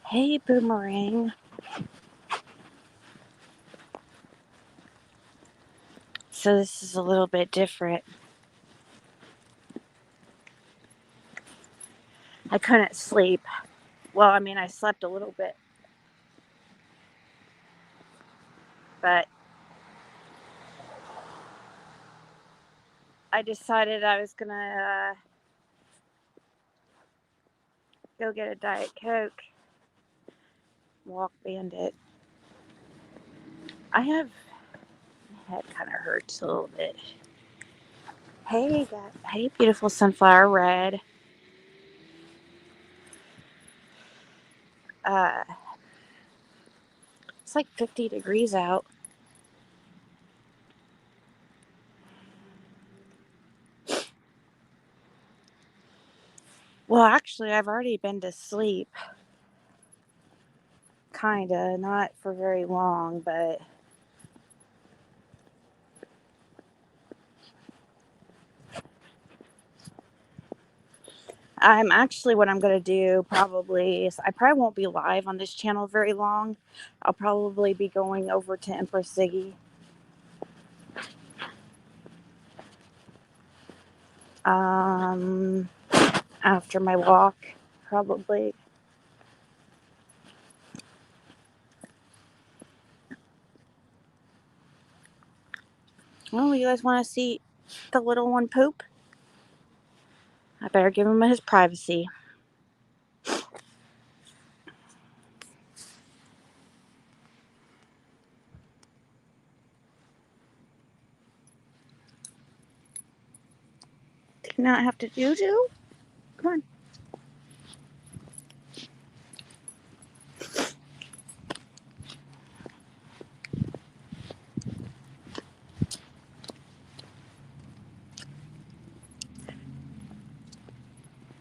Hey, Boomerang. So this is a little bit different. I couldn't sleep. Well, I mean, I slept a little bit, but I decided I was gonna go get a Diet Coke, walk Bandit. My head kind of hurts a little bit. Hey, beautiful sunflower red. Uh, it's like 50 degrees out. Well, actually, I've already been to sleep. Kinda, not for very long, but I'm actually what I'm going to do probably is I probably won't be live on this channel very long. I'll probably be going over to Empress Ziggy after my walk, probably. Oh, you guys want to see the little one poop? I better give him his privacy. Do you not have to do? Come on.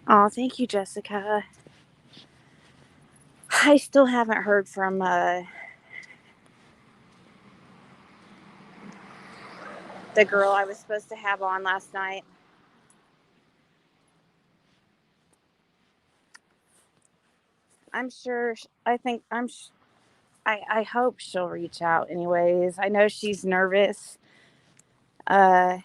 Oh, thank you, Jessica. I still haven't heard from the girl I was supposed to have on last night. I'm sure. I hope she'll reach out. Anyways, I know she's nervous. Uh,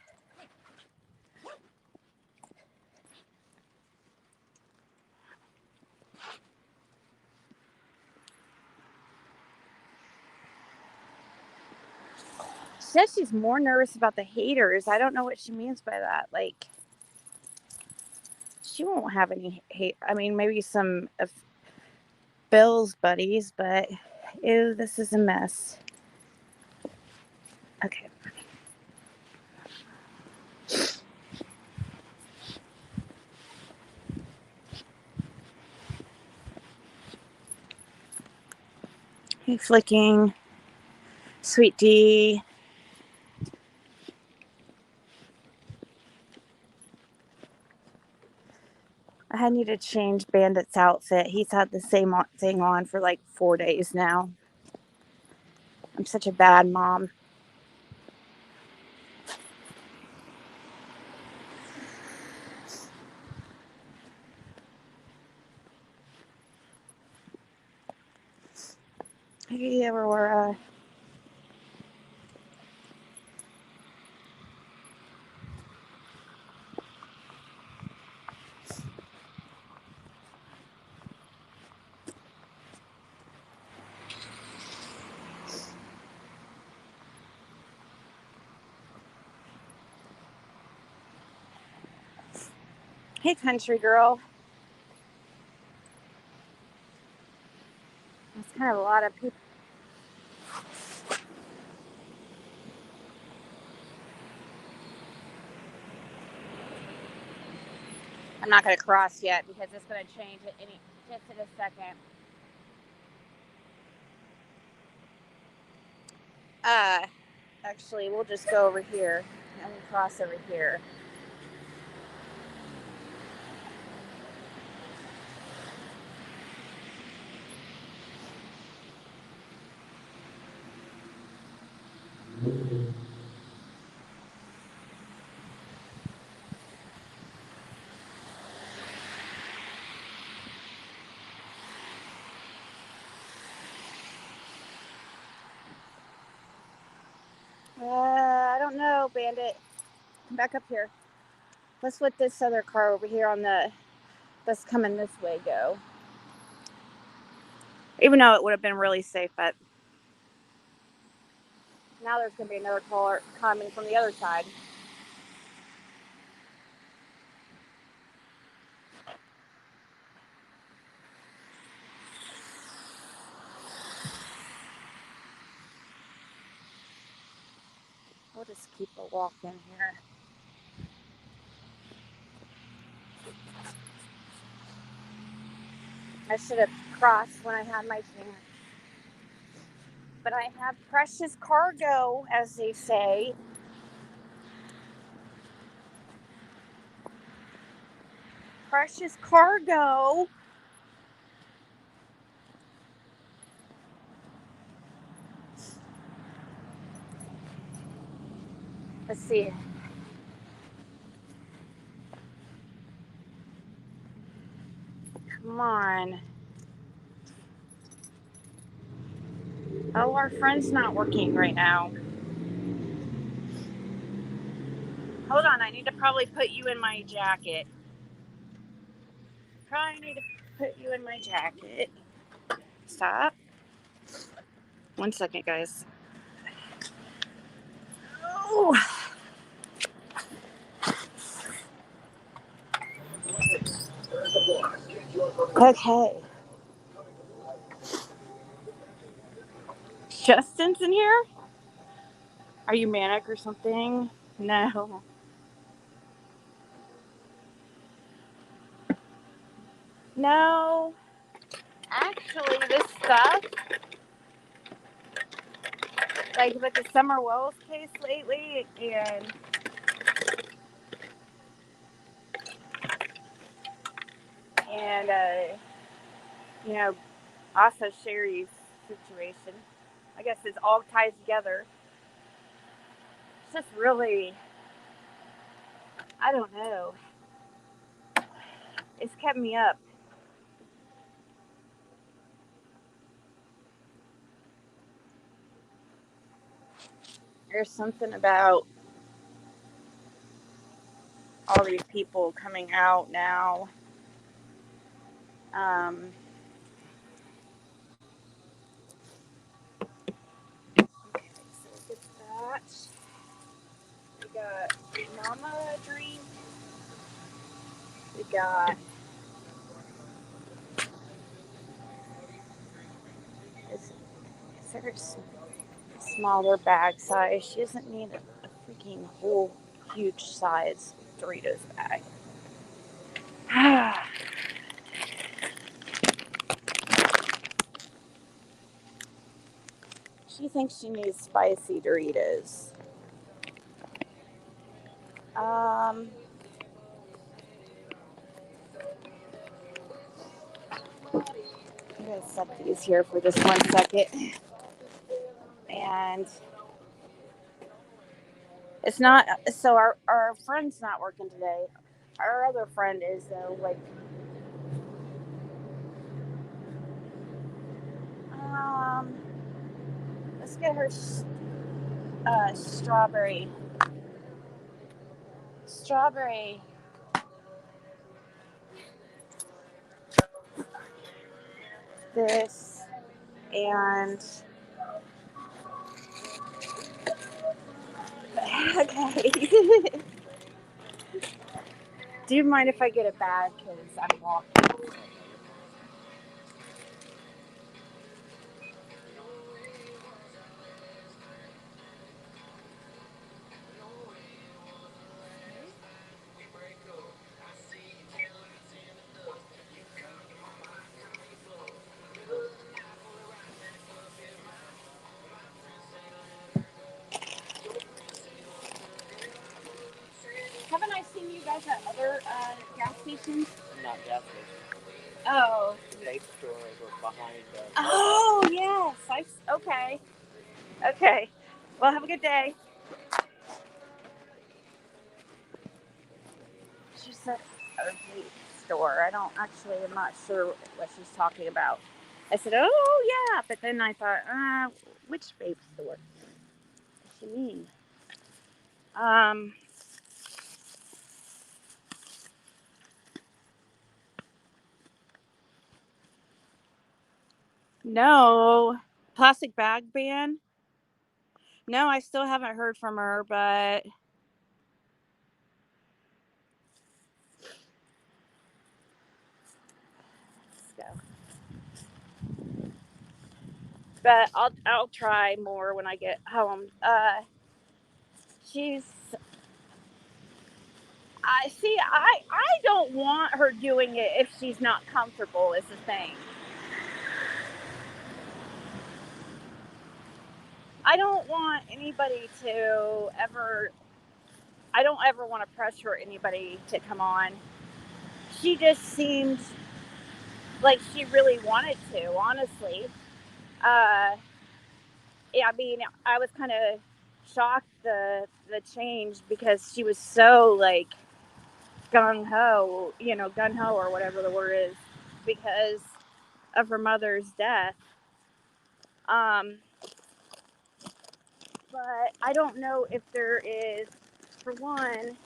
She says she's more nervous about the haters. I don't know what she means by that. Like, she won't have any hate. I mean, maybe some of Bill's buddies, but ew, this is a mess. Okay. Hey, flicking. Sweet D. I need to change Bandit's outfit. He's had the same thing on for like 4 days now. I'm such a bad mom. Hey, Aurora. Hey, country girl. That's kind of a lot of people. I'm not going to cross yet because it's going to change it just in a second. Actually, we'll just go over here and we'll cross over here. go, Bandit. Come back up here. Let's let this other car over here on the that's coming this way go. Even though it would have been really safe, but now there's going to be another car coming from the other side. We'll just keep a walk in here. I should have crossed when I had my chance. But I have precious cargo, as they say. Precious cargo. Let's see. Come on. Oh, our friend's not working right now. Hold on, I need to probably put you in my jacket. Probably need to put you in my jacket. Stop. 1 second, guys. Oh. Okay. Justin's in here? Are you manic or something? No. No. Actually, this stuff, like with the Summer Wells case lately, and you know, also Sherry's situation, I guess it all ties together. It's just really, I don't know. It's kept me up. There's something about all these people coming out now. Okay, so it's that. We got Mama drink. We got is there a smaller bag size? She doesn't need a freaking whole huge size Doritos bag. She thinks she needs spicy Doritos. I'm gonna set these here for just 1 second. And it's not, so our friend's not working today. Our other friend is, though, like, let's get her strawberry. This, and, okay. Do you mind if I get a bag, because I'm walking? Haven't I seen you guys at other gas stations? Not gas station. Oh. Vape stores or behind. Oh, yes. Okay. Okay. Well, have a good day. She said a vape store. I'm not sure what she's talking about. I said, oh, yeah. But then I thought, which vape store does she mean? Um, no. Plastic bag ban? No, I still haven't heard from her, but let's go. But I'll try more when I get home. She's I see. I don't want her doing it if she's not comfortable. Is the thing. I don't want anybody to ever. I don't ever want to pressure anybody to come on. She just seemed like she really wanted to. Honestly, yeah. I mean, I was kind of shocked the change because she was so like gung ho, gun ho or whatever the word is, because of her mother's death. Um, but I don't know if there is, for one,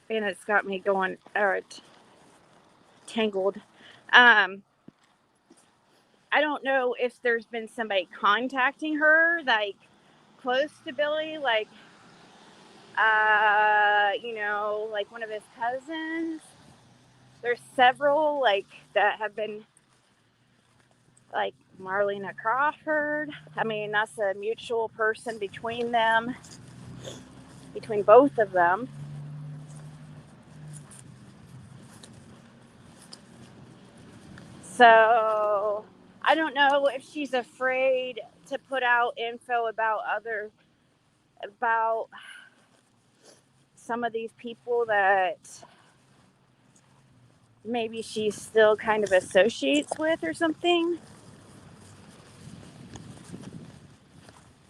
and it's got me going tangled. Um, I don't know if there's been somebody contacting her, like close to Billy, like like one of his cousins. There's several like that have been like Marlena Crawford. I mean, that's a mutual person between them, between both of them. So I don't know if she's afraid to put out info about some of these people that maybe she still kind of associates with or something.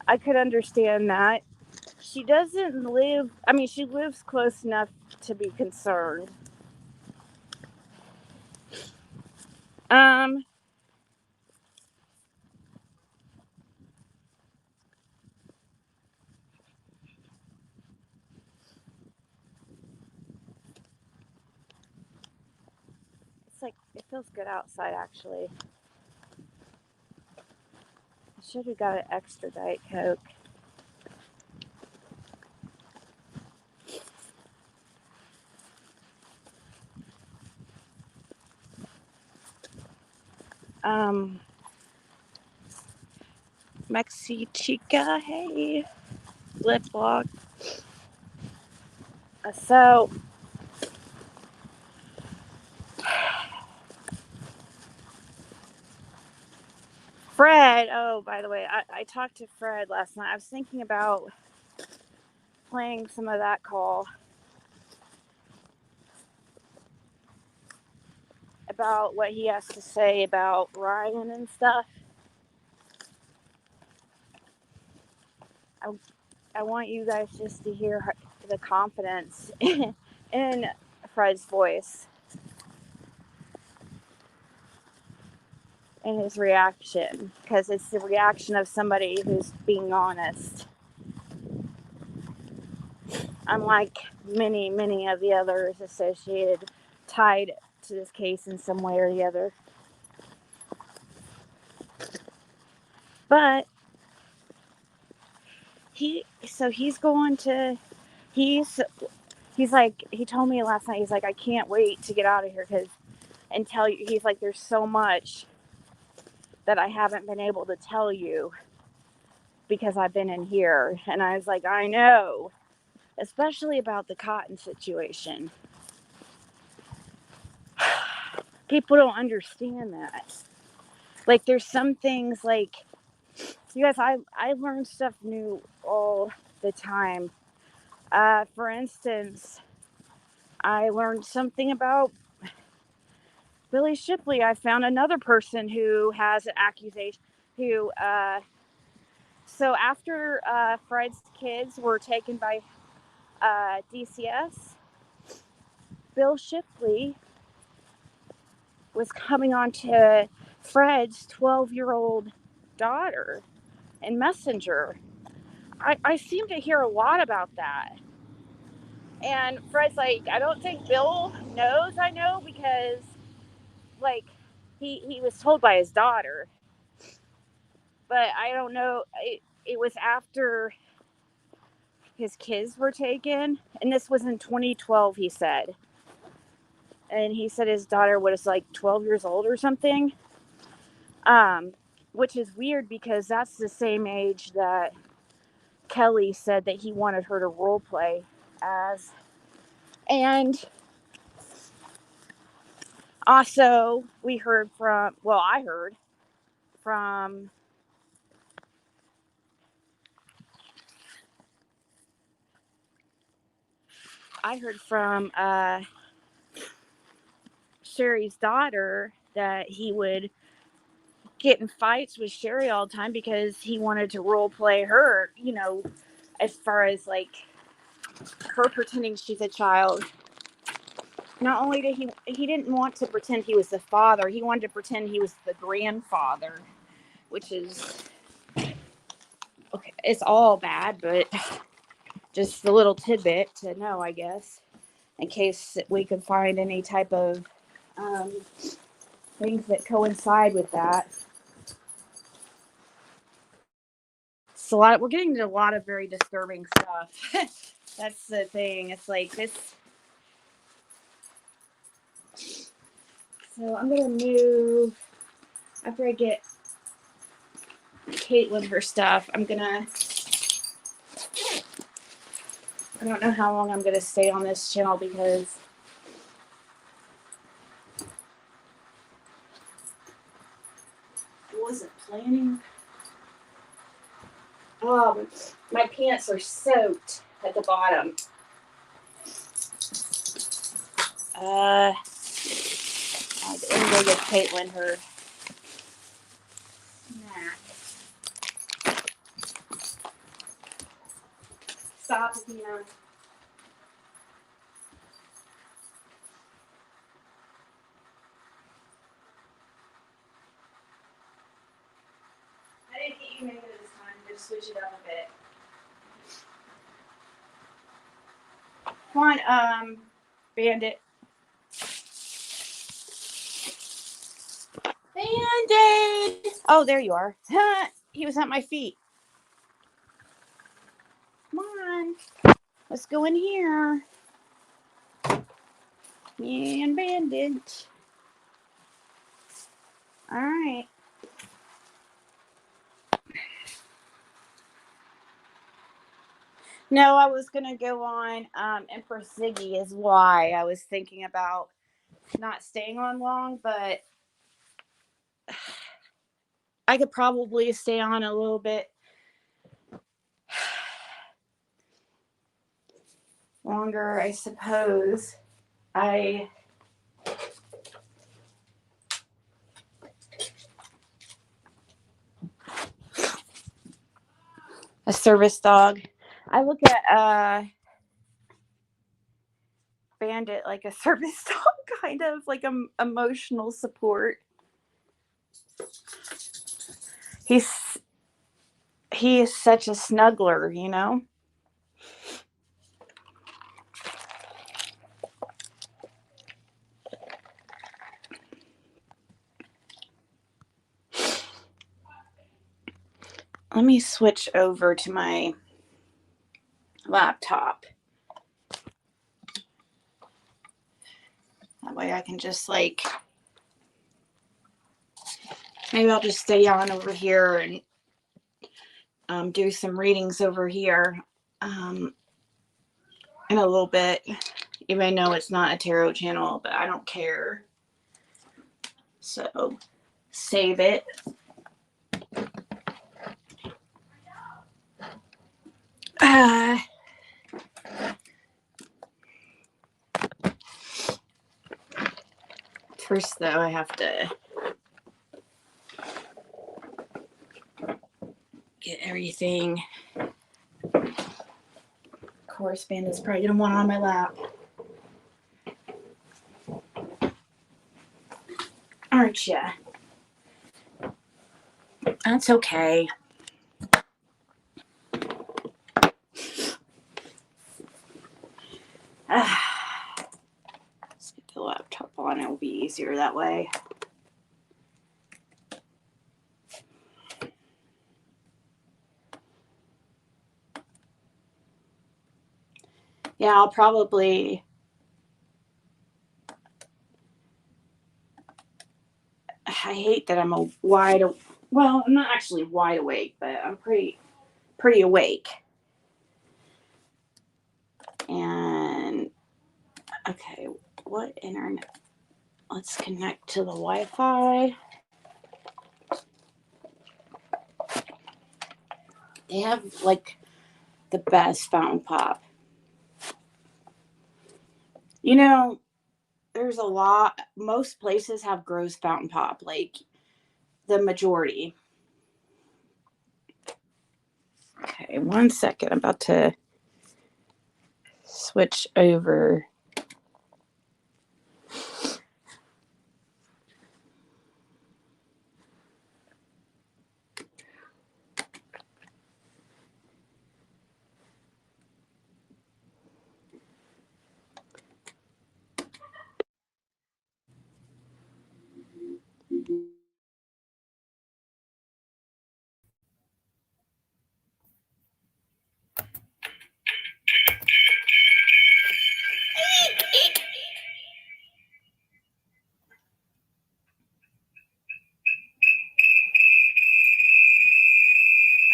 I could understand that. She doesn't live, I mean, she lives close enough to be concerned. Um, it's like, it feels good outside actually. I should have got an extra Diet Coke. Um, Mexi Chica, hey, lip block. So, Fred, oh, by the way, I talked to Fred last night. I was thinking about playing some of that call about what he has to say about Ryan and stuff. I, I want you guys just to hear the confidence in Fred's voice and his reaction, because it's the reaction of somebody who's being honest. Unlike many of the others associated, tied to this case in some way or the other. But he's going to, he's he's like, he told me last night, he's like, I can't wait to get out of here because and tell you, he's like, there's so much that I haven't been able to tell you because I've been in here. And I was like, I know, especially about the cotton situation. People don't understand that. Like, there's some things like, you guys, I learn stuff new all the time. For instance, I learned something about Billy Shipley. I found another person who has an accusation, who, so after Fred's kids were taken by DCS, Bill Shipley was coming on to Fred's 12-year-old daughter in Messenger. I seem to hear a lot about that. And Fred's like, I don't think Bill knows I know because, like, he was told by his daughter. But I don't know. It was after his kids were taken. And this was in 2012, he said. And he said his daughter was like 12 years old or something. Which is weird because that's the same age that Kelly said that he wanted her to role play as. And also, we heard from, well, I heard from Sherry's daughter that he would get in fights with Sherry all the time because he wanted to role play her, you know, as far as like her pretending she's a child. Not only did he didn't want to pretend he was the father, he wanted to pretend he was the grandfather, which is okay. It's all bad, but just a little tidbit to know, I guess, in case we can find any type of things that coincide with that. It's a lot. We're getting to a lot of very disturbing stuff. That's the thing. It's like this. So I'm gonna move after I get Caitlin her stuff. I don't know how long I'm gonna stay on this channel because I wasn't planning. My pants are soaked at the bottom. I'm gonna give Caitlin her snack. Stop, Athena. I didn't get you mango this time. Just switch it up a bit. Come on, Bandit. Band-Aid! Oh, there you are. He was at my feet. Come on. Let's go in here. And Bandit. All right. No, I was going to go on Empress Ziggy is why I was thinking about not staying on long, but I could probably stay on a little bit longer, I suppose. A service dog. I look at Bandit like a service dog, kind of like emotional support. He is such a snuggler, you know. Let me switch over to my laptop. That way I can just like, maybe I'll just stay on over here and do some readings over here in a little bit. Even though it's not a tarot channel, but I don't care. So save it. First, though, I have to get everything. Of course, Bandit's probably gonna want on my lap. Aren't ya? That's okay. easier that way. Yeah, I'll probably... I hate that I'm well, I'm not actually wide awake, but I'm pretty awake. And okay, what internet? Let's connect to the Wi-Fi. They have like the best fountain pop. You know, there's a lot. Most places have gross fountain pop, like the majority. Okay, 1 second. I'm about to switch over.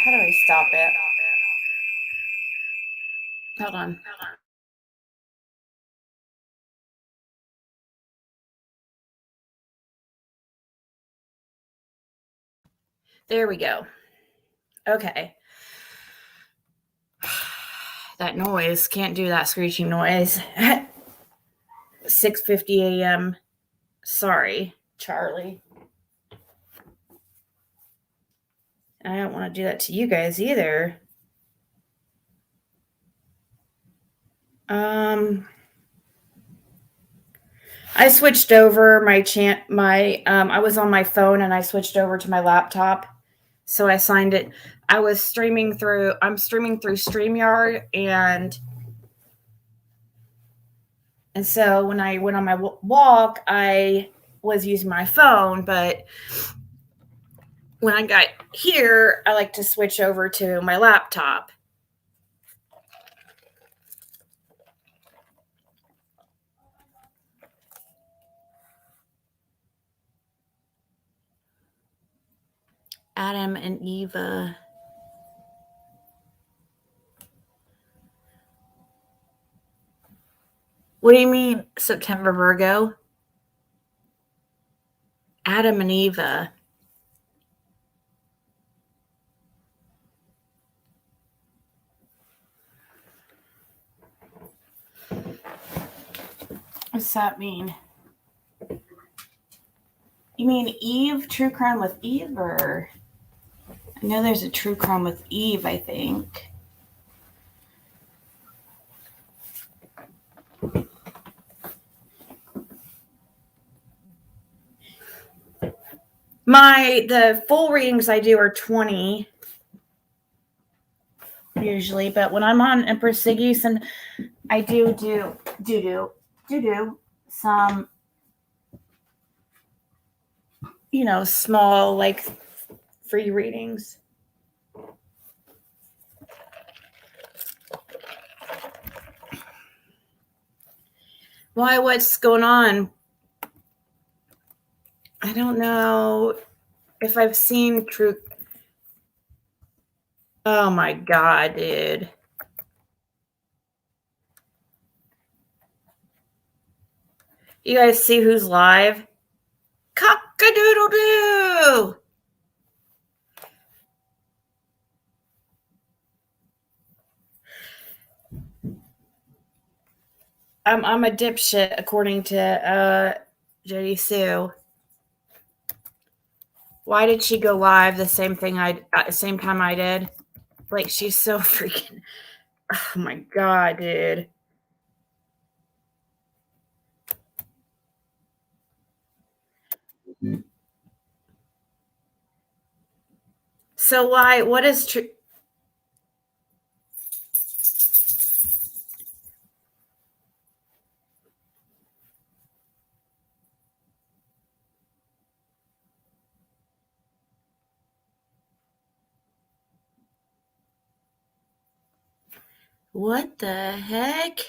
How do I stop it? Hold on. There we go. Okay. That noise. Can't do that screeching noise. 6:50 a.m. Sorry, Charlie. I don't want to do that to you guys either. I switched over I was on my phone and I switched over to my laptop. So I signed it. I'm streaming through StreamYard, and so when I went on my walk, I was using my phone, but when I got here, I like to switch over to my laptop. Adam and Eva. What do you mean, September Virgo? Adam and Eva. What's that mean? You mean Eve? True crime with Eve? Or I know there's a true crime with Eve, I think. The full readings I do are 20 usually, but when I'm on Empress Siggy's, and I do some, small, like, free readings. Why? What's going on? I don't know if I've seen true. Oh my God, dude. You guys see who's live? Cock-a-doodle-doo! I'm a dipshit, according to Jody Sue. Why did she go live the same time I did? Like, she's so freaking... Oh my God, dude. So why? What is true? What the heck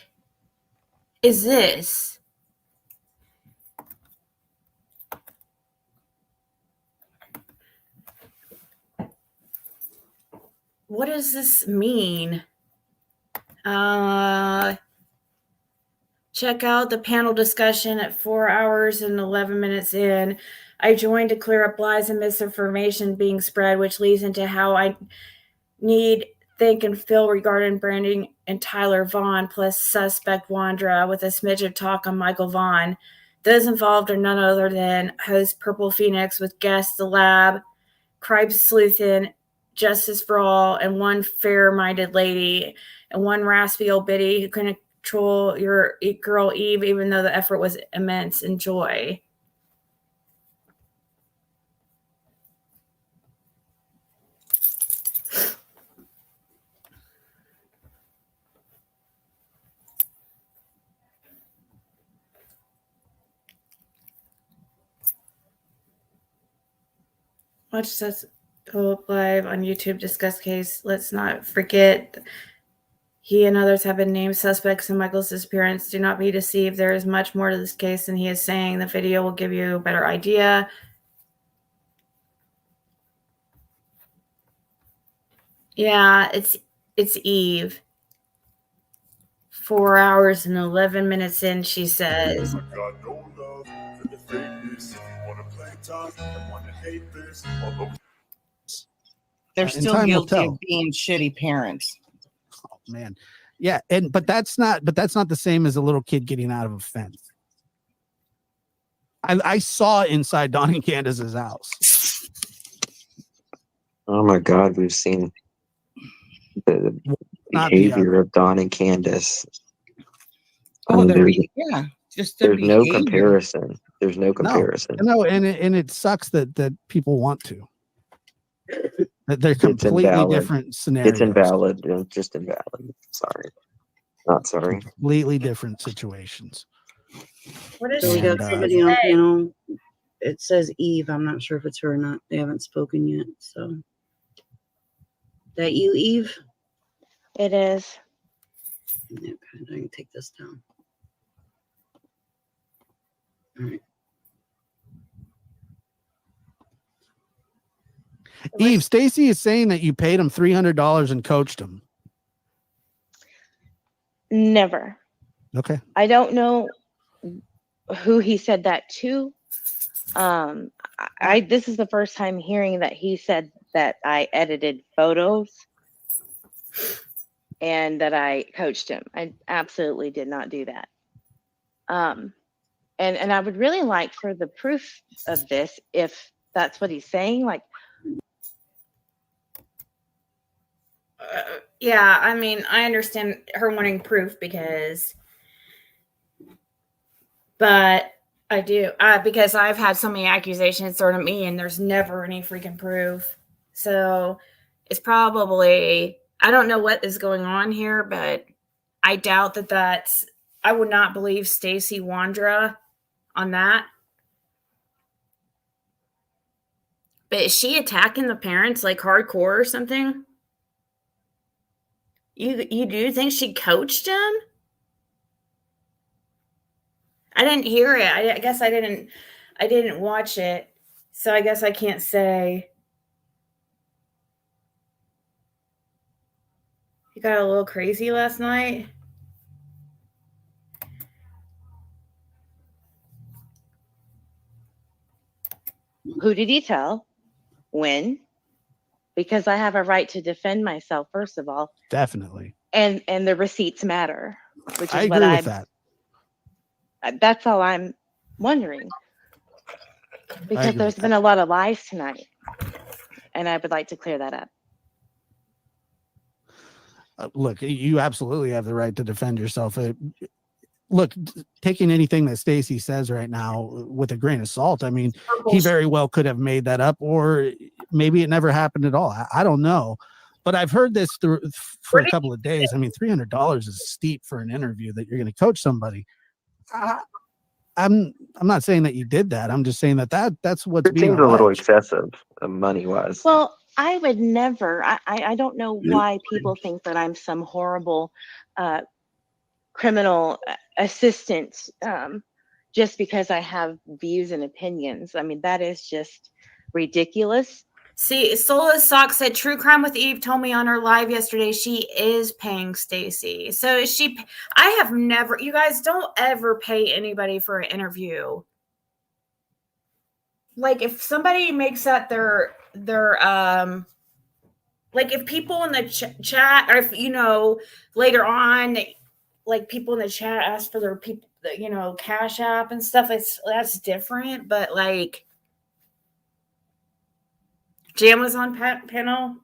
is this? What does this mean? Check out the panel discussion at 4 hours and 11 minutes in. I joined to clear up lies and misinformation being spread, which leads into how I need, think, and feel regarding Brandon and Tyler Vaughn plus suspect Wondra with a smidge of talk on Michael Vaughn. Those involved are none other than host Purple Phoenix with guest The Lab, Cripes Sleuthin, Justice for All, and one fair-minded lady, and one raspy old biddy who couldn't control your girl Eve, even though the effort was immense. Enjoy. Watch us go live on YouTube, discuss case. Let's not forget he and others have been named suspects in Michael's disappearance. Do not be deceived. There is much more to this case than he is saying. The video will give you a better idea. Yeah, it's Eve. 4 hours and 11 minutes in, she says. They're still guilty of being shitty parents. Oh man. Yeah, but that's not the same as a little kid getting out of a fence. I saw inside Dawn and Candace's house. Oh my God, we've seen the behavior of Dawn and Candace. Oh, there's no comparison. There's no comparison. No, and it sucks that people want to. That they're completely different scenarios. It's invalid. It's just invalid. Sorry. Not sorry. Completely different situations. What is So we she got somebody on panel. It says Eve. I'm not sure if it's her or not. They haven't spoken yet. So, that you, Eve? It is. Okay, I can take this down. All right. Eve, Stacy is saying that you paid him $300 and coached him. Never. Okay. I don't know who he said that to. This is the first time hearing that he said that I edited photos and that I coached him. I absolutely did not do that. And I would really like for the proof of this, if that's what he's saying, like. Yeah, I mean, I understand her wanting proof but I do, because I've had so many accusations thrown at me and there's never any freaking proof. So it's probably, I don't know what is going on here, but I doubt I would not believe Stacy Wondra on that. But is she attacking the parents like hardcore or something? You do think she coached him? I didn't hear it. I guess I didn't watch it. So I guess I can't say. You got a little crazy last night? Who did he tell? When? Because I have a right to defend myself, first of all. Definitely. And the receipts matter, which is I agree with that. That's all I'm wondering. Because there's been a lot of lies tonight. And I would like to clear that up. Look, you absolutely have the right to defend yourself. Look, taking anything that Stacy says right now with a grain of salt, I mean, he very well could have made that up, or maybe it never happened at all. I don't know. But I've heard this for a couple of days. I mean, $300 is steep for an interview that you're going to coach somebody. I'm not saying that you did that. I'm just saying that's what's It being seems a little excessive, money wise. Well, I would never. I don't know why people think that I'm some horrible criminal assistant just because I have views and opinions. I mean, that is just ridiculous. See, Sola Sock said True Crime with Eve told me on her live yesterday she is paying Stacy. So is she? I have never. You guys don't ever pay anybody for an interview. Like if somebody makes that their like if people in the chat, or if later on, like people in the chat ask for their people, Cash App and stuff. That's different, but like. Jam was on panel.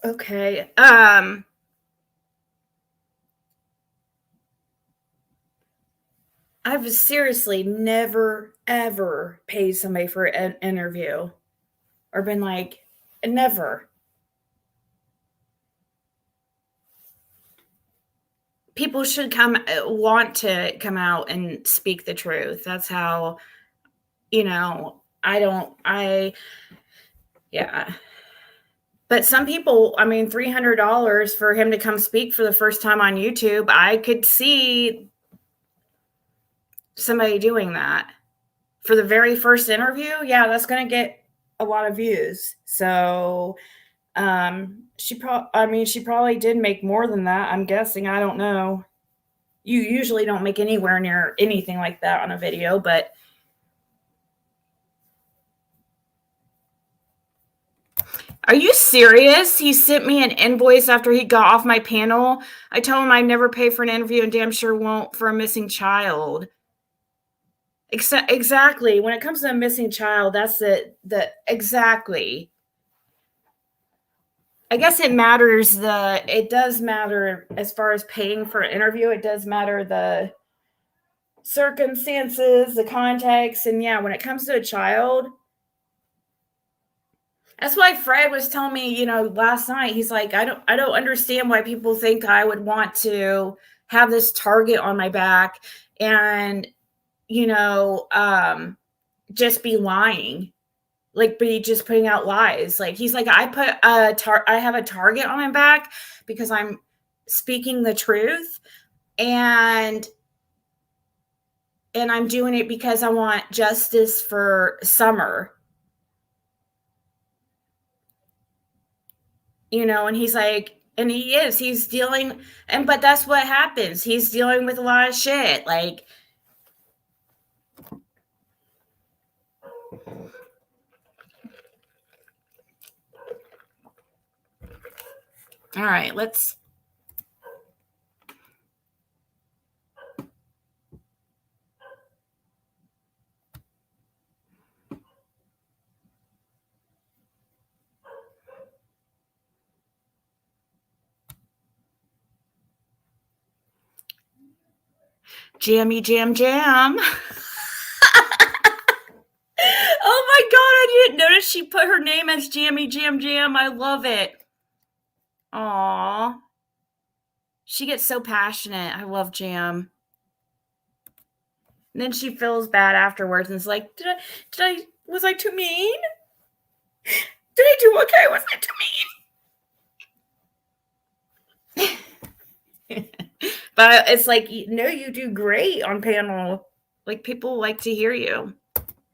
Okay. I've seriously never ever paid somebody for an interview, or been like, never. People should want to come out and speak the truth. That's how, yeah. But some people, I mean, $300 for him to come speak for the first time on YouTube, I could see somebody doing that for the very first interview. Yeah, that's going to get a lot of views. So she probably did make more than that, I'm guessing. I don't know. You usually don't make anywhere near anything like that on a video, but are you serious? He sent me an invoice after he got off my panel. I told him I'd never pay for an interview and damn sure won't for a missing child. Exactly. When it comes to a missing child, that's exactly. I guess it matters. It does matter as far as paying for an interview. It does matter the circumstances, the context, and yeah, when it comes to a child. That's why Fred was telling me, last night, he's like, I don't understand why people think I would want to have this target on my back and, just be lying, like be just putting out lies. Like, he's like, I have a target on my back because I'm speaking the truth and I'm doing it because I want justice for Summer. And he's like, and he's dealing, but that's what happens. He's dealing with a lot of shit. Like, all right, let's. Jammy jam jam. Oh my God, I didn't notice she put her name as Jammy Jam Jam. I love it. Aw. She gets so passionate. I love Jam. And then she feels bad afterwards and is like, was I too mean? Did I do okay? Was I too mean? But it's like, no, you do great on panel. Like, people like to hear you.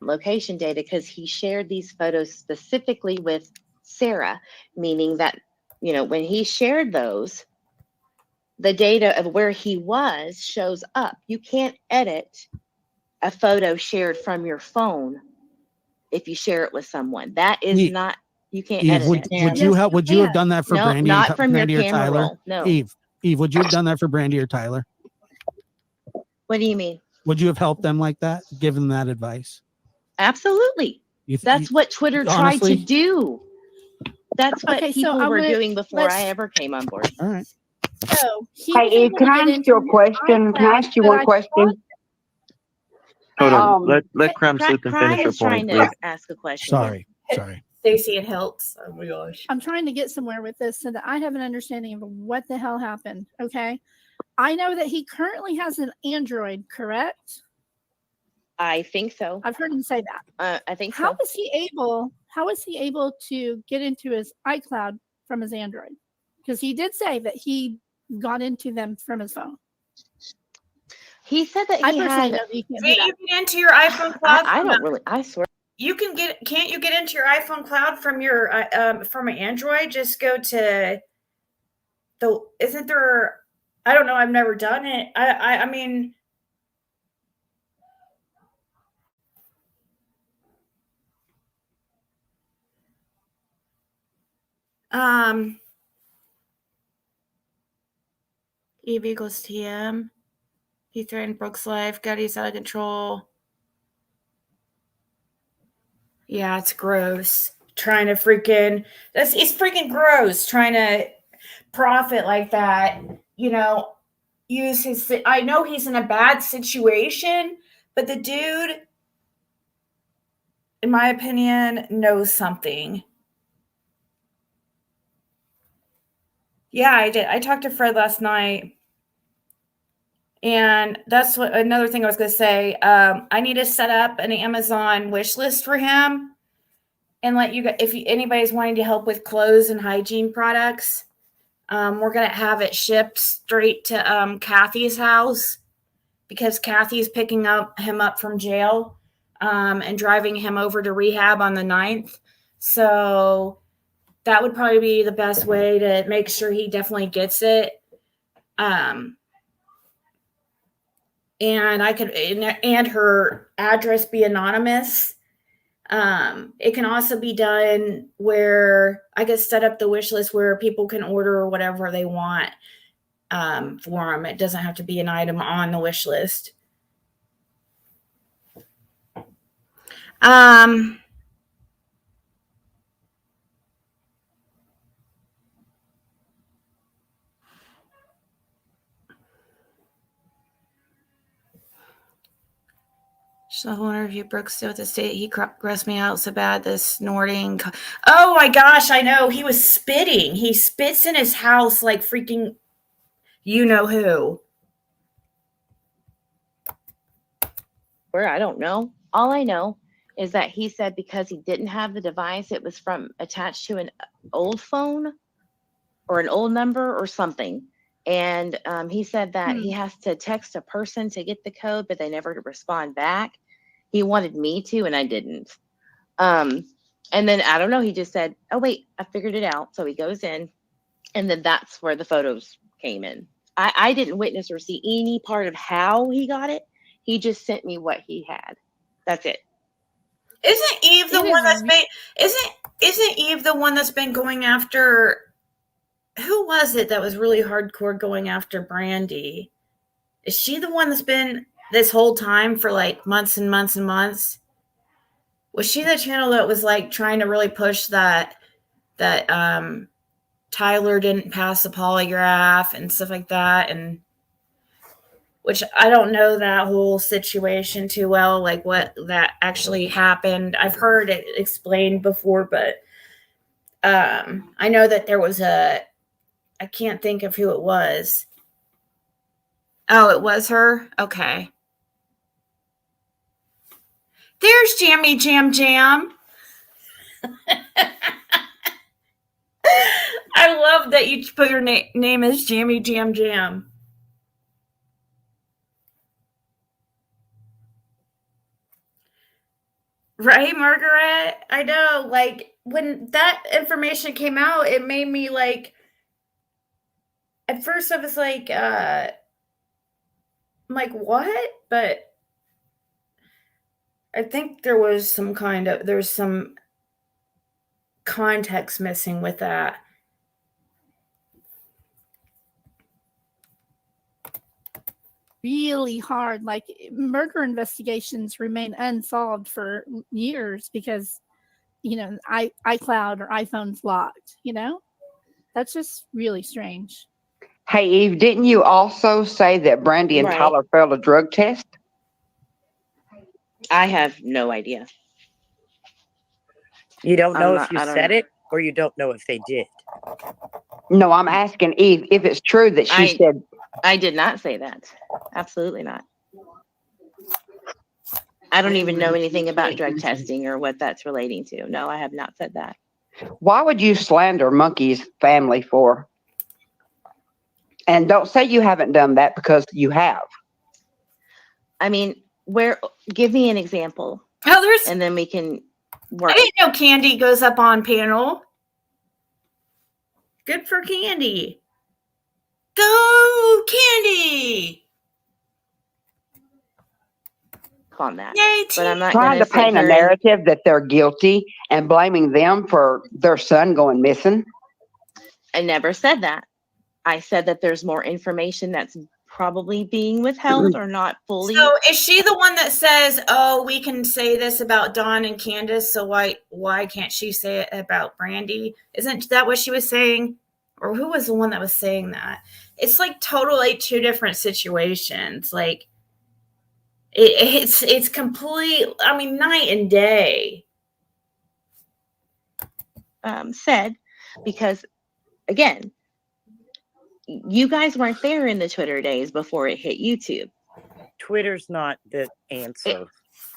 Location data, because he shared these photos specifically with Sarah, meaning that, when he shared those, the data of where he was shows up. You can't edit a photo shared from your phone if you share it with someone. That is not, you can't edit it. Would you have done that for Brandy? Not from Brandy your or camera Tyler? roll. No. Eve, would you have done that for Brandy or Tyler? What do you mean? Would you have helped them like that? Given that advice? Absolutely. That's what Twitter tried to do. That's what people were doing before I ever came on board. All right. So hey, Eve, can I ask you a question? Can I ask you one question? Hold on. Let Crime Sleuth finish her point, please. Ask a question. Sorry. Stacy, it helps. Oh my gosh. I'm trying to get somewhere with this so that I have an understanding of what the hell happened. Okay. I know that he currently has an Android, correct? I think so. I've heard him say that. I think How so. is he able? How is he able to get into his iCloud from his Android? Because he did say that he got into them from his phone. He said that I he personally had. know that you can't do Can't that. you get into your iPhone cloud? I don't really. I swear. You can get. Can't you get into your iPhone cloud from your from an Android? Just go to the. Isn't there? I don't know. I've never done it. I mean. Eve equals TM. He threatened Brooke's life. Gutty's out of control. Yeah, it's gross. Trying to freaking. It's freaking gross. Trying to profit like that. You know, use his. I know he's in a bad situation, but the dude, in my opinion, knows something. Yeah, I did. I talked to Fred last night. And that's what another thing I was going to say. I need to set up an Amazon wish list for him and let you guys, if anybody's wanting to help with clothes and hygiene products, we're going to have it shipped straight to Kathy's house because Kathy's picking him up from jail and driving him over to rehab on the 9th. So that would probably be the best way to make sure he definitely gets it. And I could, and her address be anonymous. It can also be done where I could set up the wish list where people can order whatever they want for them. It doesn't have to be an item on the wish list. So I wonder if you Brooks still at the state. He grossed me out so bad. This snorting. Oh my gosh, I know. He was spitting. He spits in his house like freaking you know who. Where I don't know. All I know is that he said because he didn't have the device, it was from attached to an old phone or an old number or something. And he said that he has to text a person to get the code, but they never respond back. He wanted me to, and I didn't. And then, I don't know, he just said, oh, wait, I figured it out. So he goes in, and then that's where the photos came in. I didn't witness or see any part of how he got it. He just sent me what he had. That's it. Isn't Eve the one that's been, isn't Eve the one that's been going after, who was it that was really hardcore going after Brandy? Is she the one that's been this whole time for like months and months and months? Was she the channel that was like trying to really push that Tyler didn't pass the polygraph and stuff like that? And which I don't know that whole situation too well, like what that actually happened. I've heard it explained before, but I know that there was I can't think of who it was. Oh, it was her? Okay. There's Jammy Jam Jam. I love that you put your name as Jammy Jam Jam. Right, Margaret? I know. Like, when that information came out, it made me like, at first I was like, I'm like, what? But I think there's some context missing with that. Really hard. Like murder investigations remain unsolved for years because, iCloud or iPhone's locked, That's just really strange. Hey, Eve, didn't you also say that Brandy and Tyler failed a drug test? I have no idea. You don't know if you said it or you don't know if they did? No, I'm asking Eve if it's true that she said. I did not say that. Absolutely not. I don't even know anything about drug testing or what that's relating to. No, I have not said that. Why would you slander Monkey's family for? And don't say you haven't done that, because you have. I mean, give me an example. Oh, and then we can work. I didn't know Candy goes up on panel. Good for Candy. Go, Candy! On that. Yay, but I'm not trying to paint a narrative that they're guilty and blaming them for their son going missing. I never said that. I said that there's more information that's probably being withheld or not fully. So is she the one that says, "Oh, we can say this about Dawn and Candace, so why can't she say it about Brandy?" Isn't that what she was saying? Or who was the one that was saying that? It's like totally two different situations. Like it's complete. I mean, night and day. Said because again, you guys weren't there in the Twitter days before it hit YouTube. Twitter's not the answer.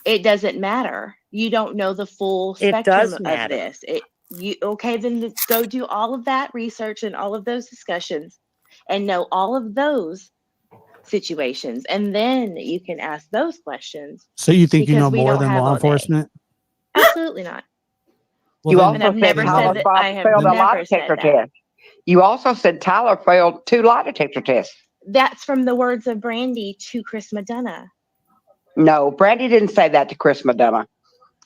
It doesn't matter. You don't know the full spectrum of this. Then go do all of that research and all of those discussions and know all of those situations. And then you can ask those questions. So you think you know more than law enforcement? Absolutely not. Well, you also said Tyler failed a lie detector test. You also said Tyler failed 2 lie detector tests. That's from the words of Brandy to Chris Madonna. No, Brandy didn't say that to Chris Madonna.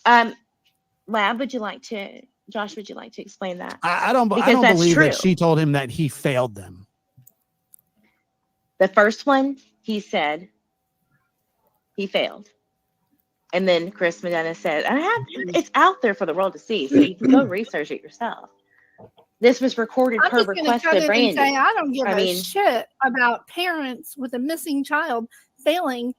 Lab, Josh, would you like to explain that? I don't believe true. that she told him that he failed them. The first one, he said he failed. And then Chris Madonna said, it's out there for the world to see, so you can go research it yourself. This was recorded per request of Brandy. I don't give a shit about parents with a missing child failing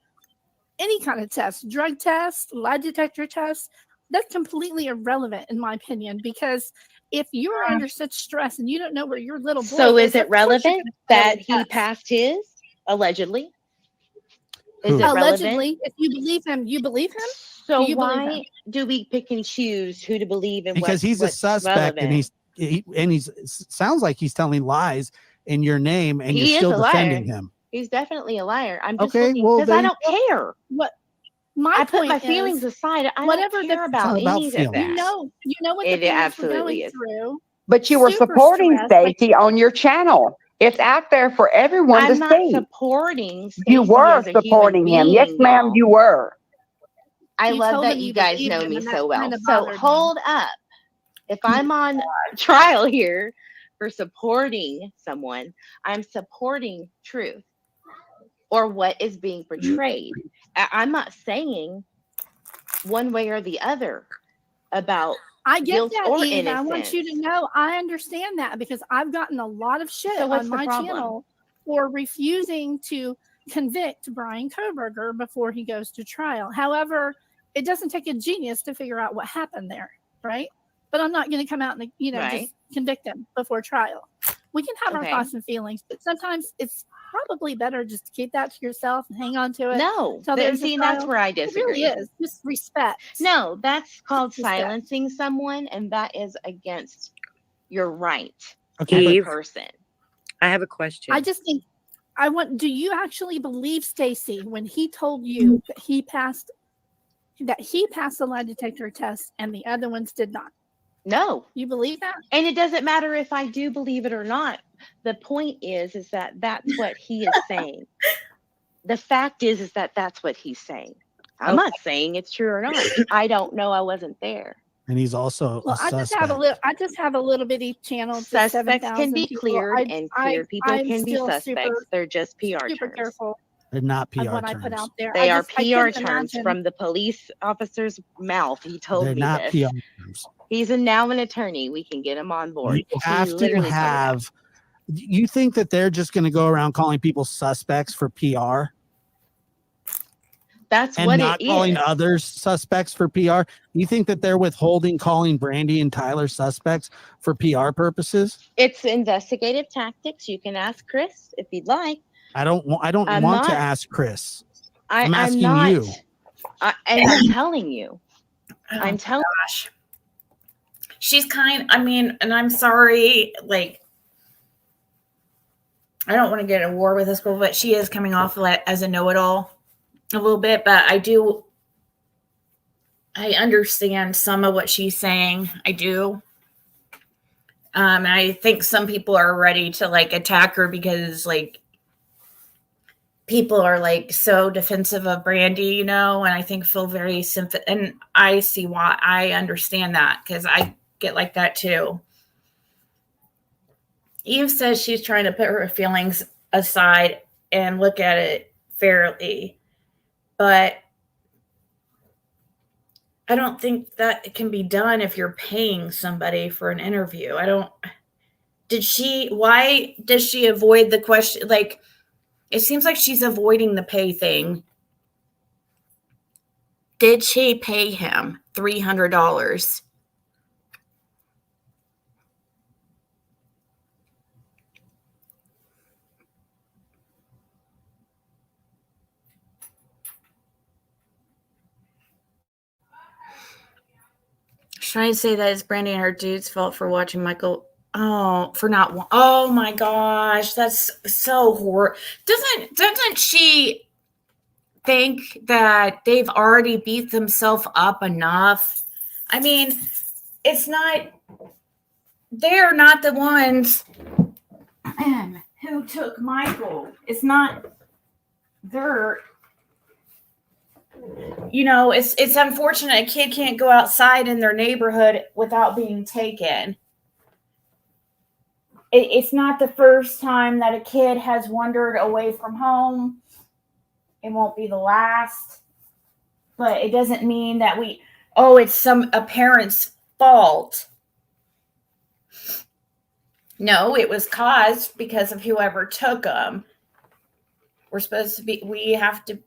any kind of test, drug test, lie detector test. That's completely irrelevant in my opinion, because if you're under such stress and you don't know where your little boy so is it relevant that he passed his allegedly? Is it allegedly relevant? If you believe him, you believe him. So why do we pick and choose who to believe in? Because he's a suspect relevant? and he sounds like he's telling lies in your name, and you're still defending him. He's definitely a liar. I'm just okay. Well, because I don't care. What I put my feelings aside. I don't care about any of that. You know what the parents were going through. But you were supporting Stacy on your channel. It's out there for everyone to see. I'm not supporting Stacy. You were supporting him. Yes, ma'am, you were. I love that you guys know me so well. So hold up. If I'm on trial here for supporting someone, I'm supporting truth or what is being portrayed. I'm not saying one way or the other about I get guilt that, or Eve. innocence. I want you to know I understand that because I've gotten a lot of shit on my channel for refusing to convict Brian Kohberger before he goes to trial. However, it doesn't take a genius to figure out what happened there, right? But I'm not going to come out and just convict him before trial. We can have our thoughts and feelings, but sometimes it's probably better just to keep that to yourself and hang on to it. No, that's where I disagree. It really is just respect. No, that's called silencing someone, and that is against your right as a person. I have a question. I just think do you actually believe Stacy when he told you that he passed the lie detector test and the other ones did not? No. You believe that? And it doesn't matter if I do believe it or not. The point is that that's what he is saying. The fact is that that's what he's saying. I'm not saying it's true or not. I don't know. I wasn't there. And he's also a suspect. I just have a little bitty channel. Suspects can be cleared and cleared people can be suspects. They're just PR terms. Careful. They're not PR what terms. I put out there. They are PR terms from the police officer's mouth. He told me not this. PR terms. He's now an attorney. We can get him on board. You have to have. You think that they're just going to go around calling people suspects for PR? That's and what not it is. Calling others suspects for PR? You think that they're withholding calling Brandy and Tyler suspects for PR purposes? It's investigative tactics. You can ask Chris if you'd like. I don't want to ask Chris. I'm asking you. And I'm telling you, gosh. She's and I'm sorry, like, I don't want to get at war with this girl, but she is coming off as a know-it-all a little bit, but I understand some of what she's saying. I do. And I think some people are ready to like attack her because like people are like so defensive of Brandy, and I think feel very and I see why. I understand that because I get like that too. Eve says she's trying to put her feelings aside and look at it fairly, but I don't think that it can be done if you're paying somebody for an interview. Why does she avoid the question? Like, it seems like she's avoiding the pay thing. Did she pay him $300? Trying to say that it's Brandy and her dude's fault for watching Michael. Oh, for not. Oh my gosh, that's so horrible. Doesn't she think that they've already beat themselves up enough? I mean, it's not. They're not the ones who took Michael. It's not. They're. It's unfortunate a kid can't go outside in their neighborhood without being taken. It's not the first time that a kid has wandered away from home. It won't be the last. But it doesn't mean that it's a parent's fault. No, it was caused because of whoever took them. We have to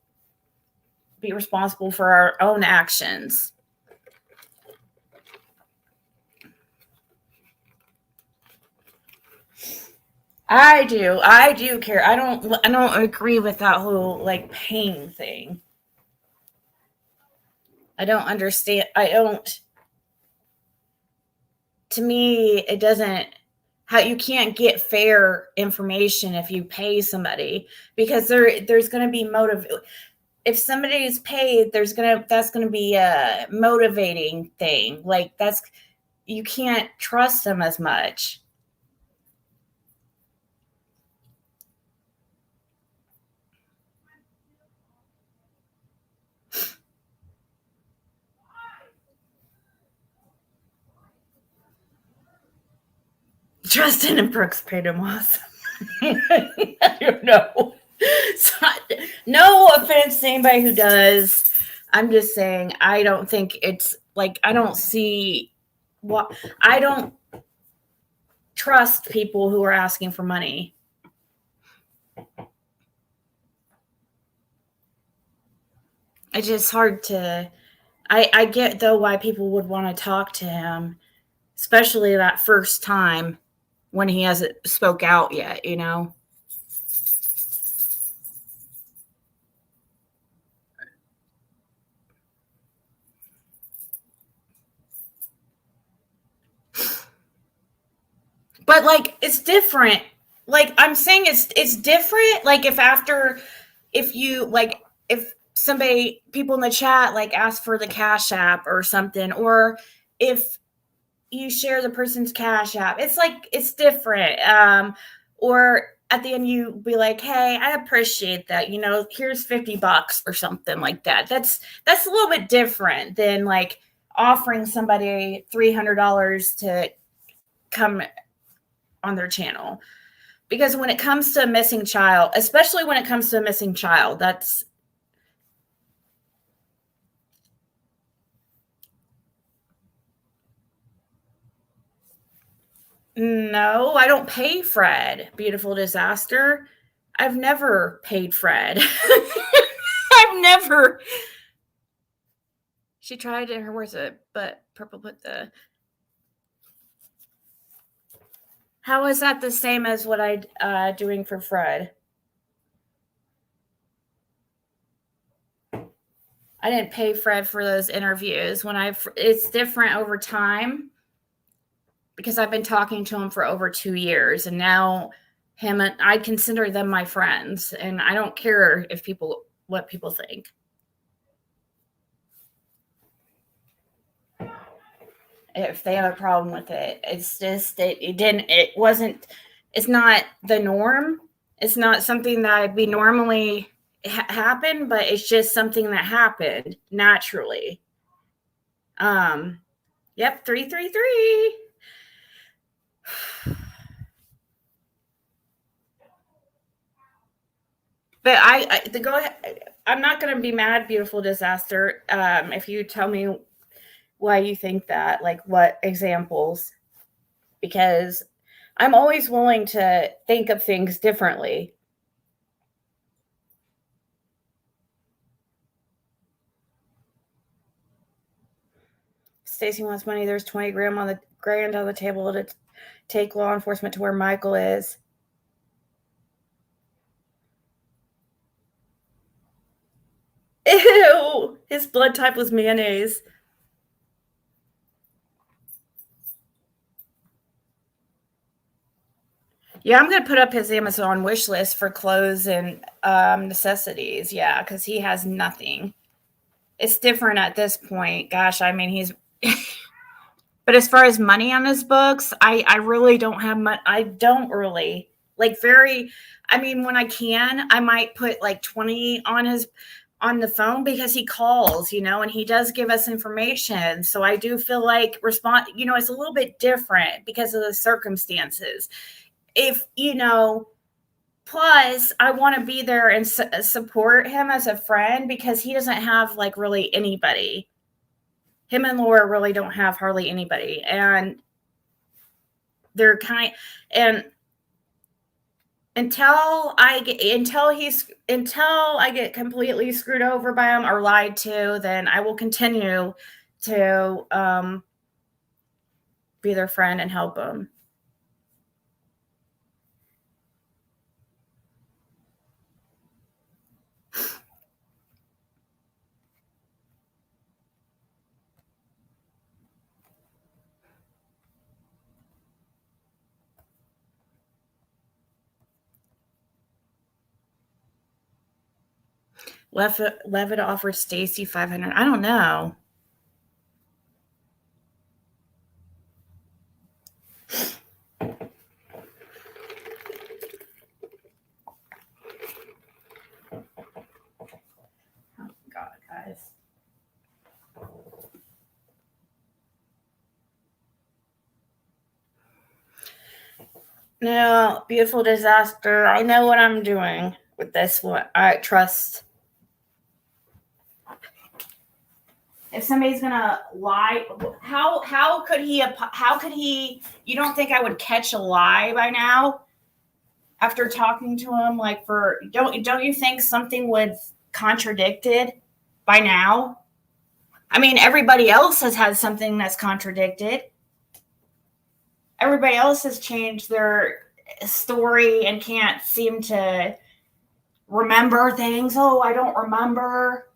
be responsible for our own actions. I do care. I don't agree with that whole like paying thing. I don't understand. To me, it doesn't, how you can't get fair information if you pay somebody, because there's going to be if somebody is paid, that's going to be a motivating thing. Like you can't trust them as much. Justin and Brooks paid him off. I don't know. No offense to anybody who does. I'm just saying, I don't think it's like, I don't trust people who are asking for money. It's just hard to, I get though why people would want to talk to him, especially that first time when he hasn't spoke out yet, But like, it's different. Like I'm saying, it's different. Like if people in the chat like ask for the Cash App or something, or if you share the person's Cash App, it's different. Or at the end you be like, hey, I appreciate that. Here's $50 or something like that. That's a little bit different than like offering somebody $300 to come on their channel. Because when it comes to a missing child, especially when it comes to a missing child, that's no, I don't pay Fred. Beautiful Disaster. I've never paid Fred. I've never. She tried to, where's it? But Purple put the. How is that the same as what I doing for Fred? I didn't pay Fred for those interviews. It's different over time because I've been talking to him for over 2 years, and now him and I consider them my friends, and I don't care what people think. If they have a problem with it, it's just it's not the norm. It's not something that would be normally happen, but it's just something that happened naturally. Yep, 333. But go ahead. I'm not going to be mad, beautiful disaster. If you tell me why you think that, like what examples, because I'm always willing to think of things differently. Stacy wants money. There's 20 grand on the table to take law enforcement to where Michael is. Ew! His blood type was mayonnaise. Yeah, I'm going to put up his Amazon wish list for clothes and necessities. Yeah, because he has nothing. It's different at this point. Gosh, I mean, he's... But as far as money on his books, I really don't have much. I don't really. I mean, when I can, I might put like 20 on the phone because he calls, and he does give us information. So I do feel like it's a little bit different because of the circumstances. If, plus I want to be there and support him as a friend because he doesn't have like really anybody. Him and Laura really don't have hardly anybody. And they're until I get completely screwed over by him or lied to, then I will continue to be their friend and help them. Levitt offered Stacy $500. I don't know. Oh God, guys. No, beautiful disaster. I know what I'm doing with this one. I trust. If somebody's gonna lie, how could he? You don't think I would catch a lie by now? After talking to him, don't you think something would contradicted by now? I mean, everybody else has had something that's contradicted. Everybody else has changed their story and can't seem to remember things. Oh, I don't remember.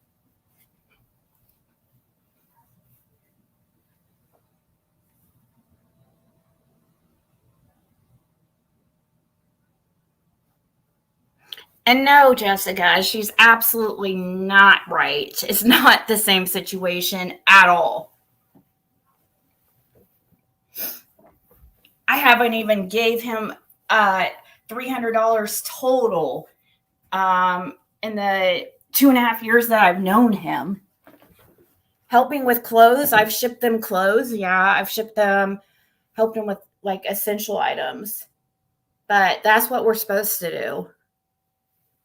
And no, Jessica, she's absolutely not right. It's not the same situation at all. I haven't even gave him $300 total in the 2.5 years that I've known him. Helping with clothes, I've shipped them clothes. Yeah, I've shipped them, helped them with like essential items. But that's what we're supposed to do.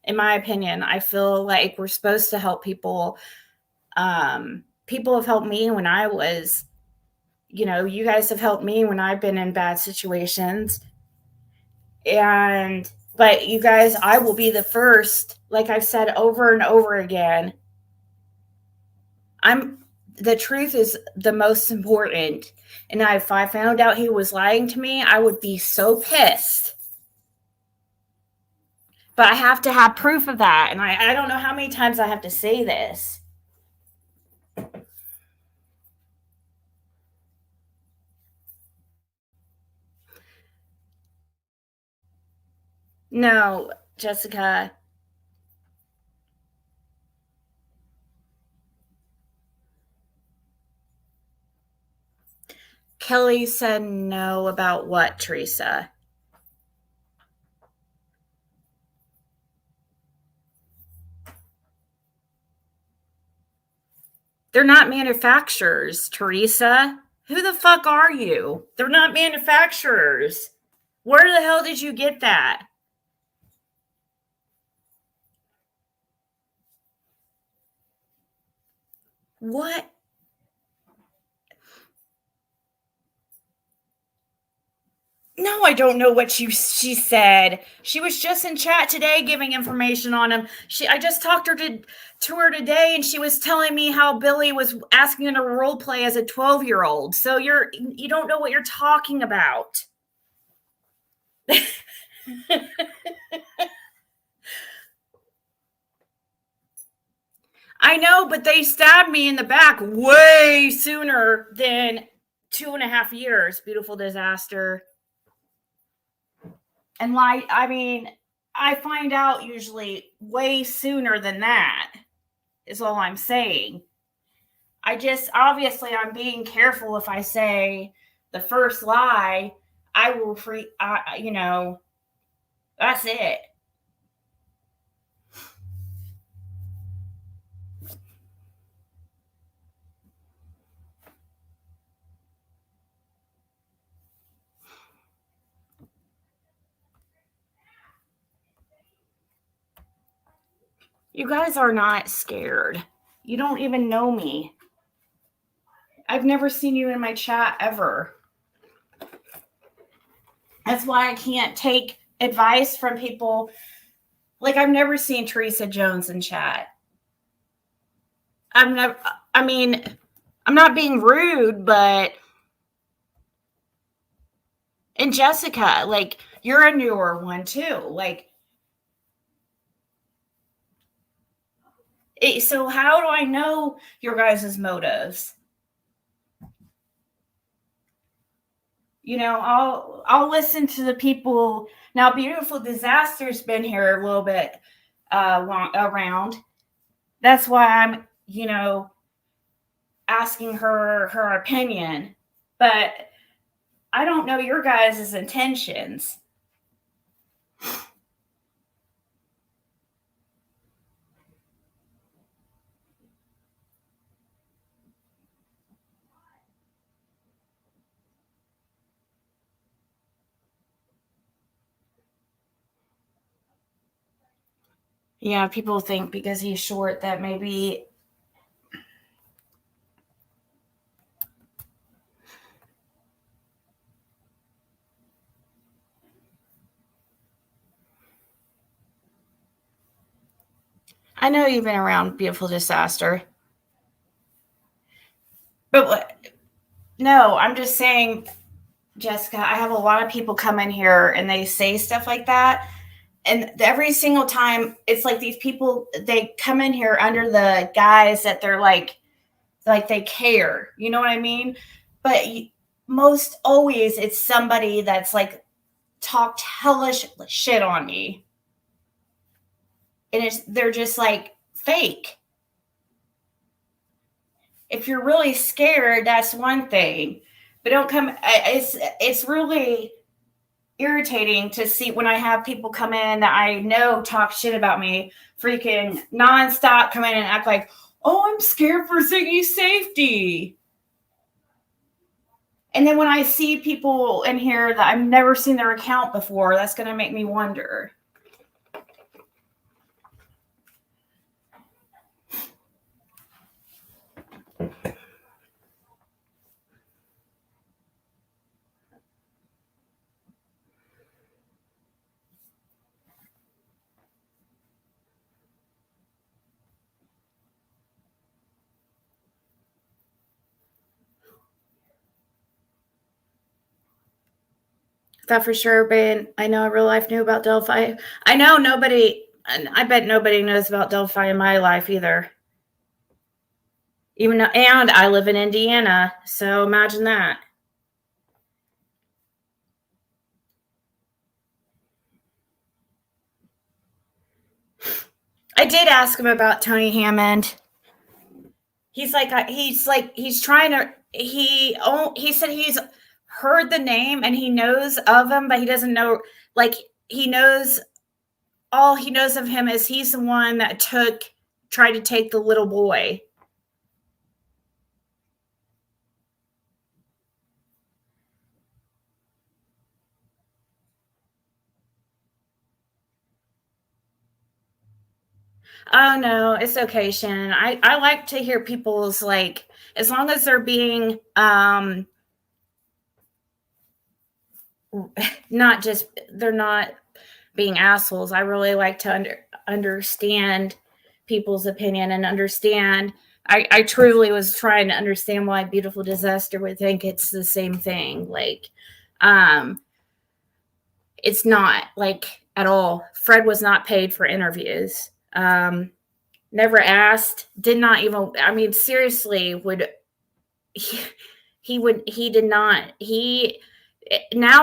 In my opinion, I feel like we're supposed to help people. People have helped me when I was, you guys have helped me when I've been in bad situations. But you guys, I will be the first, like I've said over and over again. The truth is the most important. And if I found out he was lying to me, I would be so pissed. But I have to have proof of that. And I don't know how many times I have to say this. No, Jessica. Kelly said no about what, Teresa? They're not manufacturers, Teresa. Who the fuck are you? They're not manufacturers. Where the hell did you get that? What? No, I don't know what she said. She was just in chat today giving information on him. I just talked to her today, and she was telling me how Billy was asking her to role play as a 12-year-old. So you don't know what you're talking about. I know, but they stabbed me in the back way sooner than 2.5 years. Beautiful disaster. And I find out usually way sooner than that, is all I'm saying. Obviously, I'm being careful if I say the first lie, I will that's it. You guys are not scared. You don't even know me. I've never seen you in my chat ever. That's why I can't take advice from people. Like, I've never seen Teresa Jones in chat. I'm not being rude, but and Jessica, like, you're a newer one too. Like, so how do I know your guys' motives? I'll listen to the people. Now, Beautiful Disaster's been here a little bit around. That's why I'm, asking her opinion. But I don't know your guys' intentions. Yeah, people think because he's short that maybe. I know you've been around Beautiful Disaster. But no, I'm just saying, Jessica, I have a lot of people come in here and they say stuff like that. And every single time, it's like these people, they come in here under the guise that they're like they care. You know what I mean? But most always, it's somebody that's like talked hellish shit on me. And they're just like fake. If you're really scared, that's one thing. But don't come. It's really irritating to see when I have people come in that I know talk shit about me, freaking nonstop, come in and act like, oh, I'm scared for Ziggy's safety. And then when I see people in here that I've never seen their account before, that's going to make me wonder. That for sure, but I know in real life knew about Delphi. I know nobody, I bet nobody knows about Delphi in my life either. And I live in Indiana, so imagine that. I did ask him about Tony Hammond. He's trying to, he said he's heard the name and he knows of him, but he doesn't know, like, all he knows of him is he's the one that tried to take the little boy. Oh no, it's okay, Shannon. I like to hear people's, like, as long as they're being they're not being assholes. I really like to understand people's opinion and understand. I truly was trying to understand why Beautiful Disaster would think it's the same thing. Like, it's not, like, at all. Fred was not paid for interviews. Never asked, did not even, I mean, seriously, now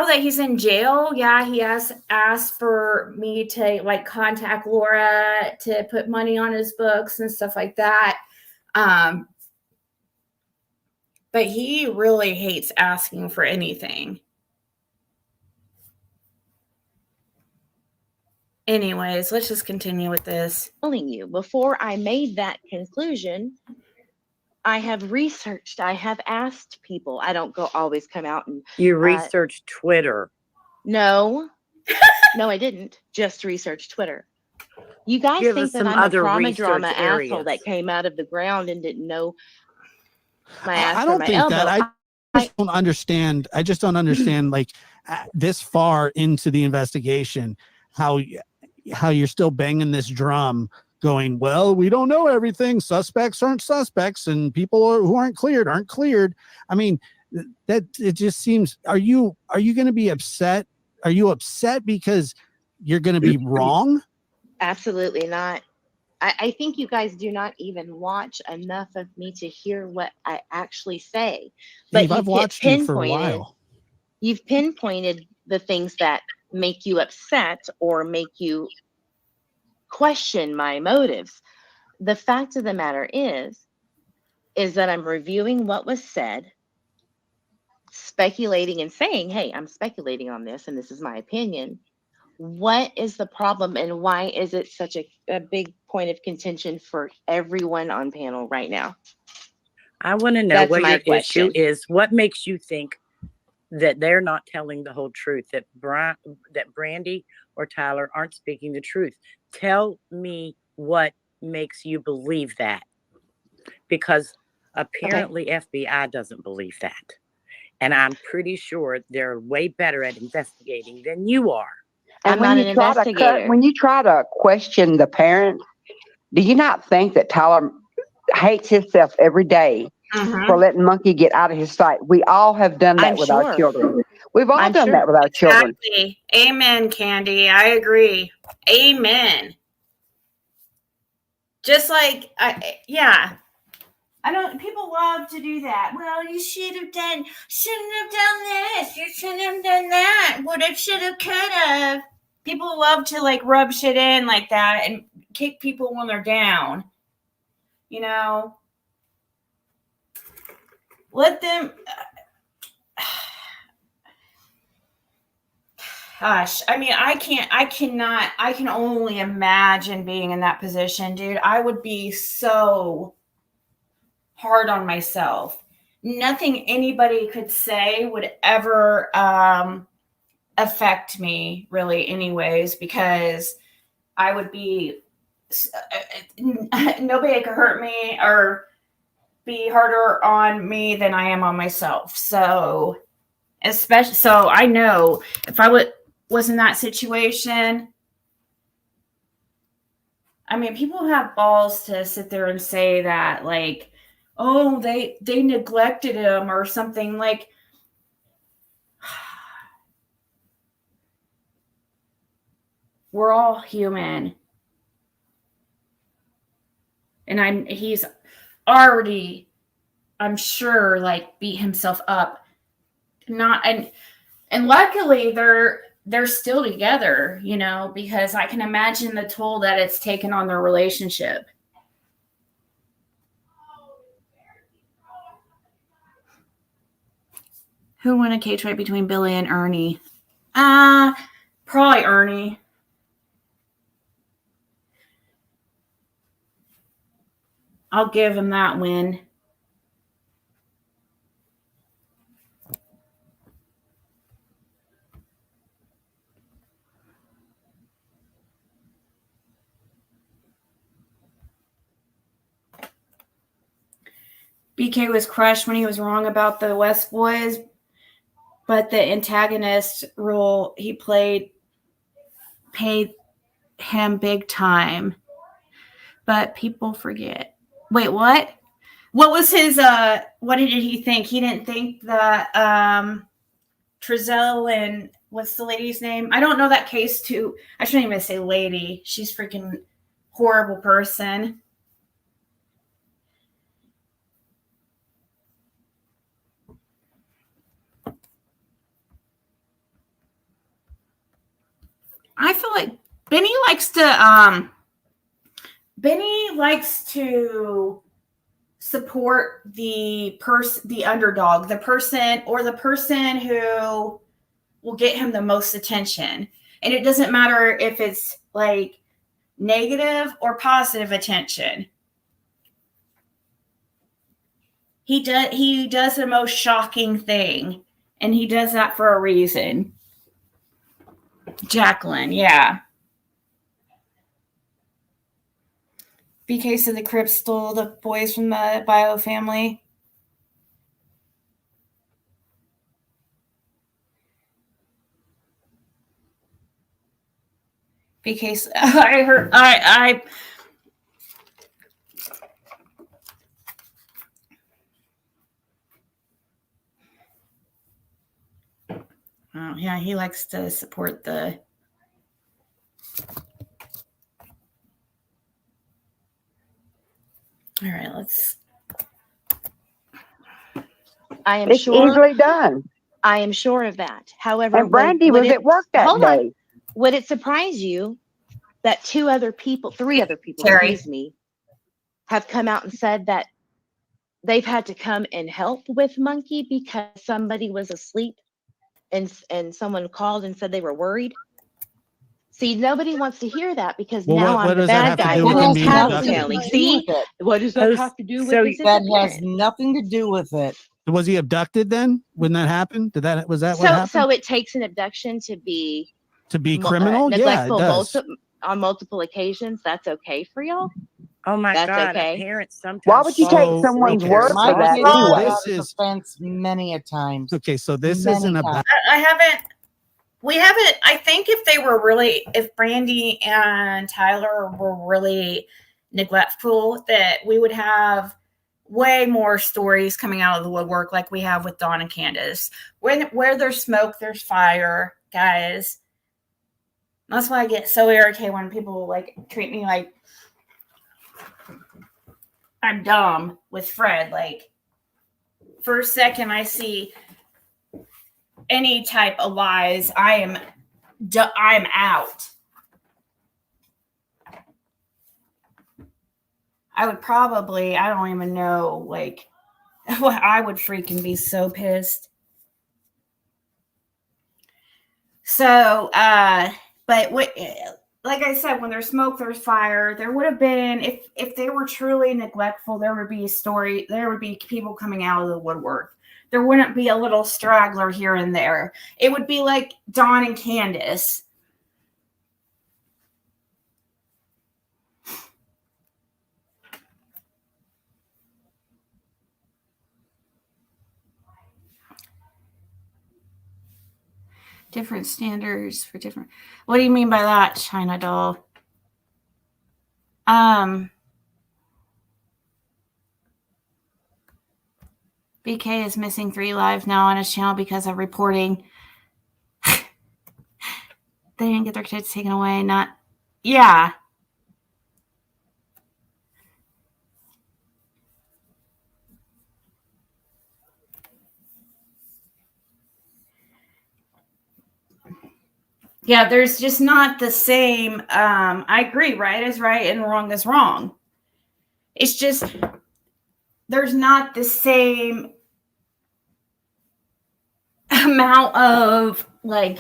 that he's in jail, yeah, he has asked for me to, like, contact Laura to put money on his books and stuff like that. But he really hates asking for anything. Anyways, let's just continue with this. Telling you, before I made that conclusion, I have researched. I have asked people. I don't always come out and. You researched Twitter. No, no, I didn't. Just research Twitter. You guys think that I'm a trauma drama asshole that came out of the ground and didn't know my ass. I don't think that. I just don't understand. I just don't understand, like, this far into the investigation, how you're still banging this drum going, well, we don't know everything. Suspects aren't suspects, and people who aren't cleared. I mean, that it just seems, are you going to be upset? Are you upset because you're going to be wrong? Absolutely not. I think you guys do not even watch enough of me to hear what I actually say. But I've watched you for a while. You've pinpointed the things that make you upset or make you question my motives. The fact of the matter is that I'm reviewing what was said, speculating and saying, hey, I'm speculating on this and this is my opinion. What is the problem and why is it such a big point of contention for everyone on panel right now? I want to know what your issue is. What makes you think that they're not telling the whole truth, that Brandy or Tyler aren't speaking the truth? Tell me what makes you believe that. Because apparently FBI doesn't believe that. And I'm pretty sure they're way better at investigating than you are. And when you try to question the parents, do you not think that Tyler hates himself every day for letting Monkey get out of his sight? We all have done that with our children. We've all done that with our children. Exactly. Amen, Candy. I agree. Amen. Just like, people love to do that. Well, you shouldn't have done this. You shouldn't have done that. Would have, should have, could have. People love to, like, rub shit in like that and kick people when they're down. You know? Let them. Gosh, I mean, I can only imagine being in that position, dude. I would be so hard on myself. Nothing anybody could say would ever affect me, really, anyways, because I would be, nobody could hurt me or be harder on me than I am on myself. So, I know if I was in that situation, I mean, people have balls to sit there and say that, like, oh, they neglected him or something. Like, we're all human. And he's already, I'm sure, like, beat himself up. And luckily they're still together, you know, because I can imagine the toll that it's taken on their relationship. Who won a cage fight between Billy and Ernie? Probably Ernie. I'll give him that win. BK was crushed when he was wrong about the West Boys, but the antagonist role he played paid him big time. But people forget. Wait, what? What was his what did he think? He didn't think that Trezell and what's the lady's name? I don't know that case too. I shouldn't even say lady. She's freaking horrible person. I feel like Benny likes to support the underdog, the person who will get him the most attention. And it doesn't matter if it's like negative or positive attention. He does the most shocking thing, and he does that for a reason. Jacqueline, yeah. BK said the Crips stole the boys from the Bio family. BK, I heard, oh, yeah, he likes to support the. All right, let's. I am it's sure. easily done. I am sure of that. However, and Brandy was at work that day. Would it surprise you that three other people, Terry, have come out and said that they've had to come and help with Monkey because somebody was asleep and someone called and said they were worried? See, nobody wants to hear that because now I'm the bad guy. See, what does that have to do with this? That has nothing to do with it. Was he abducted then when that happened? Was that what happened? So it takes an abduction to be criminal? Yeah, it does. On multiple occasions. That's okay for y'all? Oh my That's God! okay. Parents sometimes. Why would you take someone's word for that anyway? This is offense many a times. Okay, so this isn't about. We haven't. I think if Brandy and Tyler were really neglectful, that we would have way more stories coming out of the woodwork like we have with Dawn and Candace. Where there's smoke, there's fire, guys. That's why I get so irritated when people like treat me like I'm dumb with Fred. Like, for a second I see any type of lies, I'm out. I would probably, I don't even know, like, I would freaking be so pissed. So, but like I said, when there's smoke, there's fire. There would have been, if they were truly neglectful, there would be people coming out of the woodwork. There wouldn't be a little straggler here and there. It would be like Dawn and Candace. Different standards for different. What do you mean by that, China doll? BK is missing 3 lives now on his channel because of reporting. They didn't get their kids taken away. Yeah. Yeah, there's just not the same. I agree, right is right and wrong is wrong. It's just there's not the same amount of like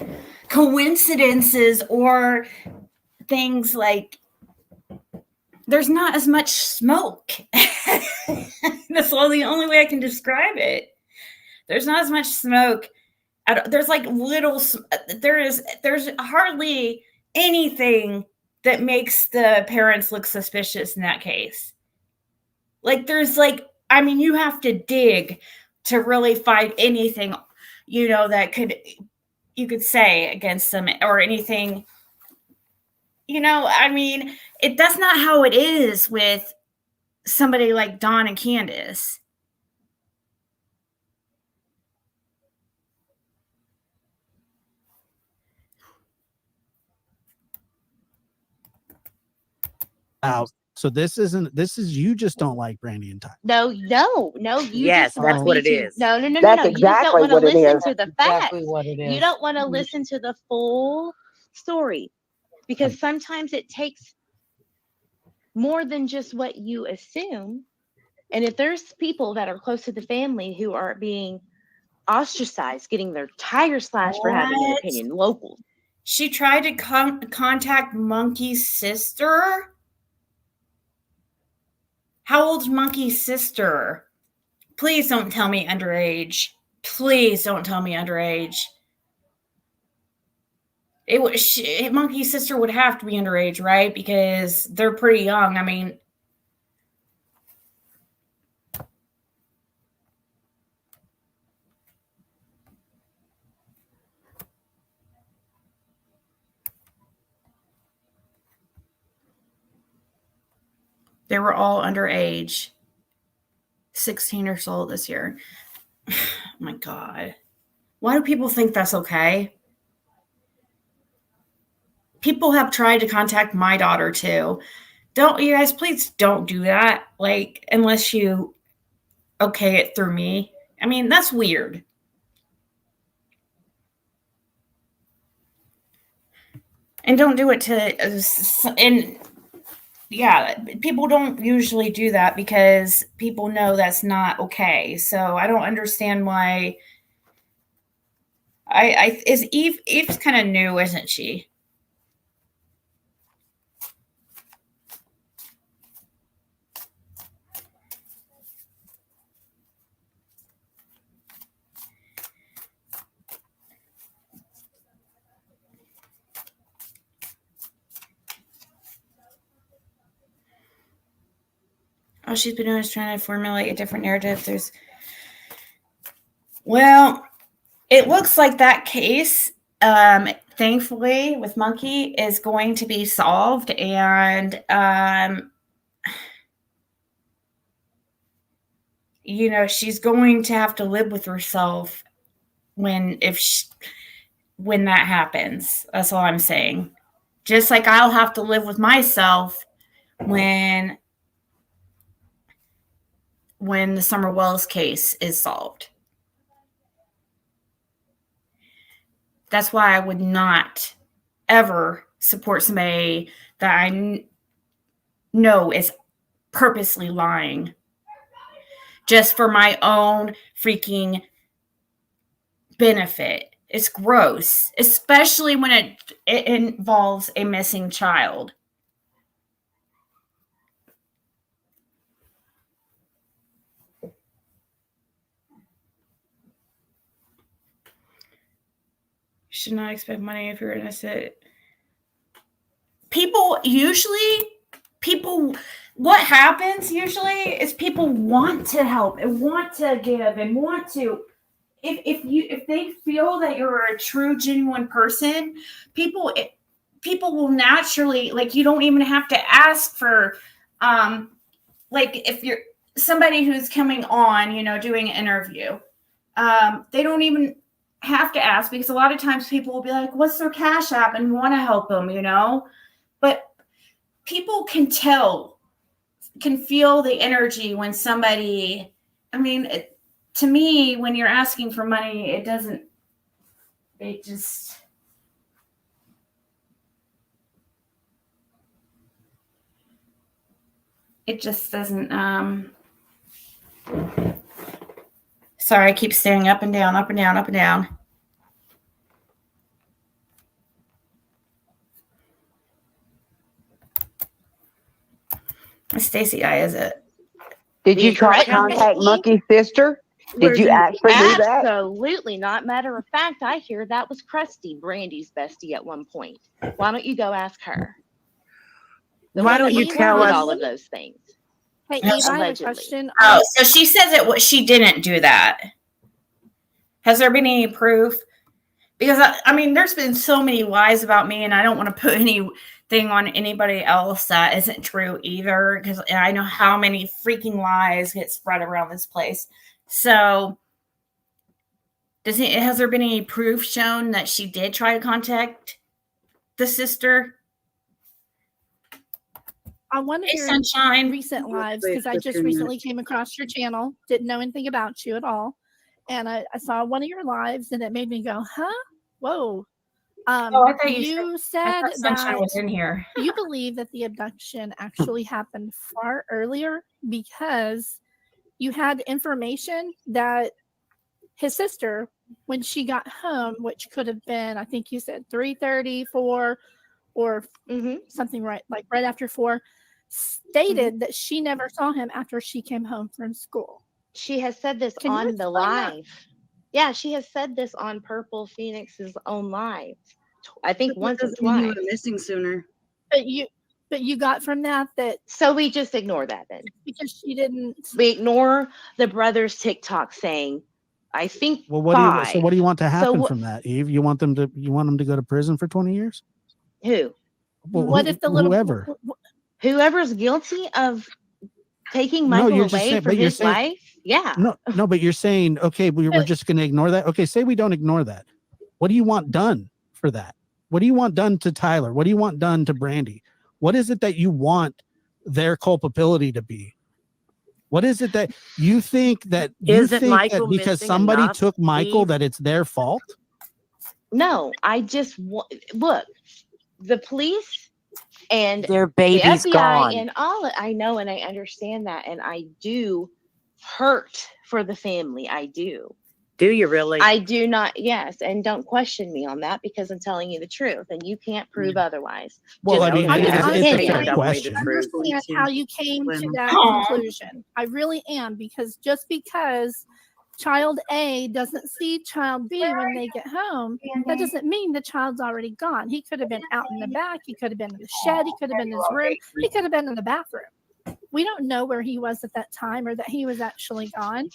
coincidences or things like there's not as much smoke. That's the only way I can describe it. There's not as much smoke. There's like little, there's hardly anything that makes the parents look suspicious in that case. Like there's like, I mean, you have to dig to really find anything, that you could say against them or anything. I mean, that's not how it is with somebody like Dawn and Candace. So this is you just don't like Brandy and Tyler. No. You yes, just want that's what me it to. is. No. That's You just don't exactly want to what it listen is. to the Exactly facts. what it is. You don't want to listen to the full story because sometimes it takes more than just what you assume. And if there's people that are close to the family who are being ostracized, getting their tires slashed for having an opinion, local. She tried to contact Monkey's sister. How old's Monkey's sister? Please don't tell me underage. Please don't tell me underage. Monkey's sister would have to be underage, right? Because they're pretty young. I mean, they were all underage. 16 years old this year. Oh my God. Why do people think that's okay? People have tried to contact my daughter too. Don't you guys please don't do that. Like, unless you okay it through me. I mean, that's weird. And don't do it people don't usually do that because people know that's not okay. So I don't understand why. Eve's kind of new, isn't she? All she's been doing is trying to formulate a different narrative. It looks like that case, thankfully, with Monkey is going to be solved. And, she's going to have to live with herself when that happens. That's all I'm saying. Just like I'll have to live with myself when the Summer Wells case is solved. That's why I would not ever support somebody that I know is purposely lying just for my own freaking benefit. It's gross, especially when it involves a missing child. Should not expect money if you're innocent. What happens usually is people want to help and want to give and want to. If they feel that you're a true, genuine person, people will naturally, like, you don't even have to ask for, like, if you're somebody who's coming on, doing an interview, they don't even have to ask because a lot of times people will be like, what's their Cash App, and want to help them, but people can feel the energy when somebody, to me, when you're asking for money, it just doesn't. Sorry, I keep staring up and down, up and down, up and down. Stacy, is it? Did you try to contact Monkey's sister? Did you actually do that? Absolutely not. Matter of fact, I hear that was Krusty, Brandy's bestie at one point. Why don't you go ask her? Why don't you tell us all of those things? Hey, Eve, I have a question. Oh, so she says she didn't do that. Has there been any proof? Because I mean, there's been so many lies about me, and I don't want to put anything on anybody else that isn't true either, because I know how many freaking lies get spread around this place. So, has there been any proof shown that she did try to contact the sister? I want to hear recent lives, because I just recently came across your channel, didn't know anything about you at all, and I saw one of your lives, and it made me go, "Huh? Whoa!" I thought you said that Sunshine was in here. You believe that the abduction actually happened far earlier because you had information that his sister, when she got home, which could have been, I think you said 3:30, 4, or something right after 4, stated that she never saw him after she came home from school. She has said this on the live. Yeah, she has said this on Purple Phoenix's own live. I think once or twice. You were missing sooner. But you got from that. So we just ignore that then. Because she didn't. We ignore the brothers' TikTok saying, I think. Well, what do you want to happen from that, Eve? You want them to go to prison for 20 years? Who? Well, what if whoever's guilty of taking Michael away from his life? Yeah. No, but you're saying, okay, we're just going to ignore that. Okay, say we don't ignore that. What do you want done for that? What do you want done to Tyler? What do you want done to Brandy? What is it that you want their culpability to be? What is it that you think that because somebody took Michael that it's their fault? No, I just look, the police and their baby's the FBI gone. And all I know, and I understand that, and I do hurt for the family. I do. Do you really? I do not. Yes, and don't question me on that because I'm telling you the truth, and you can't prove otherwise. Well, I mean, it's a fair question. I understand how you came to that conclusion. I really am, because just because child A doesn't see child B when they get home, that doesn't mean the child's already gone. He could have been out in the back. He could have been in the shed. He could have been in his room. He could have been in the bathroom. We don't know where he was at that time or that he was actually gone.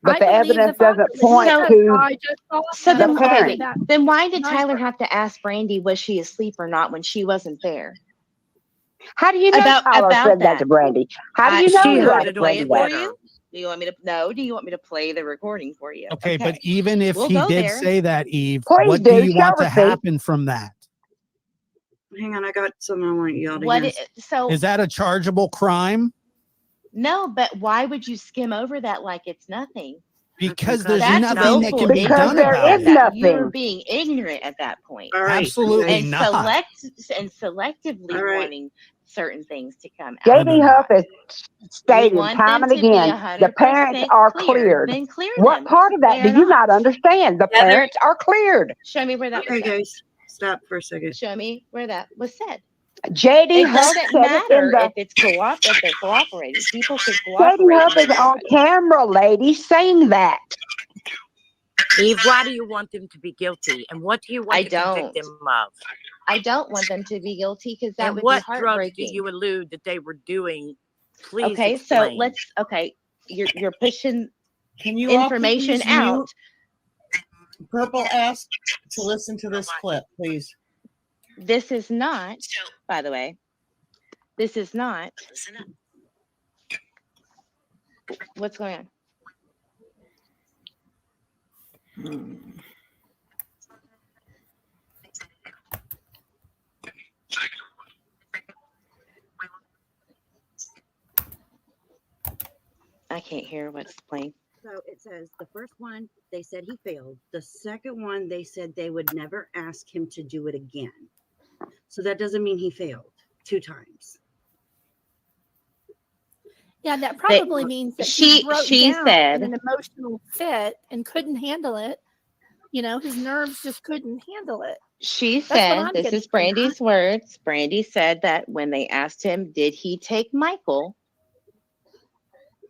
But the evidence doesn't point to the parent. Then why did Tyler have to ask Brandy, was she asleep or not, when she wasn't there? How do you know Tyler said that to Brandy? How do you know she heard it for you? Do you want me to Do you want me to play the recording for you? Okay, but even if he did say that, Eve, please what do you want to happen from that? Hang on, I got something I want y'all to hear. Is that a chargeable crime? No, but why would you skim over that like it's nothing? Because there's nothing that can be done there about is it. nothing. You're being ignorant at that point. Absolutely and not. Selectively wanting certain things to come out. J.D. Huff has stated time and again, the parents are cleared. What part of that do you not understand? The parents are cleared. Show me where that was said. Guys, stop for a second. Show me where that was said. J.D. It Huff doesn't said matter it in if it's if they're cooperating. People should cooperate. J.D. Huff is on camera, lady, saying that. Eve, why do you want them to be guilty? And what do you want to convict them of? I don't want them to be guilty because that would be what heartbreaking. drugs do you allude that they were doing? Please okay, explain. so you're pushing information out. Purple asked to listen to this clip, please. This is not, by the way, this is not. Listen up. What's going on? I can't hear what's playing. So it says the first one, they said he failed. The second one, they said they would never ask him to do it again. So that doesn't mean he failed 2 times. Yeah, that probably means that he broke down in an emotional fit and couldn't handle it. You know, his nerves just couldn't handle it. She said, this is Brandy's words. Brandy said that when they asked him, did he take Michael?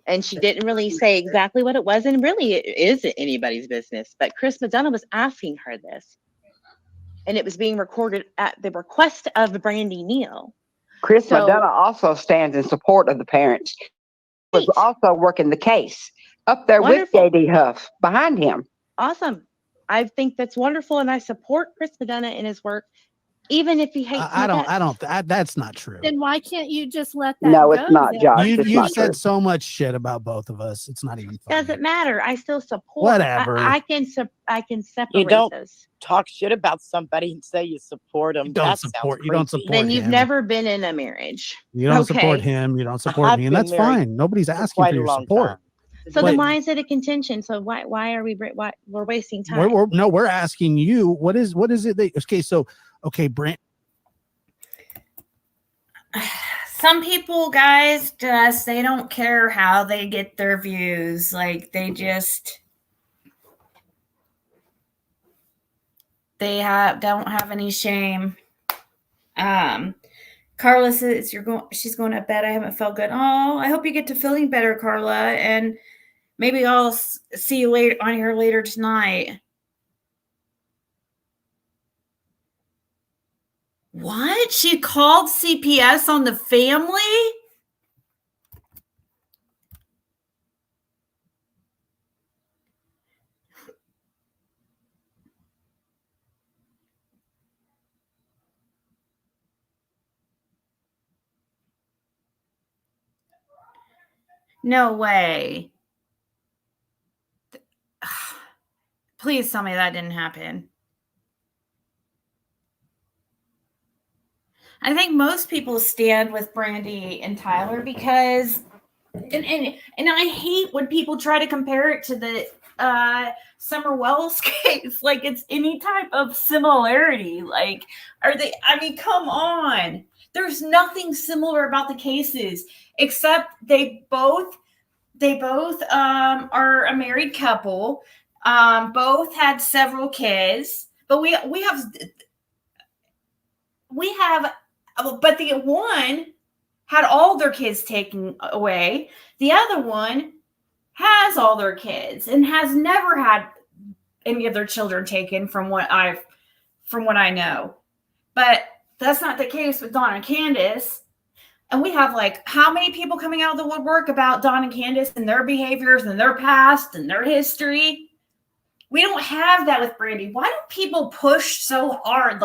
And she didn't really say exactly what it was. And really, it isn't anybody's business. But Chris Madonna was asking her this. And it was being recorded at the request of Brandy Neal. Chris Madonna also stands in support of the parents. He was also working the case up there with J.D. Huff behind him. Awesome. I think that's wonderful. And I support Chris Madonna in his work. Even if he hates that's not true. Then why can't you just let that No, go? it's not, Josh. You've said so much shit about both of us. It's not even funny. Doesn't matter. I still support. Whatever. I can separate You don't those. talk shit about somebody and say you support them. You don't support Then him. you've never been in a marriage. You don't support him. You don't support me, and that's fine. Nobody's asking for your support. So then why is it a contention? So why are we're wasting time? We're asking you what is it that Brent. Some people, guys, they don't care how they get their views. Like they don't have any shame. Carla says she's going to bed. I haven't felt good. Oh, I hope you get to feeling better, Carla, and maybe I'll see you later on here later tonight. What? She called CPS on the family? No way. Please tell me that didn't happen. I think most people stand with Brandy and Tyler because, and I hate when people try to compare it to the Summer Wells case, like it's any type of similarity. Like, come on. There's nothing similar about the cases except they both are a married couple. Both had several kids, but we have. But the one had all their kids taken away. The other one has all their kids and has never had any of their children taken from what I know. But that's not the case with Dawn and Candace. And we have how many people coming out of the woodwork about Dawn and Candace and their behaviors and their past and their history. We don't have that with Brandy. Why do people push so hard?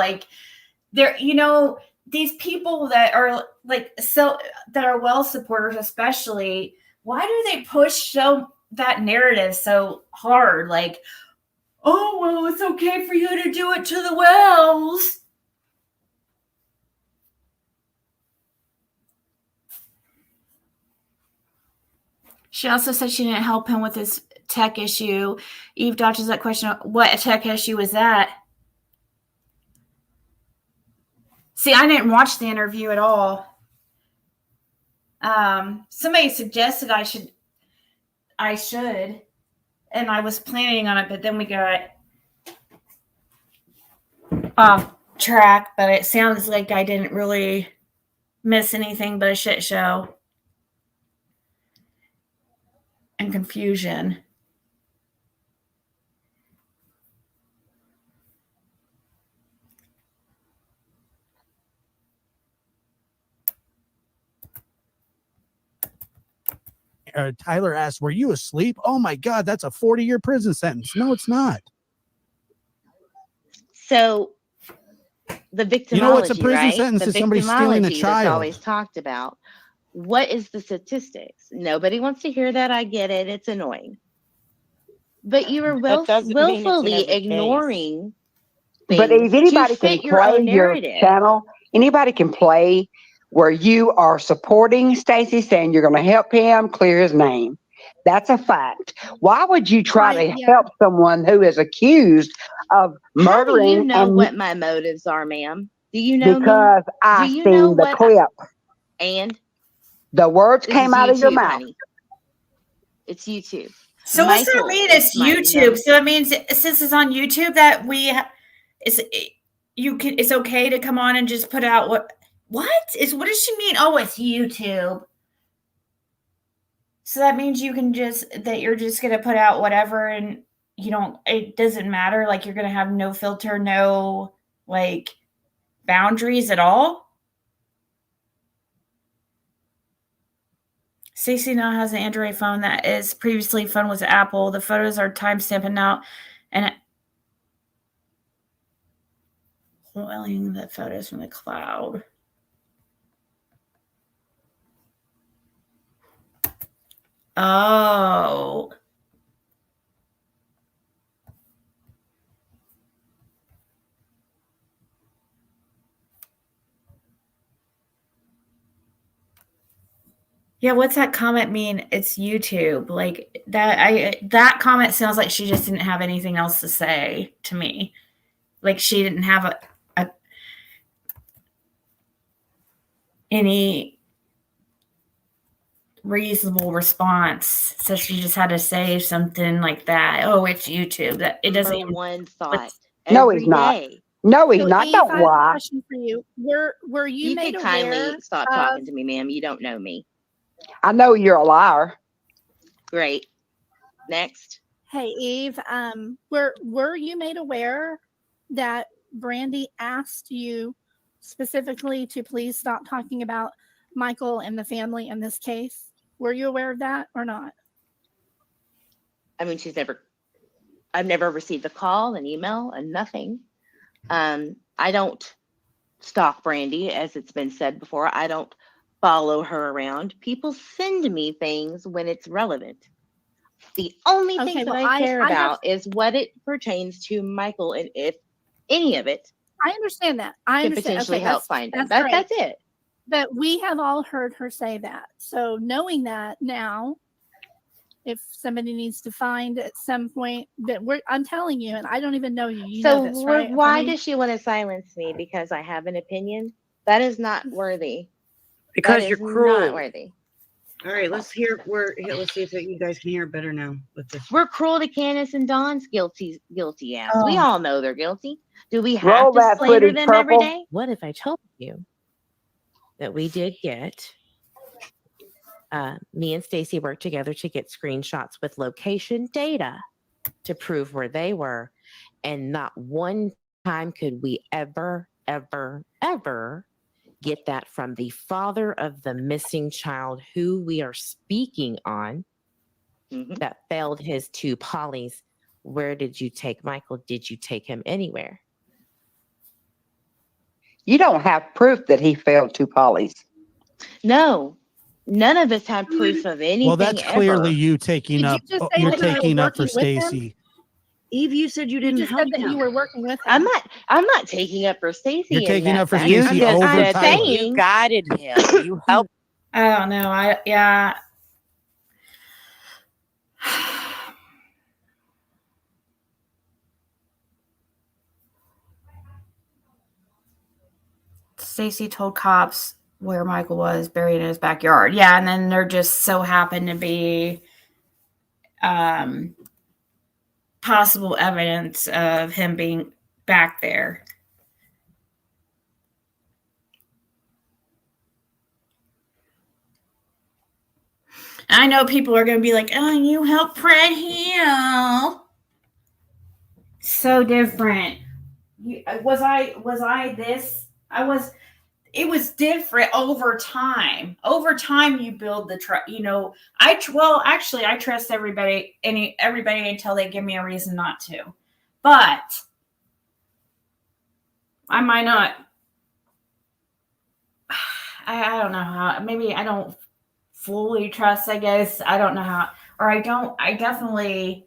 These people that are that are well supporters, especially, why do they push that narrative so hard? Oh, well, it's okay for you to do it to the Wells. She also said she didn't help him with his tech issue. Eve dodges that question. What tech issue is that? See, I didn't watch the interview at all. Somebody suggested I should, and I was planning on it, but then we got off track. But it sounds like I didn't really miss anything but a shit show and confusion. Tyler asked, were you asleep? Oh my God, that's a 40-year prison sentence. No, it's not. So the victimology, you know what's a prison sentence? The is somebody stealing a child. That's always talked about. What is the statistics? Nobody wants to hear that. I get it. It's annoying. But you are willfully ignoring things. But if anybody can play your channel, anybody can play where you are supporting Stacy, saying you're going to help him clear his name. That's a fact. Why would you try to help someone who is accused of murdering? How do you know what my motives are, ma'am? Do you know? Because I seen the clip. And The words This came is out of your YouTube, mouth. honey. It's YouTube. So what's that Michael mean? is It's my YouTube. So it means since it's on YouTube that it's okay to come on and just put out what does she mean? Oh, it's YouTube. So that means you're just gonna put out whatever and it doesn't matter, like you're gonna have no filter, no like boundaries at all. Stacy now has an Android phone that is previously phone was Apple. The photos are timestamped now and pulling the photos from the cloud. Oh. Yeah, what's that comment mean? It's YouTube. Like that comment sounds like she just didn't have anything else to say to me. Like she didn't have any reasonable response. So she just had to say something like that. Oh, it's YouTube. That it doesn't even one thought. No, he's not. No, he's not. Eve, Don't I have a lie. question for you. Were you made could aware kindly stop talking to me, ma'am. You don't know me. I know you're a liar. Great. Next. Hey, Eve, were you made aware that Brandy asked you specifically to please stop talking about Michael and the family in this case? Were you aware of that or not? I mean, I've never received a call, an email, and nothing. I don't stalk Brandy, as it's been said before. I don't follow her around. People send me things when it's relevant. The only thing that I care about is what it pertains to Michael, and if any of it, I understand that. I could understand. potentially Okay, help find him. that's That's it. But we have all heard her say that. So knowing that now, if somebody needs to find at some point that I'm telling you, and I don't even know you. You know this, right? Why does she want to silence me? Because I have an opinion? That is not worthy. Because you're cruel. Not worthy. All right, let's see if you guys can hear better now with this. We're cruel to Candace and Dawn's guilty ass. Oh. We all know they're guilty. Do we have to slander them every day? What if I told you that we did get me and Stacy worked together to get screenshots with location data to prove where they were, and not one time could we ever get that from the father of the missing child who we are speaking on that failed his 2 polys. Where did you take Michael? Did you take him anywhere? You don't have proof that he failed 2 polys. No, none of us have proof of anything. Well, that's clearly you taking up. You're taking up for Stacy. Eve, you said you didn't help that him. you were working with him. I'm not taking up for Stacy. You're taking up for You Stacy just over said Tyler. that you guided him. You helped. I don't know. Yeah. Stacy told cops where Michael was buried in his backyard. Yeah, and then there just so happened to be possible evidence of him being back there. I know people are going to be like, oh, you helped Fred Hill. So different. Was I this? It was different over time. Over time, you build the trust. I trust everybody until they give me a reason not to. But I might not. I don't know how. Maybe I don't fully trust. I guess I don't know how, or I don't. I definitely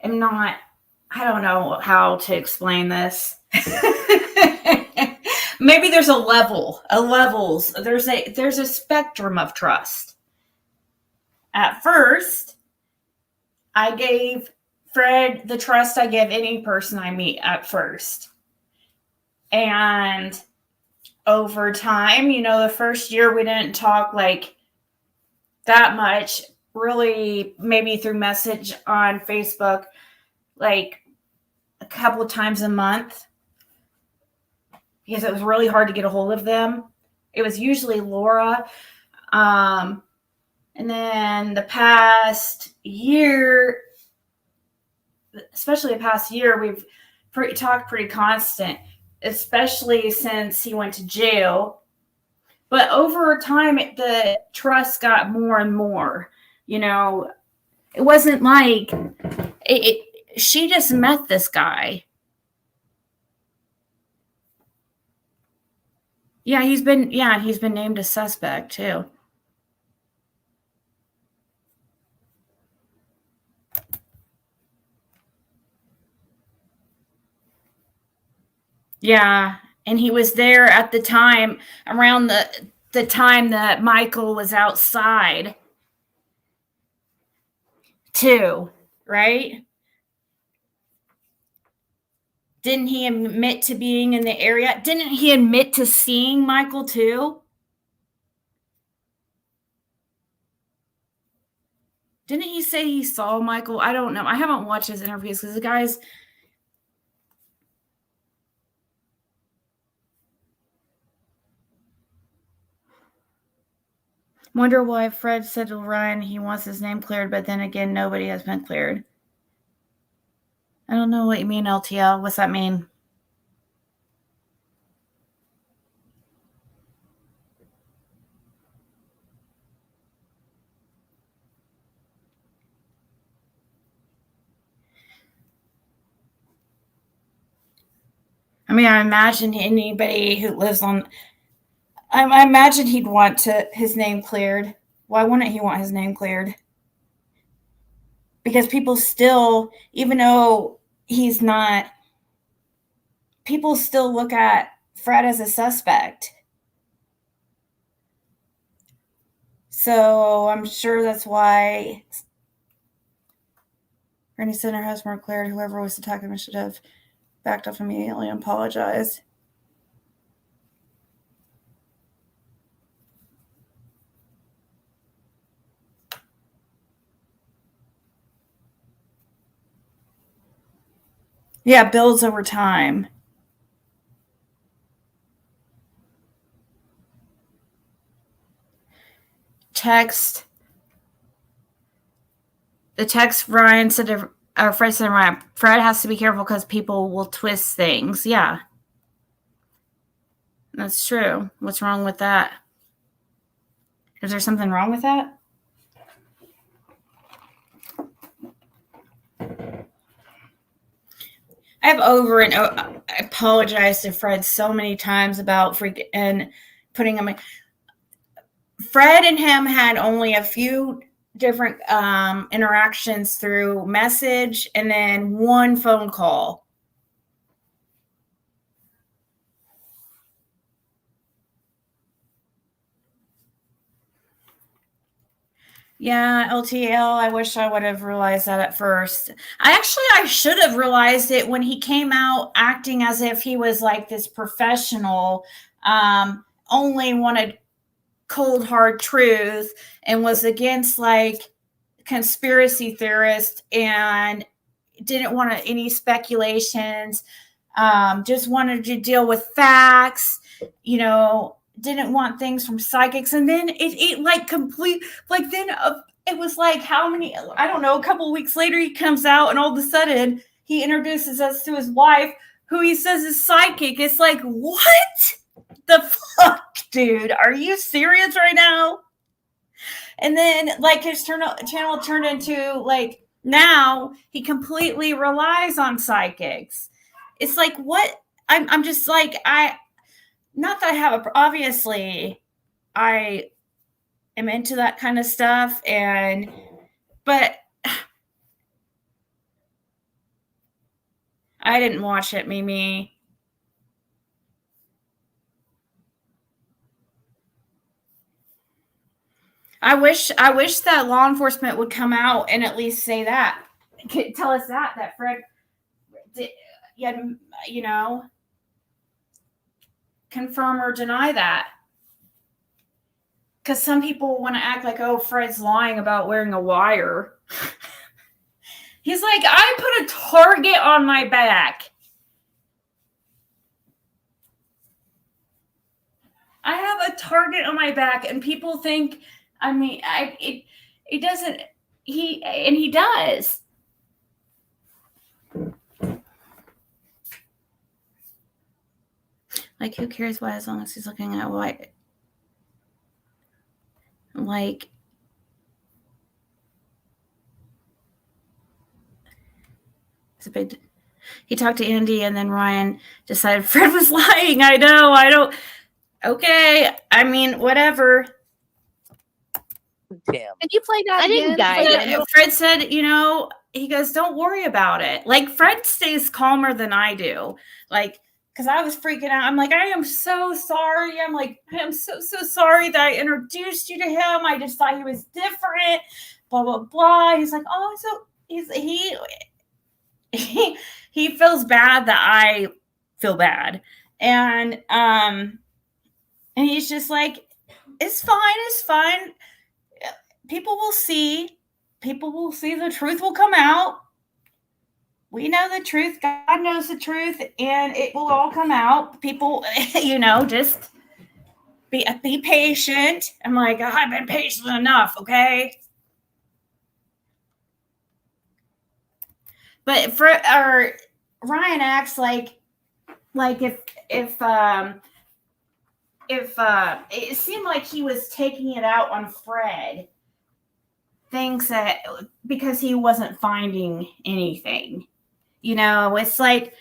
am not. I don't know how to explain this. Maybe there's levels. There's a spectrum of trust. At first, I gave Fred the trust I give any person I meet at first. And over time. The first year we didn't talk like that much, really, maybe through message on Facebook, like a couple of times a month, because it was really hard to get a hold of them. It was usually Laura. And then the past year, especially the past year, we've talked pretty constant, especially since he went to jail. But over time, the trust got more and more. It wasn't like she just met this guy. Yeah, he's been named a suspect too. Yeah, and he was there at the time, around the time that Michael was outside too, right? Didn't he admit to being in the area? Didn't he admit to seeing Michael too? Didn't he say he saw Michael? I don't know. I haven't watched his interviews because the guy's... Wonder why Fred said to Ryan he wants his name cleared, but then again, nobody has been cleared. I don't know what you mean, LTL. What's that mean? I mean, I imagine anybody who lives on... I imagine he'd want his name cleared. Why wouldn't he want his name cleared? Because people still, even though he's not, people still look at Fred as a suspect. So I'm sure that's why Randy Center has more cleared. Whoever was attacking him should have backed off immediately and apologized. Yeah, builds over time. Text. The text Ryan said to Fred said to Ryan, Fred has to be careful because people will twist things. Yeah. That's true. What's wrong with that? Is there something wrong with that? I've I apologized to Fred so many times about freaking putting him in. Fred and him had only a few different interactions through message and then one phone call. Yeah, LTL, I wish I would have realized that at first. I should have realized it when he came out acting as if he was like this professional, only wanted cold hard truth and was against like conspiracy theorists and didn't want any speculations, just wanted to deal with facts, didn't want things from psychics. And then it like complete, like then it was like how many, I don't know, a couple of weeks later he comes out and all of a sudden he introduces us to his wife who he says is psychic. It's like, what the fuck, dude? Are you serious right now? And then like his channel turned into like, now he completely relies on psychics. It's like, what? I'm just like, not that I have obviously I am into that kind of stuff, but I didn't watch it, Mimi. I wish that law enforcement would come out and at least say that, tell us that Fred did, confirm or deny that. Because some people want to act like, oh, Fred's lying about wearing a wire. He's like, I put a target on my back. I have a target on my back, and people think, I mean, it doesn't, he does. Like, who cares what, as long as he's looking at what? Like, it's a big. He talked to Andy, and then Ryan decided Fred was lying. I know. I don't. Okay. I mean, whatever. Can you play that again? Fred said, you know, he goes, don't worry about it. Like, Fred stays calmer than I do. Like, because I was freaking out. I'm like, I am so sorry. I'm like, I am so sorry that I introduced you to him. I just thought he was different. Blah, blah, blah. He's like, oh, so he feels bad that I feel bad. And he's just like, it's fine. People will see. The truth will come out. We know the truth. God knows the truth, and it will all come out. People, you know, just be patient. I'm like, oh, I've been patient enough, okay? But Ryan acts like if it seemed like he was taking it out on Fred, thinks that because he wasn't finding anything, you know, it's like,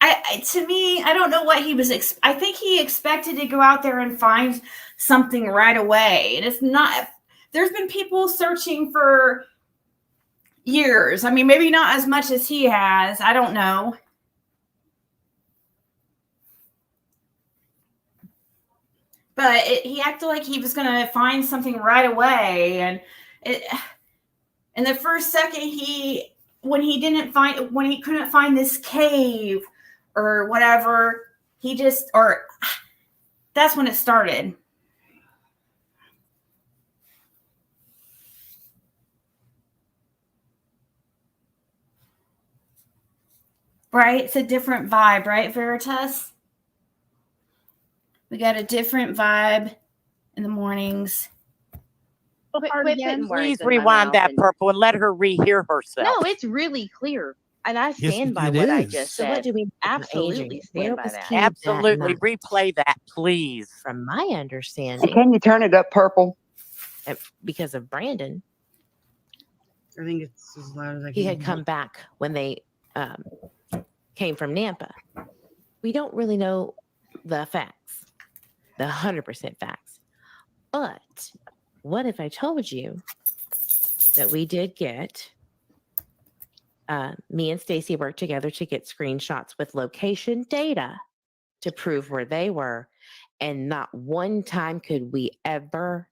to me, I don't know what he was. I think he expected to go out there and find something right away. And it's not, there's been people searching for years. I mean, maybe not as much as he has. I don't know. But he acted like he was going to find something right away. And the first second when he couldn't find this cave or whatever, that's when it started. Right? It's a different vibe, right, Veritas? We got a different vibe in the mornings. Please rewind that, Purple, and let her rehear herself. No, it's really clear. And I stand by what I just said. So what do we absolutely stand by that? Absolutely. Replay that, please. From my understanding. Can you turn it up, Purple? Because of Brandon. I think it's as loud as I can. He had come back when they came from Nampa. We don't really know the facts, the 100% facts. But what if I told you that we did get, me and Stacy worked together to get screenshots with location data to prove where they were. And not one time could we ever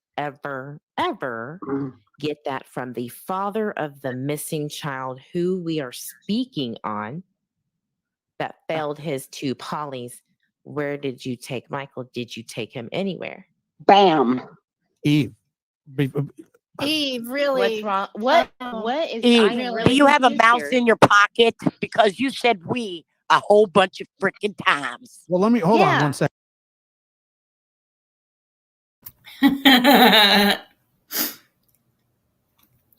get that from the father of the missing child who we are speaking on that failed his two polys. Where did you take Michael? Did you take him anywhere? Bam. Eve, really? What's wrong? What is Eve, really do you have a confused mouse here? in your pocket? Because you said we a whole bunch of freaking times. Well, let me hold on one second.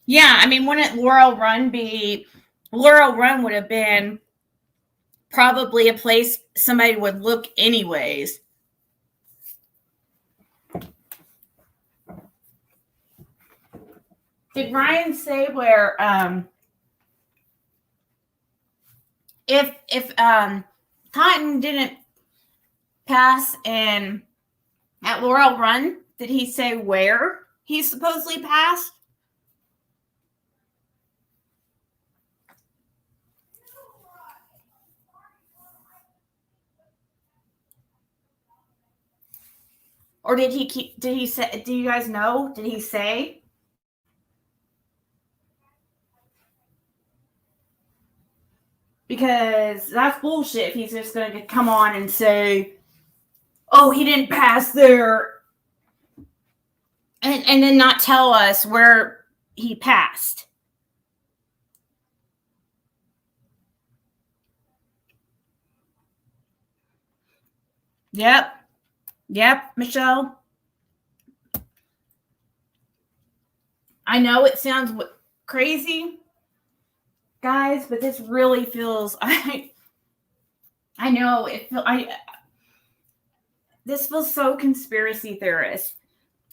Yeah, I mean, wouldn't Laurel Run would have been probably a place somebody would look anyways. Did Ryan say where if Cotton didn't pass at Laurel Run, did he say where he supposedly passed? Or did he say, do you guys know? Did he say? because that's bullshit if he's just going to come on and say, oh, he didn't pass there, and then not tell us where he passed. Yep, Michelle. I know it sounds crazy, guys, but this really feels. I know it feel. This feels so conspiracy theorist.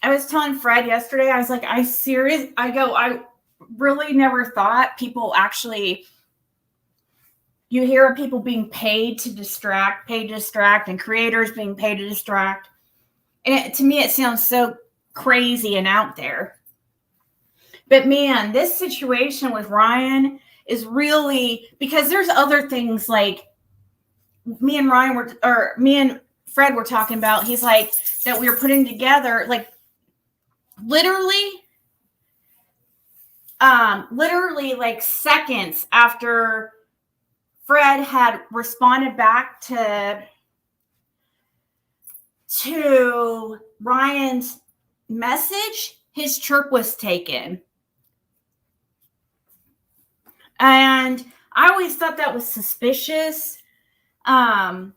I was telling Fred yesterday. I was like, I really never thought people actually. You hear of people being paid to distract, and creators being paid to distract. And to me, it sounds so crazy and out there. But man, this situation with Ryan is really, because there's other things like me and Fred were talking about. He's like, that we were putting together, like literally like seconds after Fred had responded back to Ryan's message, his chirp was taken. And I always thought that was suspicious. But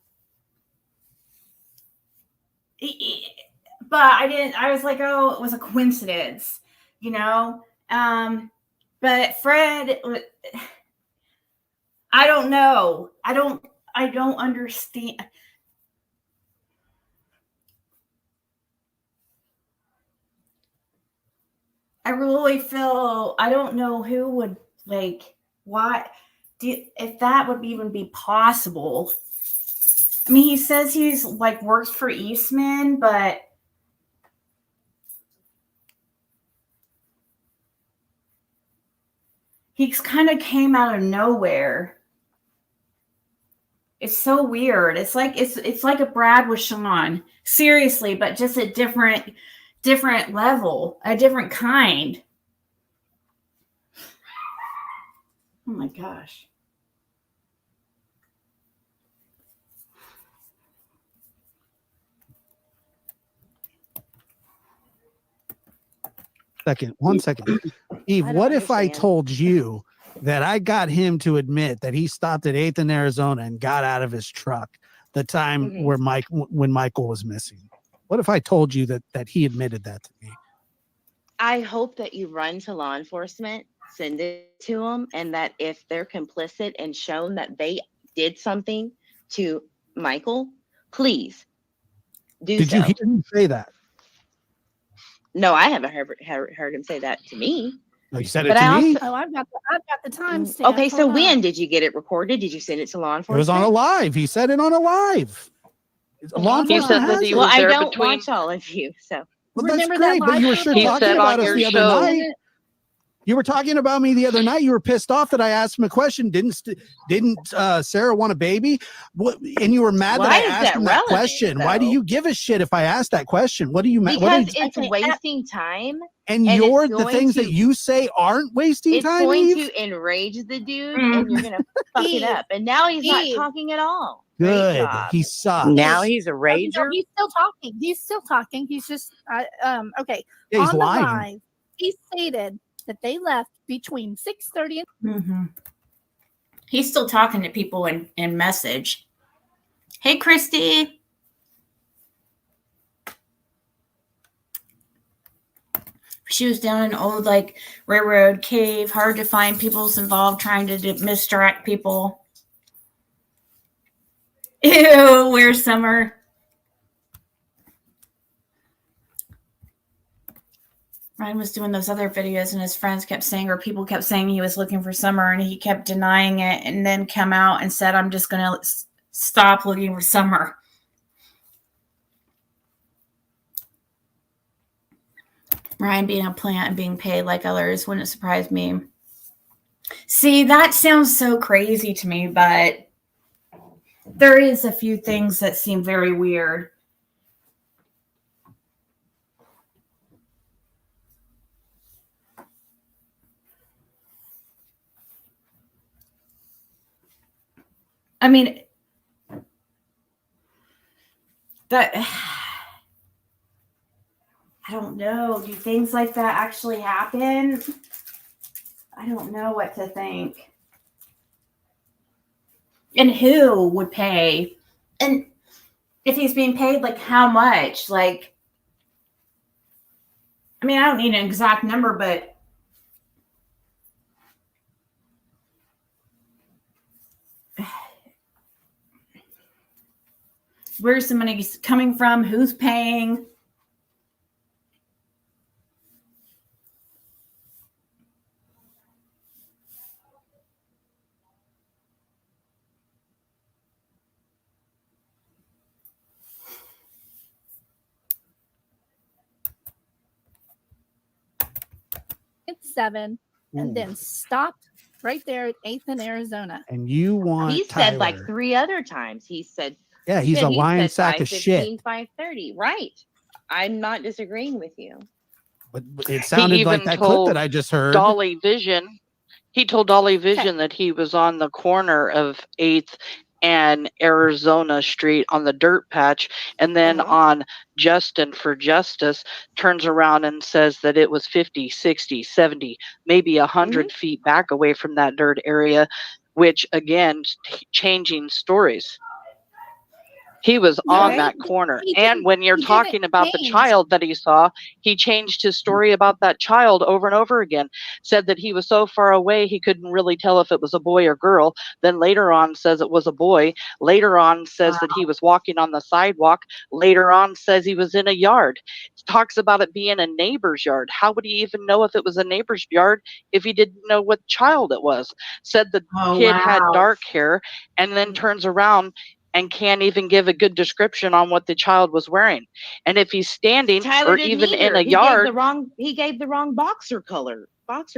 I didn't, I was like, oh, it was a coincidence, you know? But Fred, I don't know. I don't understand. I really feel, I don't know who would, like, why, if that would even be possible. I mean, he says he's like works for Eastman, but he's kind of came out of nowhere. It's so weird. It's like like a Brad with Sean, seriously, but just a different level, a different kind. Oh my gosh. One second. Eve, what if I told you that I got him to admit that he stopped at 8th in Arizona and got out of his truck the time when Michael was missing? What if I told you that he admitted that to me? I hope that you run to law enforcement, send it to them, and that if they're complicit and shown that they did something to Michael, please do so. Did you hear him say that? No, I haven't heard him say that to me. No, you said it to me? Oh, I've got the timestamp. Okay, so when did you get it recorded? Did you send it to law enforcement? It was on a live. He said it on a live. Law enforcement has it. Well, I don't watch all of you, so. Well, that's great, but you were sure talking about us the other night. You were talking about me the other night. You were pissed off that I asked him a question. Didn't Sarah want a baby? And you were mad that I asked him that question. Though? Why do you give a shit if I ask that question? What do you mad? Because it's wasting time. And the things that you say aren't wasting time. It's going to enrage the dude, and you're gonna fuck it up. And now he's not talking at all. Good. He sucks. Now he's a rager. No, he's still talking. He's just okay. Yeah, he's on lying. The live, he stated that they left between 6:30 and He's still talking to people in message. Hey, Christy. She was down in an old like railroad cave, hard to find. People's involved trying to misdirect people. Ew, where's Summer? Ryan was doing those other videos and his friends kept saying, or people kept saying he was looking for Summer, and he kept denying it and then come out and said, I'm just going to stop looking for Summer. Ryan being a plant and being paid like others wouldn't surprise me. See, that sounds so crazy to me, but there is a few things that seem very weird. I mean, that I don't know. Do things like that actually happen? I don't know what to think. And who would pay? And if he's being paid, like how much? Like, I mean, I don't need an exact number, but where's the money coming from? Who's paying? It's 7, and then stopped right there at 8th in Arizona. And you want He Tyler. said like 3 other times. He said, yeah, he's a lying sack of shit. 5:30. Right. I'm not disagreeing with you. But it sounded like that clip that I just heard. Dolly Vision. He told Dolly Vision that he was on the corner of 8th and Arizona Street on the dirt patch, and then on Justin for Justice turns around and says that it was 50, 60, 70, maybe 100 feet back away from that dirt area, which again, changing stories. He was on that corner. And when you're talking about the child that he saw, he changed his story about that child over and over again. Said that he was so far away, he couldn't really tell if it was a boy or girl. Then later on says it was a boy. Later on says that he was walking on the sidewalk. Later on says he was in a yard. Talks about it being a neighbor's yard. How would he even know if it was a neighbor's yard if he didn't know what child it was? Said the kid had dark hair, and then turns around and can't even give a good description on what the child was wearing. And if he's standing or even in a yard, he gave the wrong boxer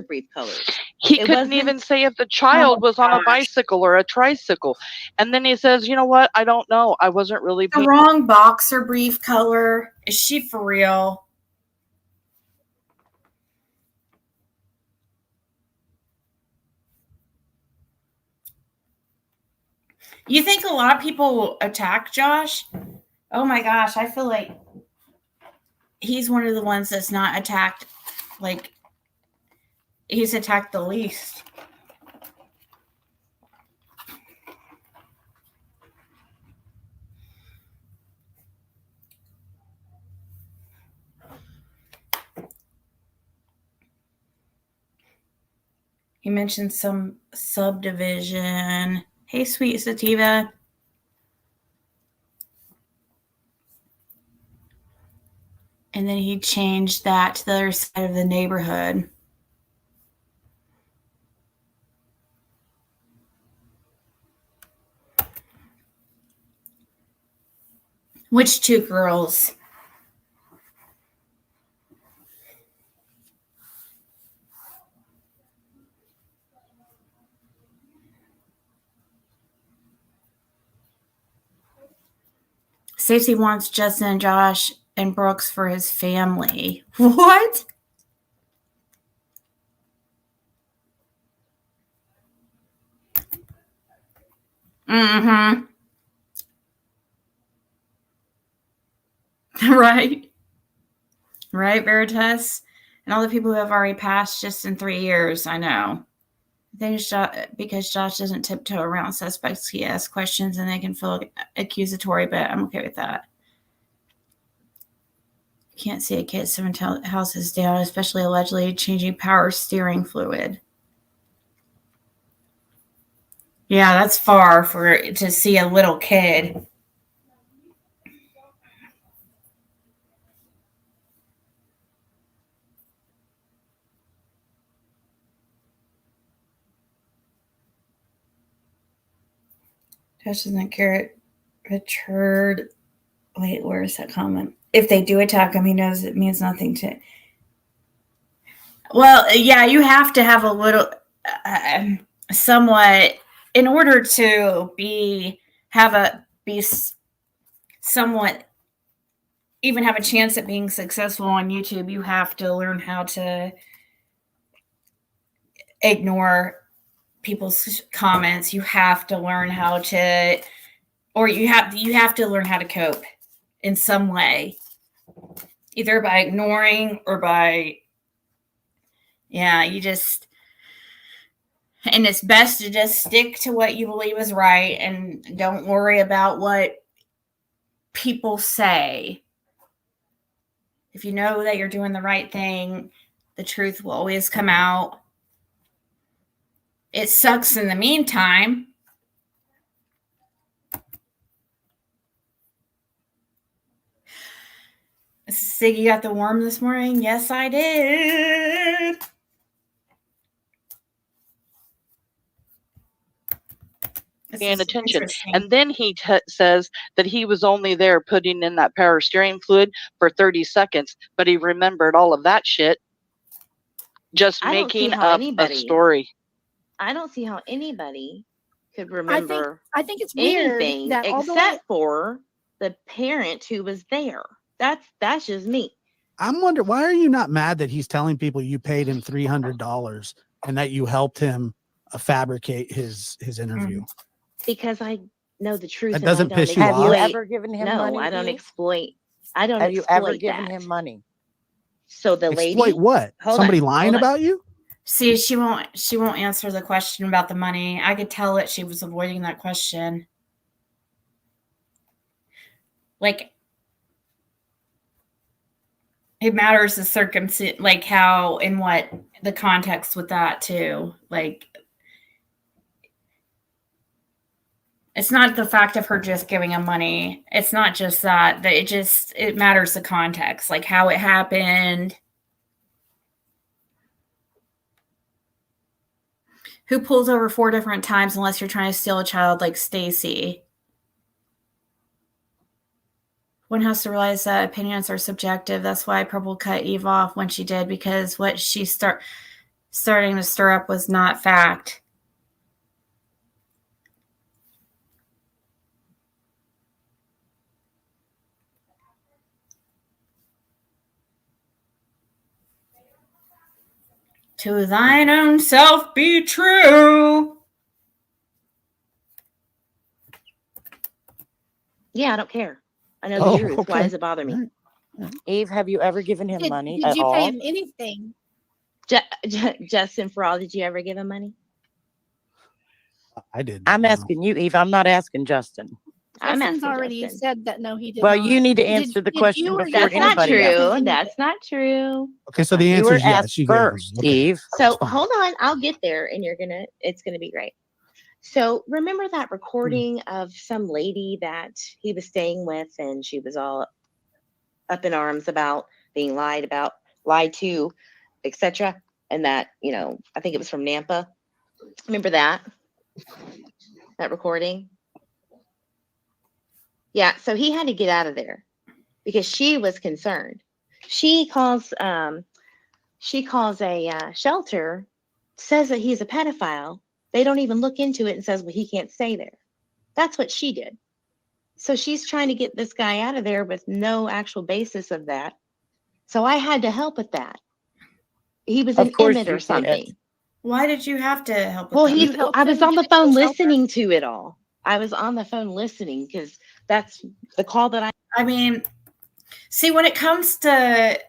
brief colors. He couldn't even say if the child was on a bicycle or a tricycle. And then he says, you know what? I don't know. I wasn't really the wrong boxer brief color. Is she for real? You think a lot of people will attack Josh? Oh my gosh, I feel like he's one of the ones that's not attacked. Like, he's attacked the least. He mentioned some subdivision. Hey, sweet sativa. And then he changed that to the other side of the neighborhood. Which 2 girls? Stacy wants Justin and Josh and Brooks for his family. What? Mm-hmm. Right. Right, Veritas? And all the people who have already passed just in 3 years, I know. I think it's because Josh doesn't tiptoe around suspects. He asks questions and they can feel accusatory, but I'm okay with that. Can't see a kid 7 houses down, especially allegedly changing power steering fluid. Yeah, that's far to see a little kid. Josh doesn't care. Richard. Wait, where's that comment? If they do attack him, he knows it means nothing to. Well, yeah, you have to have a little, somewhat, in order to be somewhat, even have a chance at being successful on YouTube. You have to learn how to ignore people's comments. You have to learn how to, or you have to learn how to cope in some way, either by ignoring or by, and it's best to just stick to what you believe is right and don't worry about what people say. If you know that you're doing the right thing, the truth will always come out. It sucks in the meantime. Siggy got the worm this morning? Yes, I did. Paying attention. And then he says that he was only there putting in that power steering fluid for 30 seconds, but he remembered all of that shit. Just making up a story. I don't see how anybody could remember I think it's weird anything that except for the parent who was there. That's just me. I'm wondering, why are you not mad that he's telling people you paid him $300 and that you helped him fabricate his interview? Because I know the truth. That doesn't piss you Have off? you ever given him money? No, I don't Eve? exploit. I don't Have exploit you ever given that. him money? So the lady. Exploit what? Somebody lying about you? See, she won't answer the question about the money. I could tell that she was avoiding that question. Like, it matters the circumstance, like how and what the context with that too. Like, it's not the fact of her just giving him money. It's not just that it matters the context, like how it happened. Who pulls over 4 different times unless you're trying to steal a child like Stacy? One has to realize that opinions are subjective. That's why Purple cut Eve off when she did, because what she starting to stir up was not fact. To thine own self be true. Yeah, I don't care. I know the truth. Okay. Why does it bother me? Eve, have you ever given him money Did at you all? pay him anything? Justin, for all, did you ever give him money? I did. I'm asking you, Eve. I'm not asking Justin. I'm Justin's asking already Justin. said that no, he did Well, not. you need to answer the question you or before That's not anybody else. true. That's not true. Okay, so the You answer were is yes. asked You gave him. first, Okay. Eve. So hold on, I'll get there, and it's gonna be great. So remember that recording of some lady that he was staying with, and she was all up in arms about being lied to, etc. And that, I think it was from Nampa. Remember that recording? Yeah. So he had to get out of there because she was concerned. She calls a shelter, says that he's a pedophile. They don't even look into it and says, well, he can't stay there. That's what she did. So she's trying to get this guy out of there with no actual basis of that. So I had to help with that. He was an Emmett or something. Why did you have to help? Well, I was on the phone listening to it all. I was on the phone listening because that's the call that I mean, see, when it comes to,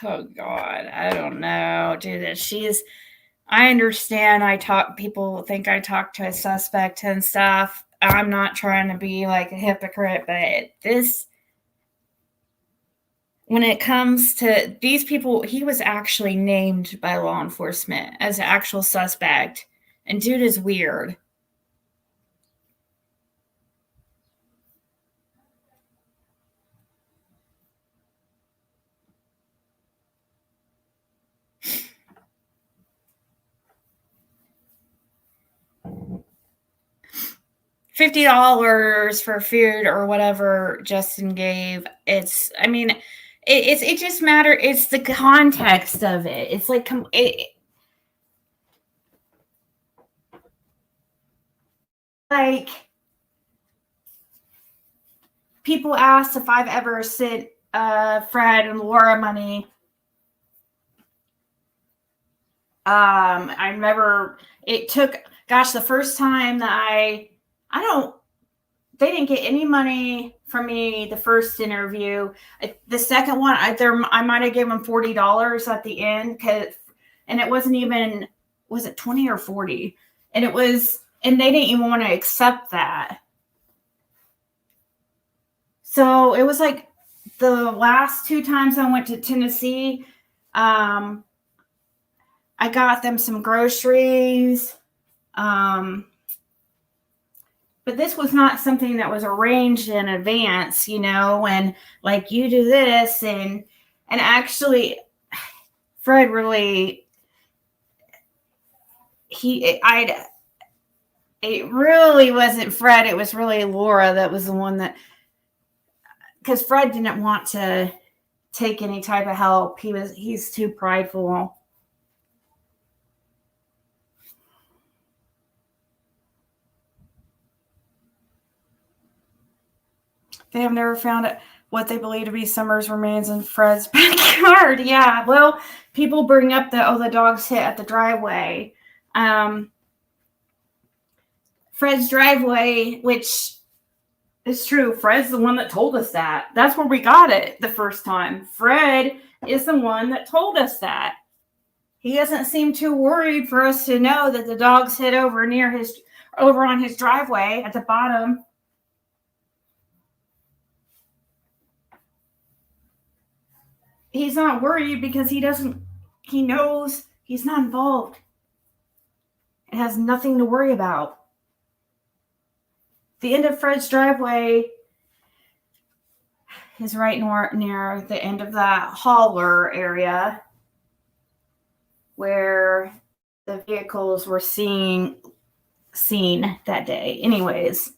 oh God, I don't know, dude. I understand. People think I talk to a suspect and stuff. I'm not trying to be like a hypocrite, but when it comes to these people, he was actually named by law enforcement as an actual suspect. And dude is weird. $50 for food or whatever Justin gave. It just matter. It's the context of it. It's like like people asked if I've ever sent Fred and Laura money. I remember it took, gosh, the first time that they didn't get any money from me the first interview. The second one, I might have given them $40 at the end, and it wasn't even, was it 20 or 40? And they didn't even want to accept that. So it was like the last 2 times I went to Tennessee, I got them some groceries. But this was not something that was arranged in advance, and like, you do this, and actually Fred really, it really wasn't Fred. It was really Laura that was the one that, because Fred didn't want to take any type of help. He's too prideful. They have never found what they believe to be Summer's remains in Fred's backyard. Yeah, well, people bring up the dogs hit at the driveway. Fred's driveway, which is true. Fred's the one that told us that. That's where we got it the first time. Fred is the one that told us that. He doesn't seem too worried for us to know that the dogs hit over on his driveway at the bottom. He's not worried because he knows he's not involved. It has nothing to worry about. The end of Fred's driveway is right near the end of that hauler area where the vehicles were seen that day. Anyways.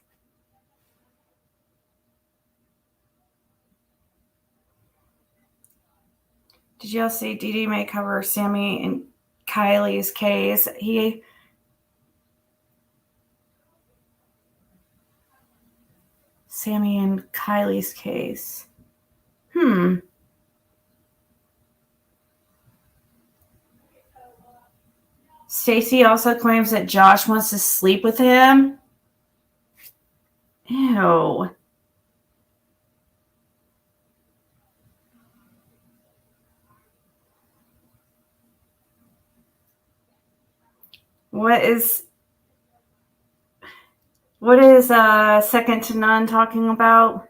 Did y'all see Dee Dee may cover Sammy and Kylie's case? Sammy and Kylie's case. Stacy also claims that Josh wants to sleep with him. Ew. What is Second to None talking about?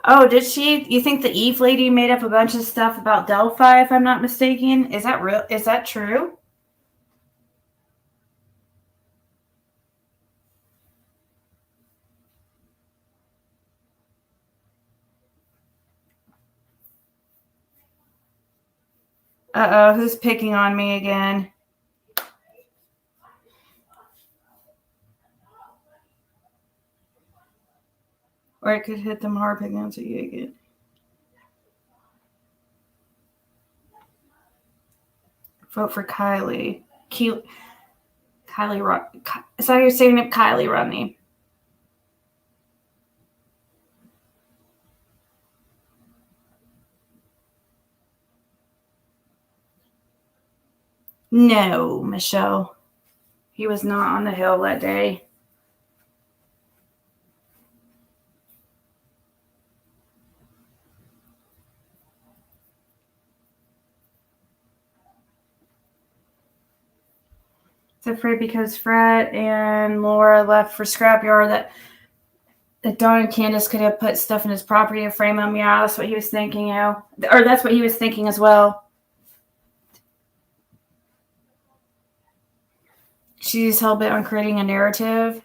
Oh, did she? You think the Eve lady made up a bunch of stuff about Delphi, if I'm not mistaken? Is that real? Is that true? Uh-oh, who's picking on me again? Or it could hit them hard picking on you again. Vote for Kylie. Kylie, is that how you're saying it? Kylie Rodney. No, Michelle. He was not on the hill that day. It's afraid because Fred and Laura left for scrapyard that Don and Candace could have put stuff in his property to frame him. Yeah, that's what he was thinking, or that's what he was thinking as well. She's hell-bent on creating a narrative.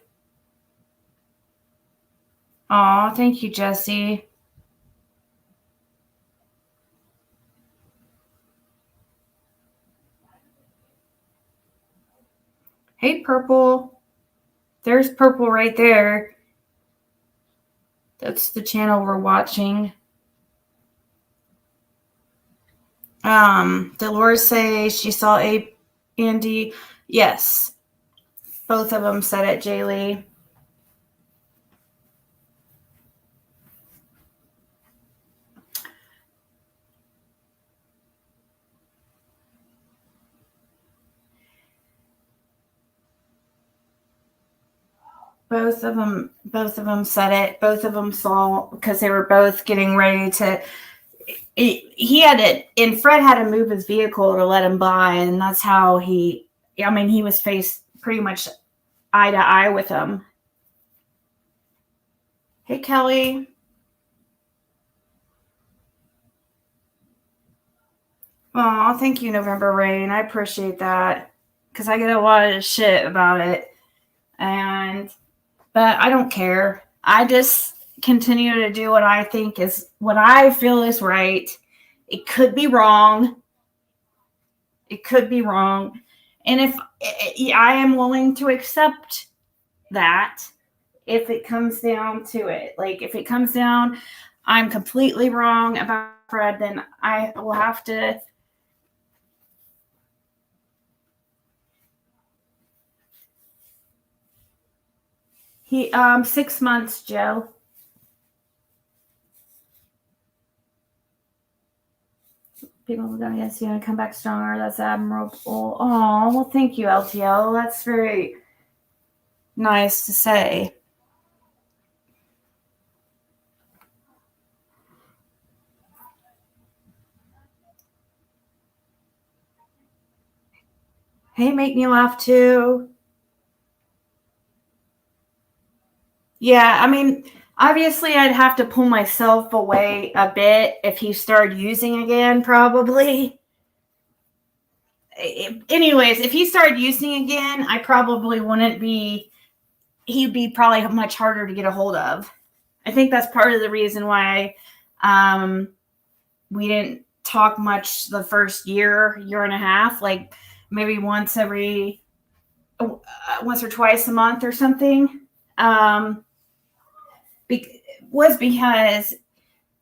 Aw, thank you, Jesse. Hey, Purple. There's Purple right there. That's the channel we're watching. Dolores says she saw Andy. Yes. Both of them said it, Jaylee. Both of them said it. Both of them saw, because they were both getting ready to. He had it, and Fred had to move his vehicle to let him by, and that's how he. I mean, he was faced pretty much eye to eye with him. Hey, Kelly. Oh, thank you, November Rain. I appreciate that, because I get a lot of shit about it, but I don't care. I just continue to do what I think is what I feel is right. It could be wrong. It could be wrong, and if I am willing to accept that, if it comes down to it, like if it comes down, I'm completely wrong about Fred, then I will have to. He 6 months, Joe. People are going to come back stronger. That's admirable. Oh, well, thank you, LTL. That's very nice to say. Hey, make me laugh too. Yeah, I mean, obviously I'd have to pull myself away a bit if he started using again, probably. Anyways, if he started using again, I probably wouldn't be, he'd be probably much harder to get a hold of. I think that's part of the reason why we didn't talk much the first year and a half, like maybe once or twice a month or something. Was because,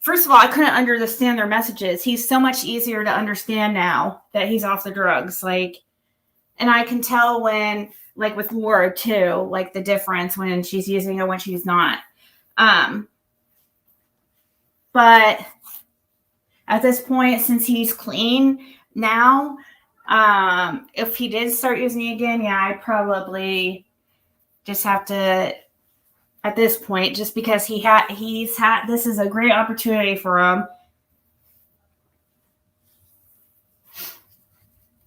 first of all, I couldn't understand their messages. He's so much easier to understand now that he's off the drugs. Like, and I can tell when, like with Laura too, like the difference when she's using it, when she's not. But at this point, since he's clean now, if he did start using it again, yeah, I'd probably just have to, at this point, just because he's had, this is a great opportunity for him.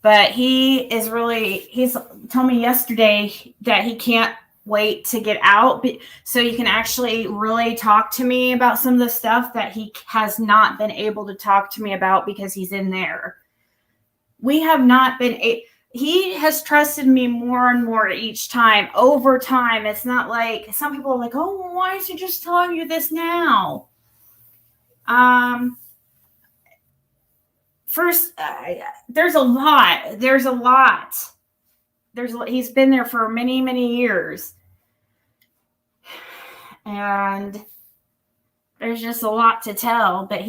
But he's told me yesterday that he can't wait to get out so he can actually really talk to me about some of the stuff that he has not been able to talk to me about because he's in there. We have not been, he has trusted me more and more each time, over time. It's not like, some people are like, oh, well, why is he just telling you this now? First, there's a lot. He's been there for many, many years. And there's just a lot to tell. But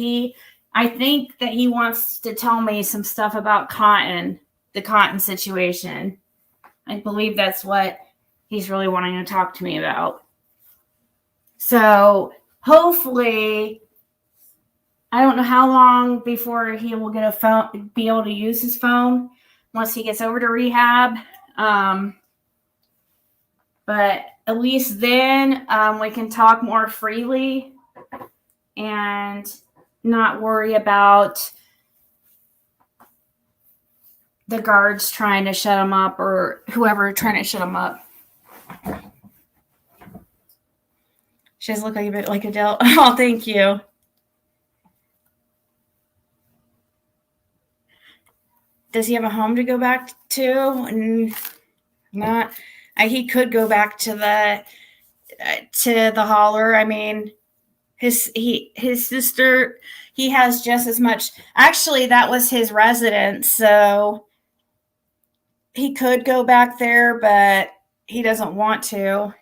I think that he wants to tell me some stuff about the cotton situation. I believe that's what he's really wanting to talk to me about. So hopefully, I don't know how long before he will get a phone, be able to use his phone once he gets over to rehab. But at least then we can talk more freely and not worry about the guards trying to shut him up or whoever trying to shut him up. She does look like a bit like Adele. Oh, thank you. Does he have a home to go back to? And not. He could go back to the holler. I mean, his sister. He has just as much. Actually, that was his residence, so he could go back there, but he doesn't want to.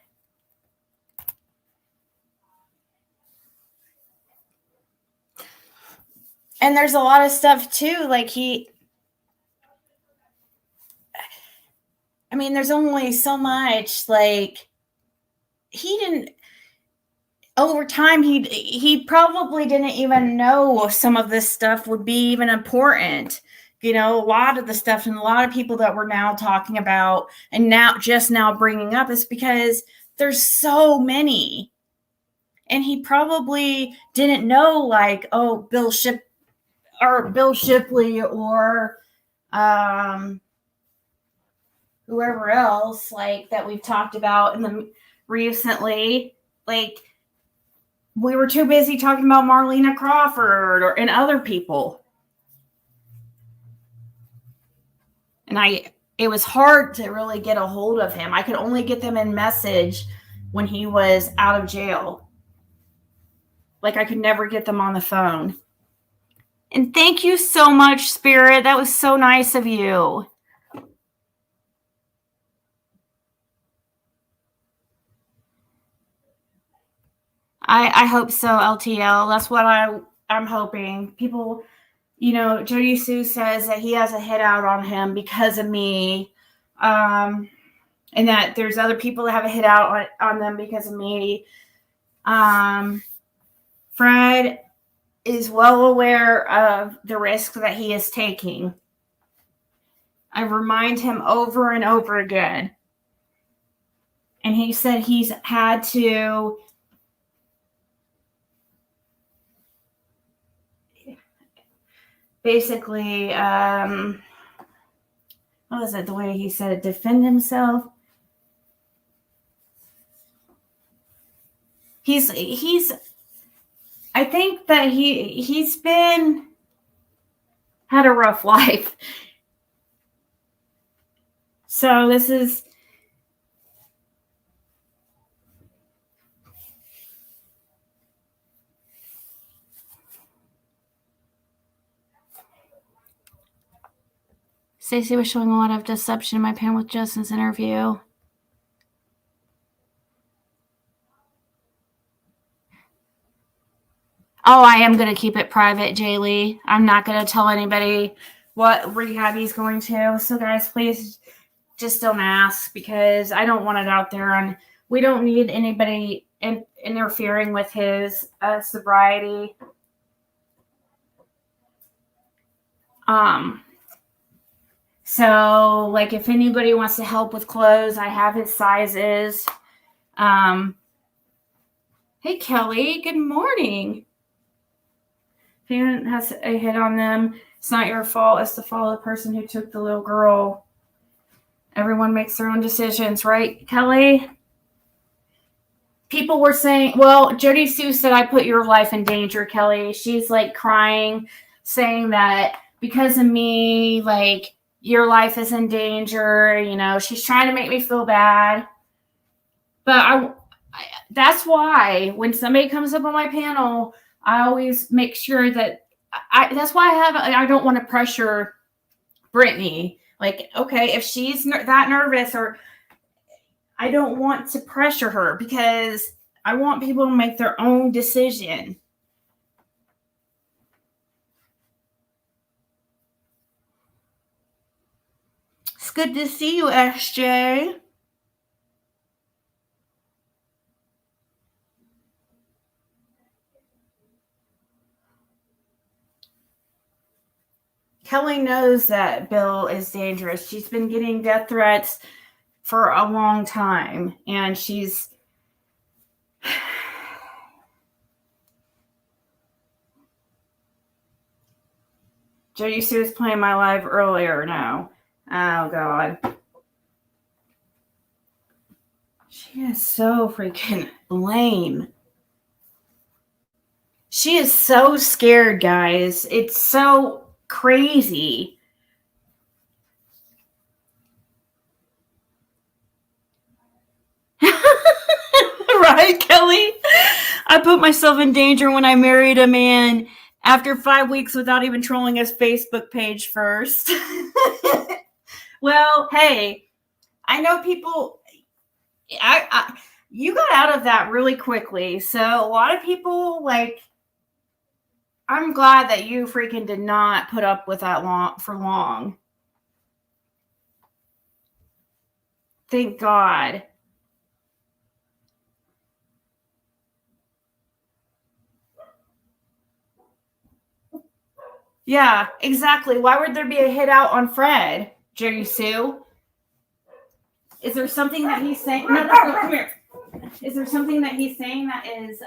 And there's a lot of stuff too. Like there's only so much, like, he didn't, over time, he probably didn't even know some of this stuff would be even important. A lot of the stuff and a lot of people that we're now talking about and now bringing up is because there's so many. And he probably didn't know, like, oh, Bill Shipley or whoever else, like, that we've talked about recently. Like, we were too busy talking about Marlena Crawford and other people. And it was hard to really get a hold of him. I could only get them in message when he was out of jail. Like, I could never get them on the phone. And thank you so much, Spirit. That was so nice of you. I hope so, LTL. That's what I'm hoping. People, Jody Sue says that he has a hit out on him because of me. And that there's other people that have a hit out on them because of me. Fred is well aware of the risk that he is taking. I remind him over and over again. And he said he's had to basically, what was it, the way he said it, defend himself? I think that he's had a rough life. So this is, Stacy was showing a lot of deception in my pen with Justin's interview. Oh, I am going to keep it private, Jaylee. I'm not going to tell anybody what rehab he's going to. So, guys, please just don't ask, because I don't want it out there. And we don't need anybody interfering with his sobriety. So, like, if anybody wants to help with clothes, I have his sizes. Hey, Kelly, good morning. If anyone has a hit on them, it's not your fault. It's the fault of the person who took the little girl. Everyone makes their own decisions, right, Kelly? People were saying, well, Jody Sue said, I put your life in danger, Kelly. She's like crying, saying that because of me, like, your life is in danger. She's trying to make me feel bad. But that's why when somebody comes up on my panel, I always make sure that that's why I don't want to pressure Brittany. Like, okay, if she's that nervous, or I don't want to pressure her, because I want people to make their own decision. It's good to see you, SJ. Kelly knows that Bill is dangerous. She's been getting death threats for a long time, and she's Jody Sue was playing my live earlier now. Oh God. She is so freaking lame. She is so scared, guys. It's so crazy. Right, Kelly? I put myself in danger when I married a man after 5 weeks without even trolling his Facebook page first. Well, hey, I know people, you got out of that really quickly. So a lot of people, like, I'm glad that you freaking did not put up with that for long. Thank God. Yeah, exactly. Why would there be a hit out on Fred, Jerry Sue? Is there something that he's saying? No, come here. Is there something that he's saying that is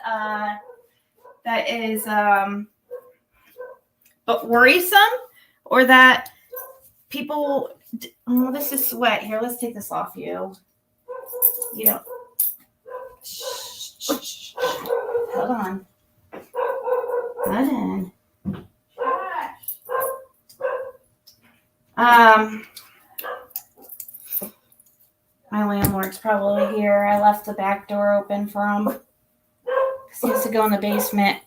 but worrisome, or that people? Oh, this is sweat. Here, let's take this off you. You know. Shh. Hold on. My landlord's probably here. I left the back door open for him because he has to go in the basement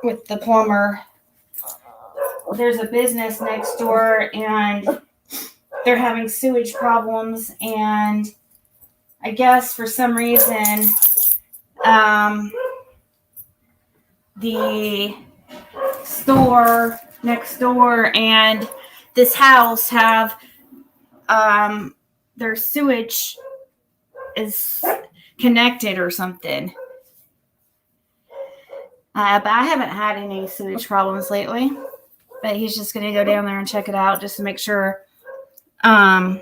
with the plumber. There's a business next door and they're having sewage problems, and I guess for some reason the store next door and this house have their sewage is connected or something. But I haven't had any sewage problems lately. But he's just going to go down there and check it out just to make sure. Why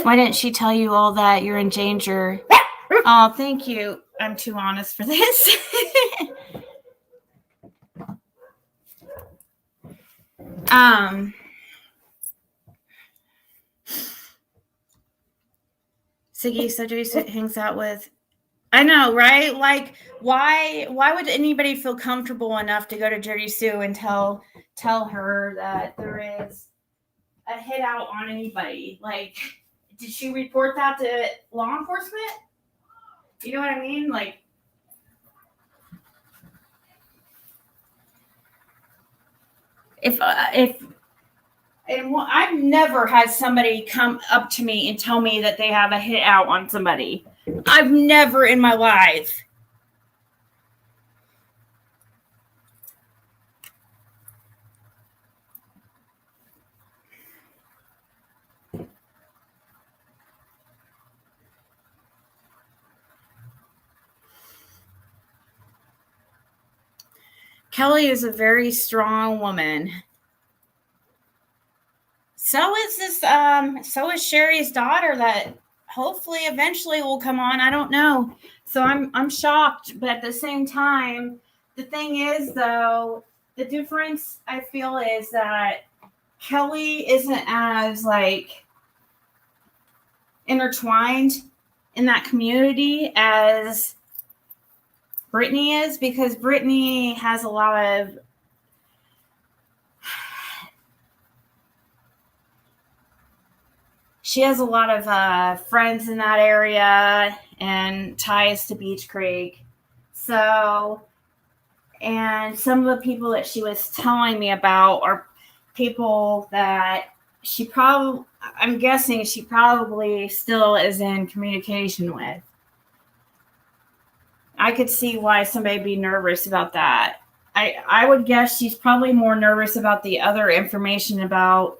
didn't she tell you all that? You're in danger. Oh, thank you. I'm too honest for this. Siggy said he hangs out with. I know, right? Like, why would anybody feel comfortable enough to go to Dirty Sue and tell her that there is a hit out on anybody? Like, did she report that to law enforcement? You know what I mean? Like, if I've never had somebody come up to me and tell me that they have a hit out on somebody. I've never in my life. Kelly is a very strong woman. So is Sherry's daughter that hopefully eventually will come on. I don't know. So I'm shocked, but at the same time, the thing is though, the difference I feel is that Kelly isn't as like intertwined in that community as Brittany is, because Brittany has a lot of friends in that area and ties to Beach Creek. So, and some of the people that she was telling me about are people that I'm guessing she probably still is in communication with. I could see why somebody would be nervous about that. I would guess she's probably more nervous about the other information about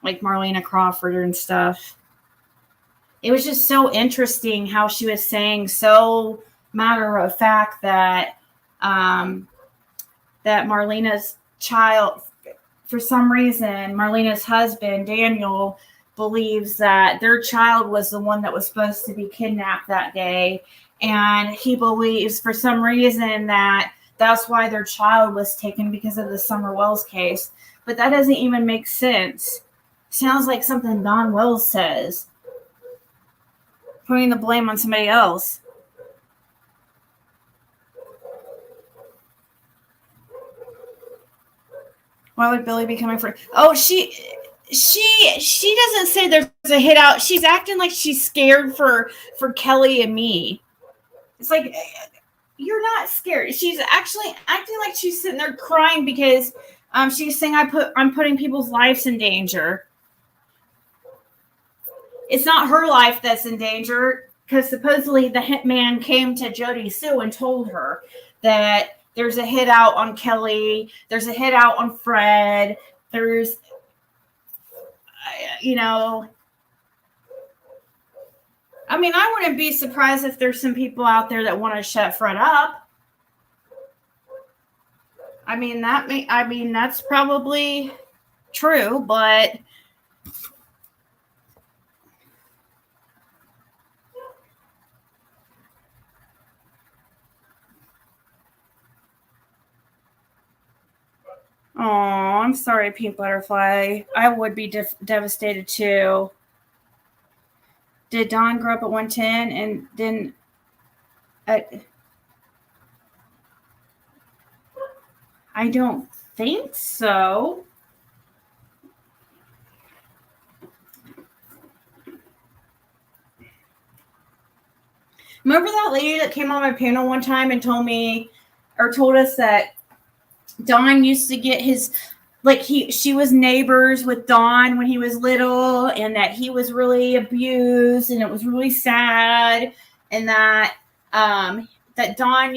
like Marlena Crawford and stuff. It was just so interesting how she was saying so matter of fact that that Marlena's child, for some reason, Marlena's husband, Daniel, believes that their child was the one that was supposed to be kidnapped that day. And he believes for some reason that that's why their child was taken because of the Summer Wells case. But that doesn't even make sense. Sounds like something Don Wells says. Putting the blame on somebody else. Why would Billy be coming for? Oh, she doesn't say there's a hit out. She's acting like she's scared for Kelly and me. It's like, you're not scared. She's actually acting like she's sitting there crying because she's saying I'm putting people's lives in danger. it's not her life that's in danger, because supposedly the hitman came to Jody Sue and told her that there's a hit out on Kelly, there's a hit out on Fred, there's, you know, I mean, I wouldn't be surprised if there's some people out there that want to shut Fred up. I mean, that's probably true, but oh, I'm sorry, Pink Butterfly. I would be devastated too. Did Dawn grow up at 110 and didn't? I don't think so. Remember that lady that came on my panel one time and told us that Dawn used to get his, like, she was neighbors with Dawn when he was little, and that he was really abused, and it was really sad, and that that Dawn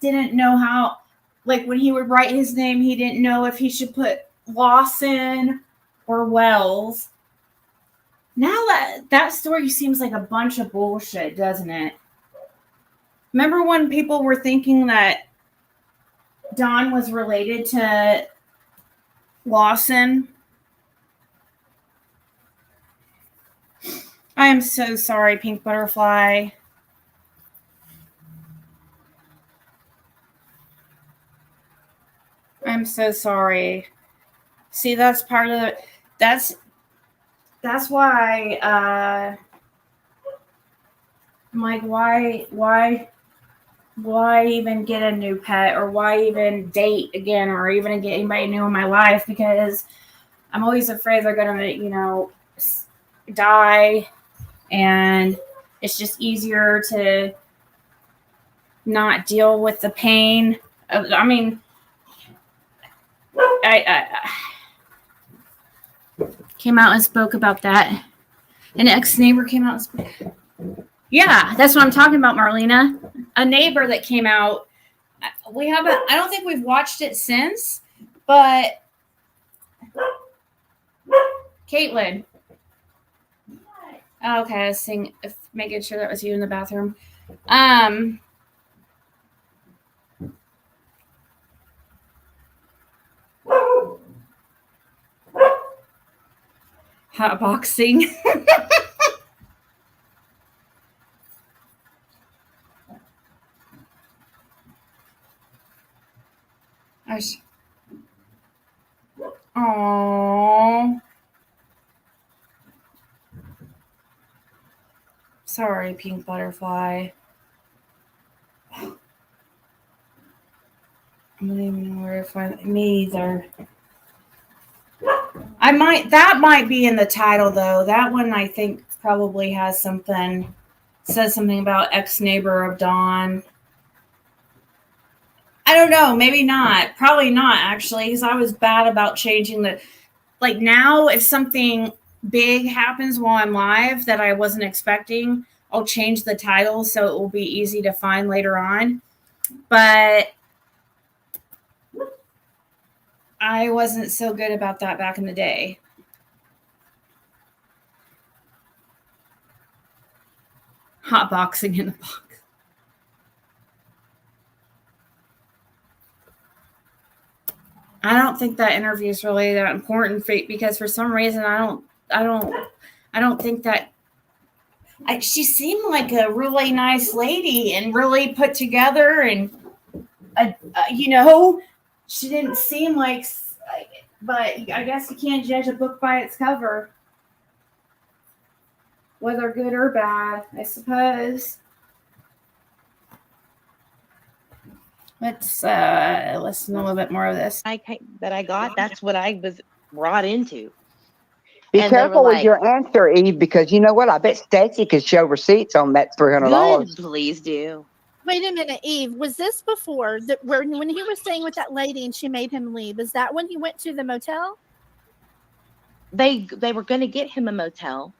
didn't know how, like, when he would write his name, he didn't know if he should put Lawson or Wells. Now that story seems like a bunch of bullshit, doesn't it? Remember when people were thinking that Dawn was related to Lawson? I am so sorry, Pink Butterfly. I'm so sorry. See, that's part of the, that's why I'm like, why even get a new pet, or why even date again, or even get anybody new in my life, because I'm always afraid they're gonna, you know, die, and it's just easier to not deal with the pain. I mean, I came out and spoke about that. An ex-neighbor came out and spoke. Yeah, that's what I'm talking about, Marlena. A neighbor that came out. I don't think we've watched it since, but Caitlin. Oh, okay, I was making sure that was you in the bathroom. Hot boxing. Oh, sorry, Pink Butterfly. I don't even know where to find it. Me either. That might be in the title though. That one I think probably says something about ex-neighbor of Dawn. I don't know, maybe not. Probably not, actually, because I was bad about changing the, like, now if something big happens while I'm live that I wasn't expecting, I'll change the title so it will be easy to find later on. But I wasn't so good about that back in the day. Hot boxing in the box. I don't think that interview is really that important because for some reason I don't think that she seemed like a really nice lady and really put together, and you know, she didn't seem like, but I guess you can't judge a book by its cover, whether good or bad, I suppose. Let's listen a little bit more of this. That I got, that's what I was brought into. Be careful with your answer, Eve, because you know what? I bet Stacy could show receipts on that $300. Good, please do. Wait a minute, Eve. Was this before when he was staying with that lady and she made him leave? Is that when he went to the motel? They were going to get him a motel,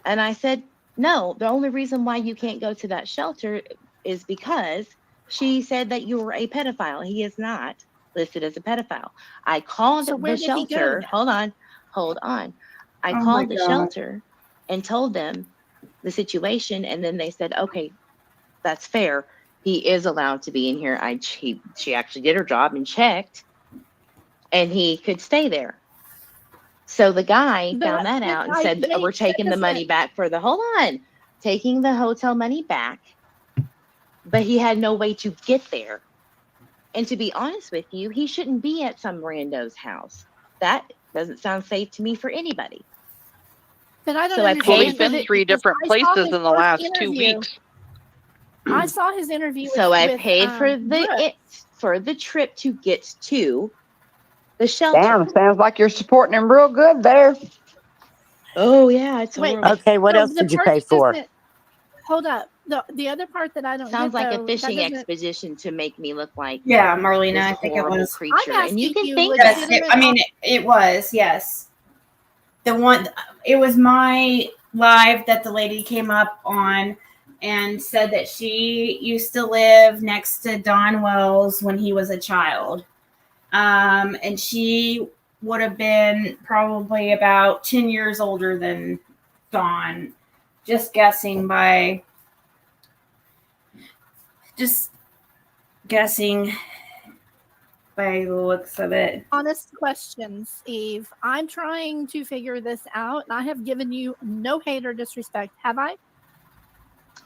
And I said, no, the only reason why you can't go to that shelter is because she said that you were a pedophile. He is not listed as a pedophile. I called So where the did he go shelter. then? Hold on. I Oh my called the God. shelter and told them the situation. And then they said, okay, that's fair. He is allowed to be in here. She actually did her job and checked, and he could stay there. So the guy found that out and said, we're taking the money back for the, taking the hotel money back, but he had no way to get there. And to be honest with you, he shouldn't be at some rando's house. That doesn't sound safe to me for anybody. But I don't So I understand. Well, he's been 3 different places in the last 2 weeks. I saw his interview. So I paid for the trip to get to the shelter. Damn, sounds like you're supporting him real good there. Oh yeah, it's horrible. Okay, what else did you pay for? Hold up. The other part that I don't sounds get, like though, a fishing expedition to make me look like Yeah, Marlena, this I think it horrible was. creature. And you can think Yes, that. I mean, it was, yes. The one, it was my live that the lady came up on and said that she used to live next to Don Wells when he was a child. And she would have been probably about 10 years older than Don. Just guessing by the looks of it. Honest questions, Eve. I'm trying to figure this out, and I have given you no hate or disrespect, have I?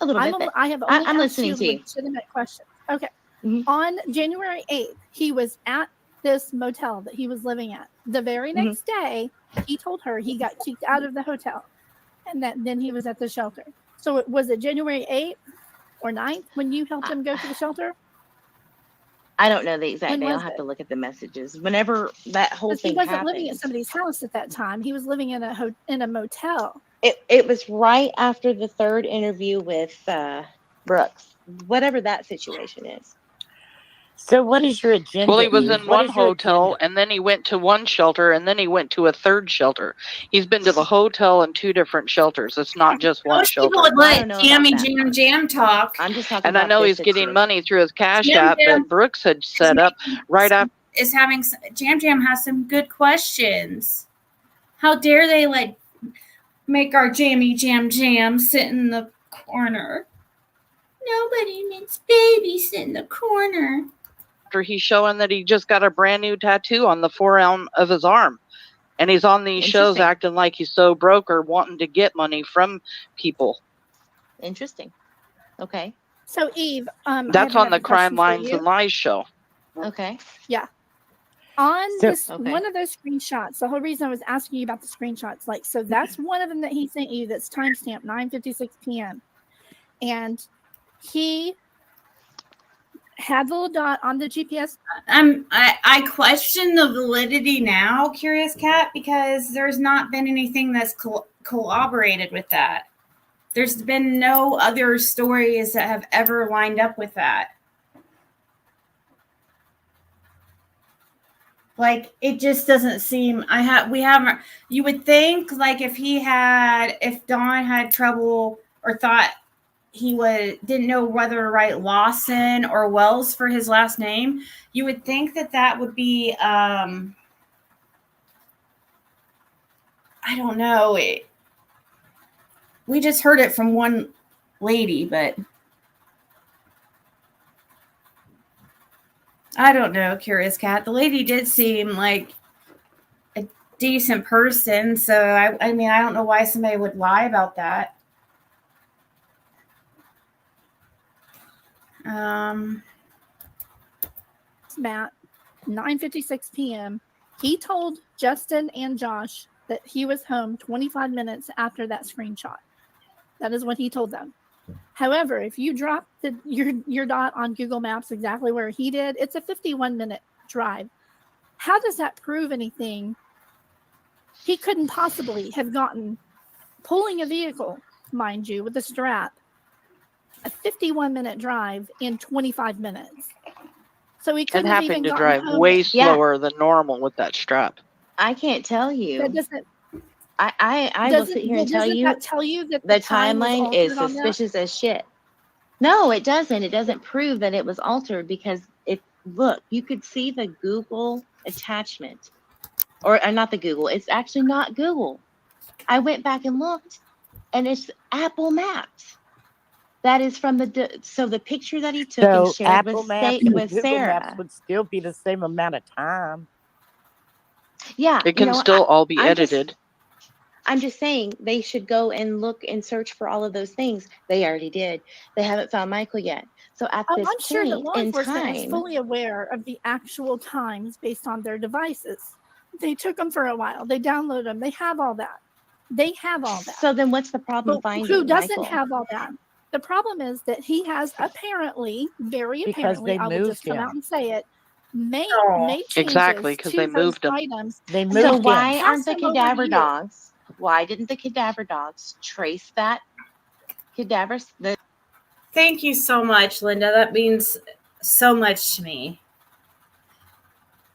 A little bit. I have only I'm asked listening you to you. legitimate questions. Okay. On January 8th, he was at this motel that he was living at. The very next day, he told her he got kicked out of the hotel, and that then he was at the shelter. So was it January 8th or 9th when you helped him go to the shelter? I don't know the exact When day. was I'll have to look at the messages. Whenever that whole thing he wasn't happened, living at somebody's house at that time. He was living in a motel. it was right after the third interview with Brooks, whatever that situation is. So what is your agenda? Well, he was in one hotel, and then he went to one shelter, and then he went to a third shelter. He's been to the hotel and 2 different shelters. It's not just one Most shelter. people would let Jammy Jam talk. I'm just talking And I know he's getting money through his Cash App that Brooks had set up right after. Jam has some good questions. How dare they make our Jammy Jam sit in the corner? Nobody needs babies in the corner. After he's showing that he just got a brand new tattoo on the forearm of his arm. And he's on these shows acting like he's so broke or wanting to get money from people. Interesting. Okay. So Eve, that's on the Crime Lines and Lies show. Okay. Yeah. On one of those screenshots, the whole reason I was asking you about the screenshots, so that's one of them that he sent you that's timestamped 9:56 p.m. And he had the little dot on the GPS. I question the validity now, Curious Cat, because there's not been anything that's corroborated with that. There's been no other stories that have ever lined up with that. It just doesn't seem. You would think if Don had trouble or thought didn't know whether to write Lawson or Wells for his last name, you would think that would be I don't know. We just heard it from one lady, but I don't know, Curious Cat. The lady did seem like a decent person, so I mean, I don't know why somebody would lie about that. Matt, 9:56 p.m. He told Justin and Josh that he was home 25 minutes after that screenshot. That is what he told them. However, if you drop your dot on Google Maps exactly where he did, it's a 51-minute drive. How does that prove anything? He couldn't possibly have gotten pulling a vehicle, mind you, with a strap, a 51-minute drive in 25 minutes. So he couldn't have having even to drive home. way slower than normal with that strap. I can't tell you. That doesn't. I will sit here and tell Doesn't you that tell you that the time was timeline is altered on that? suspicious as shit. No, it doesn't. It doesn't prove that it was altered because look, you could see the Google attachment, or not the Google. It's actually not Google. I went back and looked, and it's Apple Maps. That is from the picture that he took and So shared Apple with Maps and with Google Maps Sarah. would still be the same amount of time. Yeah, It can still all be edited. I'm just saying they should go and look and search for all of those things. They already did. They haven't found Michael yet. So at this I'm sure that point law in enforcement is time, fully aware of the actual times based on their devices. They took them for a while. They download them. They have all that. They have all that. So then what's the problem But finding who doesn't Michael? have all that? The problem is that he has apparently, very Because apparently, they I will just moved come out him. and say it, made changes Exactly, because to they those moved him. items. They and moved So him. why aren't passed the them over to cadaver you. dogs? Why didn't the cadaver dogs trace that cadaver? Thank you so much, Linda. That means so much to me.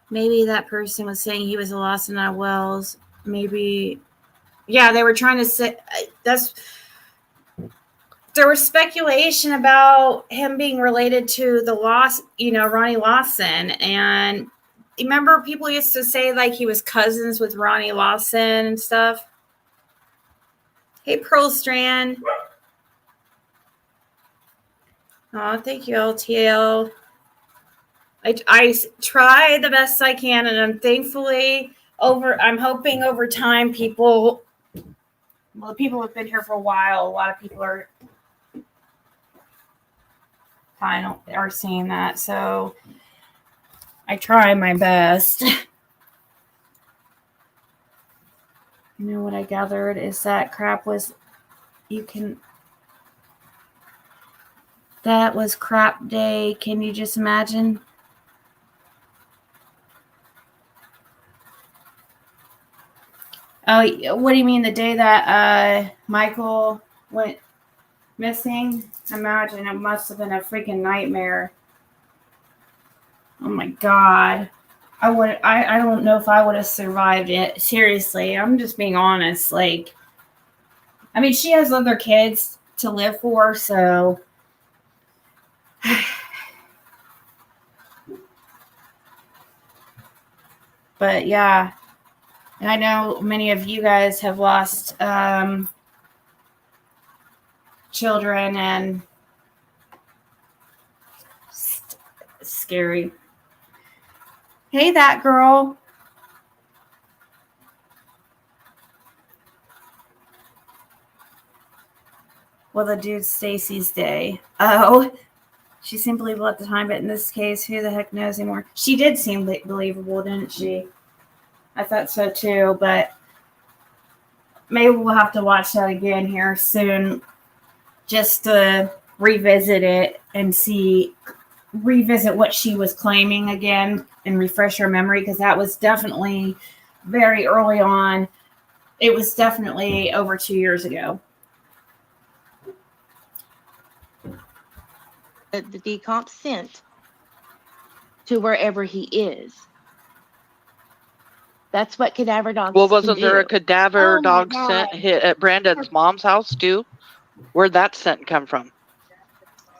Maybe that person was saying he was lost in our wells. Maybe, yeah, they were trying to say there was speculation about him being related to the Ronnie Lawson. And remember people used to say like he was cousins with Ronnie Lawson and stuff. Hey, Pearl Strand. Oh, thank you, LTL. I try the best I can, and I'm hoping over time people have been here for a while. A lot of people are seeing that, so I try my best. You know what I gathered is that that was crap day. Can you just imagine? Oh, what do you mean the day that Michael went missing? Imagine, it must have been a freaking nightmare. Oh my God. I don't know if I would have survived it. Seriously, I'm just being honest. Like, I mean, she has other kids to live for, so but yeah. And I know many of you guys have lost children, and scary. Hey, that girl. Well, the dude's Stacy's day. Oh, she simply let the time, but in this case, who the heck knows anymore? She did seem believable, didn't she? I thought so too, but maybe we'll have to watch that again here soon, just to revisit it and revisit what she was claiming again and refresh her memory, because that was definitely very early on. It was definitely over 2 years ago. The decomp sent to wherever he is. That's what cadaver dogs Well, wasn't can there a do. cadaver dog scent hit at Brandon's mom's house too? Where'd that scent come from?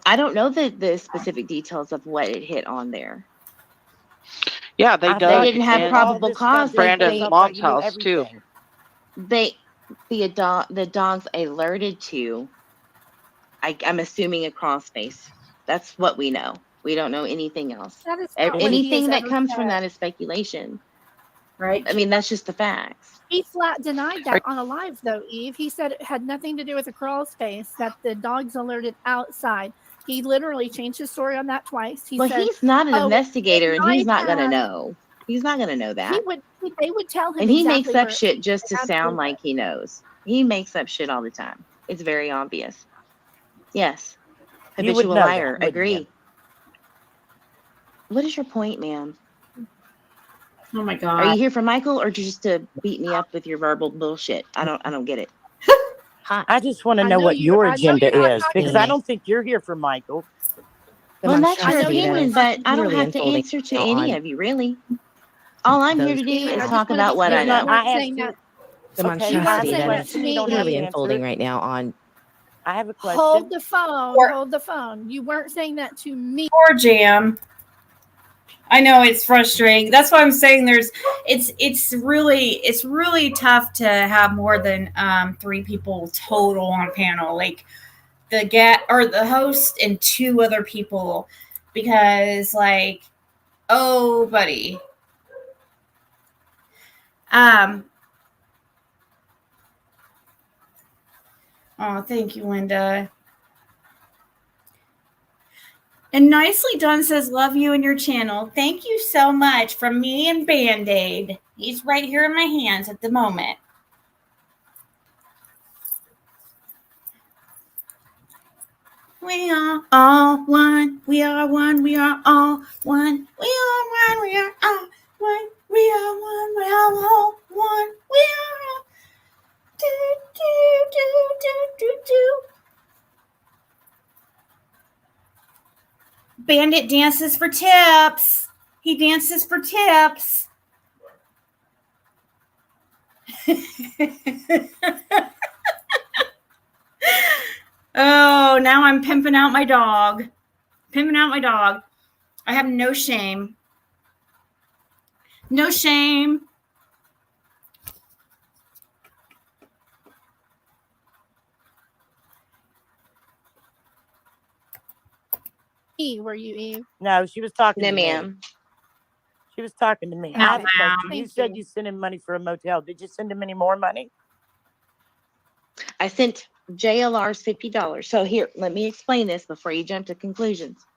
I don't know the specific details of what it hit on there. Yeah, they They didn't have probable cause. Brandon's mom's house too. The dogs alerted to. I'm assuming a crawl space. That's what we know. We don't know anything else. That is not what he Anything has that ever comes said. from that is speculation. Right. I mean, that's just the facts. He flat denied that on a live, though, Eve. He said it had nothing to do with a crawl space, that the dogs alerted outside. He literally changed his story on that twice. He said, he's not an investigator, and he's not going to have- know. He's not going to know that. They would tell him And he exactly makes up where shit just to Absolutely. sound like he knows. He makes up shit all the time. It's very obvious. Yes. You would Habitual know liar. that, wouldn't Agree. you? What is your point, ma'am? Oh my God. Are you here for Michael or just to beat me up with your verbal bullshit? I don't get it. I just want to know what your agenda is, because I don't think you're here for Michael. Well, that's your opinion, but I don't have to answer to any of you, really. All I'm here to do is talk about what I know. The You weren't monstrosity saying that that is to me. literally unfolding right now on. I have a question. Hold the phone. Hold the phone. You weren't saying that to me. Poor Jam. I know it's frustrating. That's why I'm saying it's really tough to have more than 3 people total on panel, like the host and 2 other people, because like, oh buddy. Oh, thank you, Linda. And Nicely Done says, love you and your channel. Thank you so much from me and Band-Aid. He's right here in my hands at the moment. We are all one. We are one. We are all one. We are one. We are all one. We are one. We are all one. We are all. Do, do, do, do, do, do. Bandit dances for tips. He dances for tips. Oh, now I'm pimping out my dog. Pimping out my dog. I have no shame. No shame. Were you, Eve? No, she was talking No, to me. ma'am. She was talking to me. No, I have a question. ma'am. You said you sent him money for a motel. Did you send him any more money? I sent JLR's $50. So here, let me explain this before you jump to conclusions.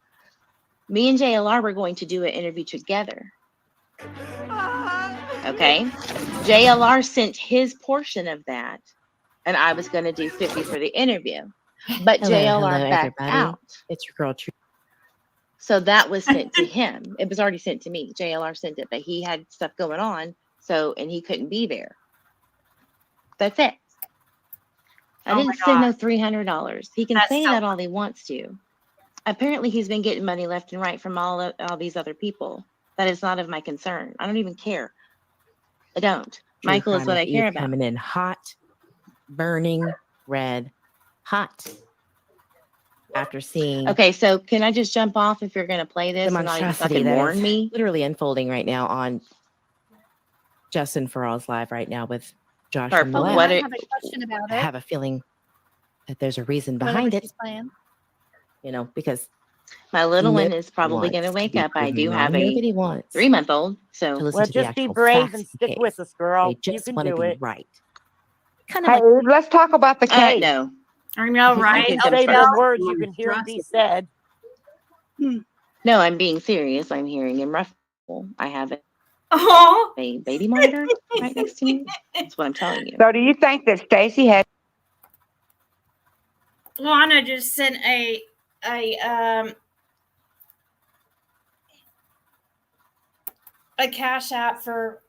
Me and JLR were going to do an interview together. Okay. JLR sent his portion of that, and I was going to do 50 for the interview. But JLR backed out. It's your girl, True. So that was sent to him. It was already sent to me. JLR sent it, but he had stuff going on. And he couldn't be there. That's it. I didn't send no $300. He can say that all he wants to. Apparently, he's been getting money left and right from all these other people. That is not of my concern. I don't even care. I don't. Michael is what I care about. Coming in hot, burning red, hot. After seeing. Okay, so can I just jump off if you're going to play this the and not even monstrosity fucking that warn is me? literally unfolding right now on Justin for All's Live right now with Josh Or and what Millette. I have a question about I it. have a feeling that there's a reason Whatever behind it. she's playing. You know, because my little one Nick is probably going to wants wake be up. I proven do wrong. have a Nobody wants 3-month-old. to So listen Well, to the just be actual brave facts and of the stick case. with us, girl. They just you can want to do be it. right. Kind of Hey, like let's talk about the case. no. I know, You right? can say those words. You can hear them be said. No, I'm being serious. I'm hearing him ruffle. I have a baby monitor right next to me. That's what I'm telling you. So do you think that Stacy had Lana just sent a cash app for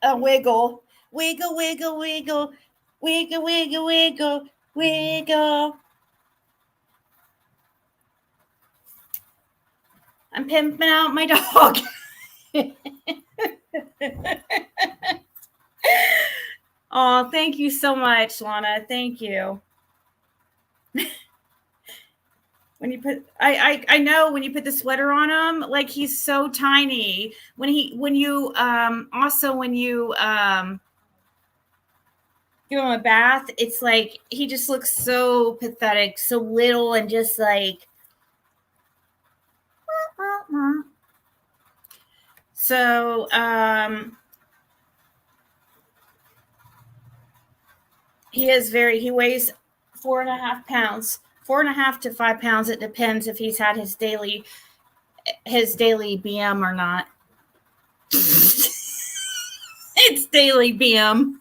a wiggle. Wiggle, wiggle, wiggle. Wiggle, wiggle, wiggle, wiggle. I'm pimping out my dog. Oh, thank you so much, Lana. Thank you. When you put, I know when you put the sweater on him, like he's so tiny. When you give him a bath, it's like he just looks so pathetic, so little, and just like. So, he weighs 4.5 pounds, 4.5 to 5 pounds. It depends if he's had his daily BM or not. It's daily BM.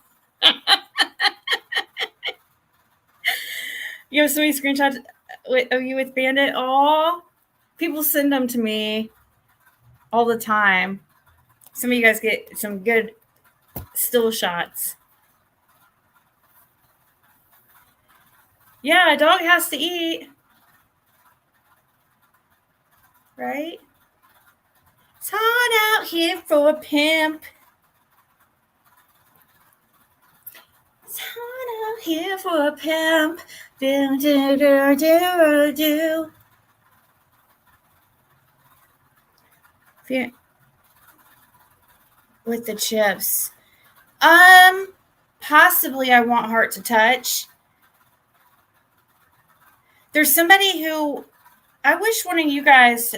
You have so many screenshots of you with Bandit. Oh, people send them to me all the time. Some of you guys get some good still shots. Yeah, a dog has to eat. Right? It's hard out here for a pimp. I'm here for a pimp. Do, do, do, do, do. With the chips. Possibly I want Heart to Touch. There's somebody who I wish one of you guys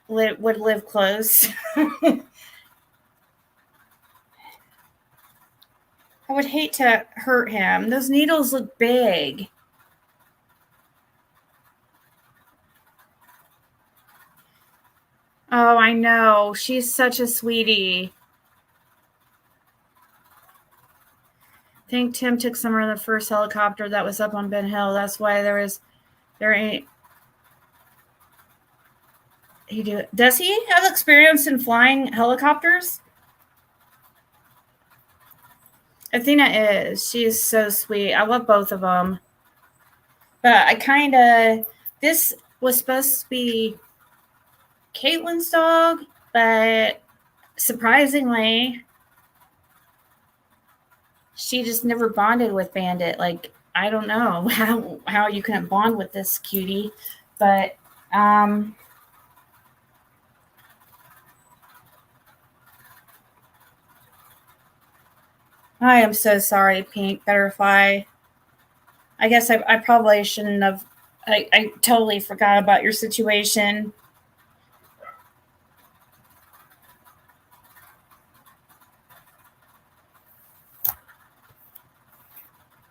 would live close. I would hate to hurt him. Those needles look big. Oh, I know. She's such a sweetie. I think Tim took Summer in the first helicopter that was up on Ben Hill. That's why there ain't. Does he have experience in flying helicopters? Athena is. She is so sweet. I love both of them. But this was supposed to be Caitlin's dog, but surprisingly, she just never bonded with Bandit. Like, I don't know how you couldn't bond with this cutie, but I am so sorry, Pink Butterfly. I guess I probably shouldn't have. I totally forgot about your situation.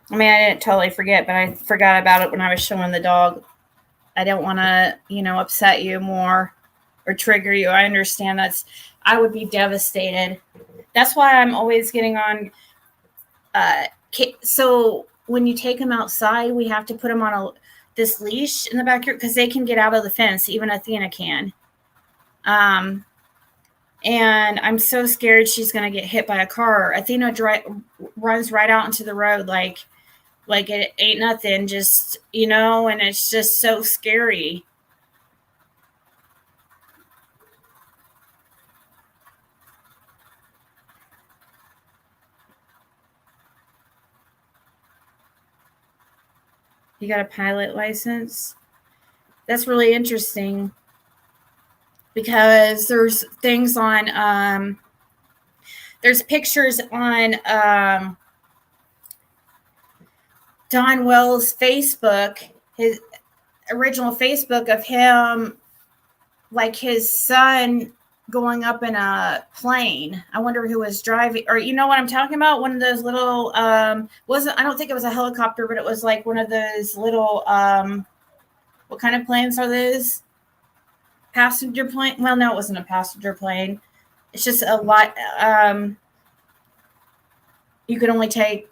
I mean, I didn't totally forget, but I forgot about it when I was showing the dog. I don't want to, upset you more or trigger you. I understand I would be devastated. That's why I'm always getting on. So when you take them outside, we have to put them on this leash in the backyard because they can get out of the fence. Even Athena can. And I'm so scared she's going to get hit by a car. Athena runs right out into the road like it ain't nothing, just, and it's just so scary. You got a pilot license? That's really interesting because there's things on, there's pictures on Don Wells' Facebook, his original Facebook of him, like his son going up in a plane. I wonder who was driving, or you know what I'm talking about? One of those little, I don't think it was a helicopter, but it was like one of those little, what kind of planes are those? Passenger plane? Well, no, it wasn't a passenger plane. It's just a lot. You could only take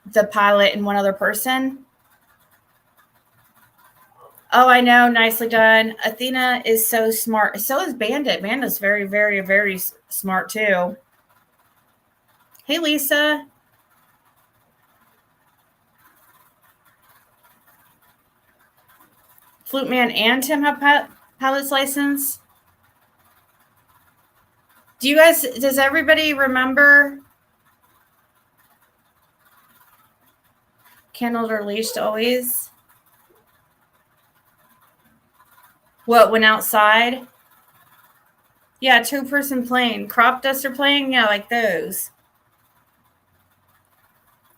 the pilot and one other person. Oh, I know. Nicely done. Athena is so smart. So is Bandit. Bandit's very, very, very smart too. Hey, Lisa. Flute Man and Tim have pilot's license. Does everybody remember kenneled or leashed always? What, went outside? Yeah, 2-person plane. Crop duster plane? Yeah, like those.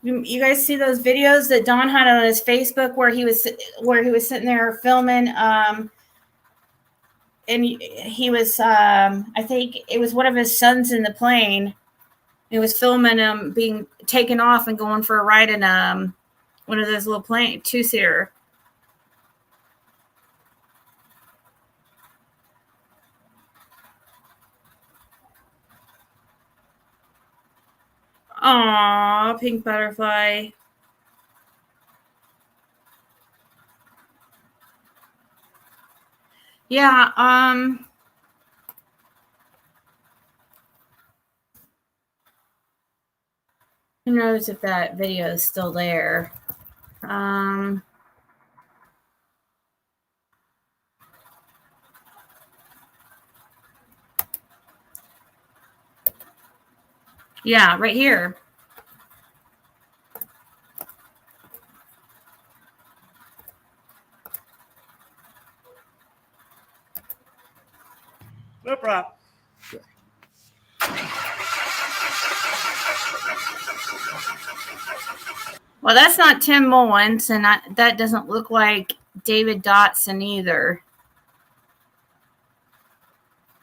You guys see those videos that Don had on his Facebook where he was sitting there filming, and he was, I think it was one of his sons in the plane. He was filming him being taken off and going for a ride in one of those little plane 2-seater. Aw, Pink Butterfly. Yeah, who knows if that video is still there. Yeah, right here. No problem. Well, that's not Tim Mullins, and that doesn't look like David Dotson either.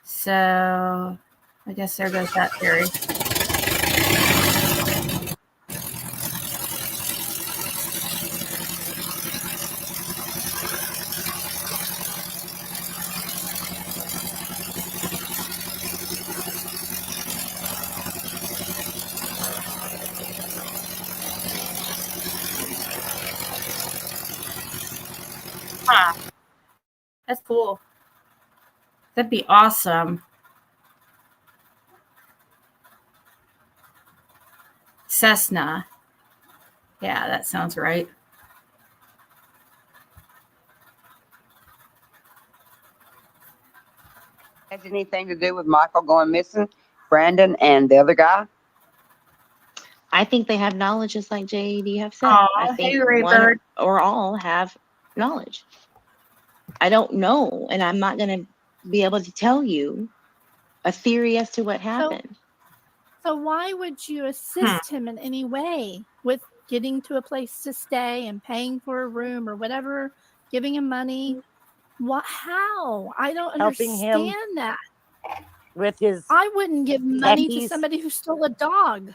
So I guess there goes that theory. Huh. That's cool. That'd be awesome. Cessna. Yeah, that sounds right. Has anything to do with Michael going missing, Brandon and the other guy? I think they have knowledge, just like JD have said. Oh, I think hey, one Raybird. or all have knowledge. I don't know, and I'm not going to be able to tell you a theory as to what happened. So why would you assist him in any way with getting to a place to stay and paying for a room or whatever, giving him money? What? How? I don't Helping him understand that. With his I wouldn't give money to techies. somebody who stole a dog.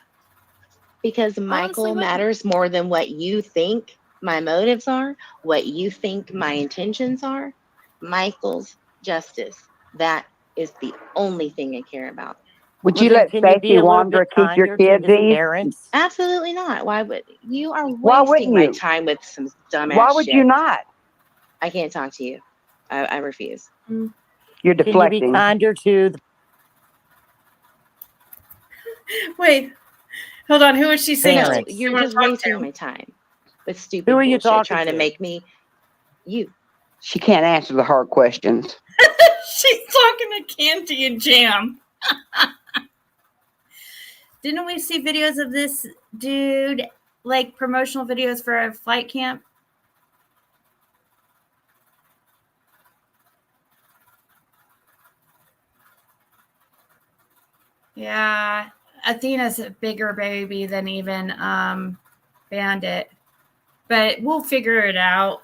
Because Michael matters more than what you think my motives are, what you think my intentions are. Michael's justice. That is the only thing I care about. Would you let Stacy Wondra keep your kids, Eve? Absolutely not. Why would you are Why wouldn't wasting my you? time with some dumbass Why would shit. you not? I can't talk to you. I refuse. You're deflecting. Can you be kinder to the Wait, hold on. Who is she saying? No, you're just wasting my time with stupid Who are you bullshit talking trying to to? make me you. She can't answer the hard questions. She's talking to Candy and Jam. Didn't we see videos of this dude, like promotional videos for a flight camp? Yeah, Athena's a bigger baby than even Bandit, but we'll figure it out.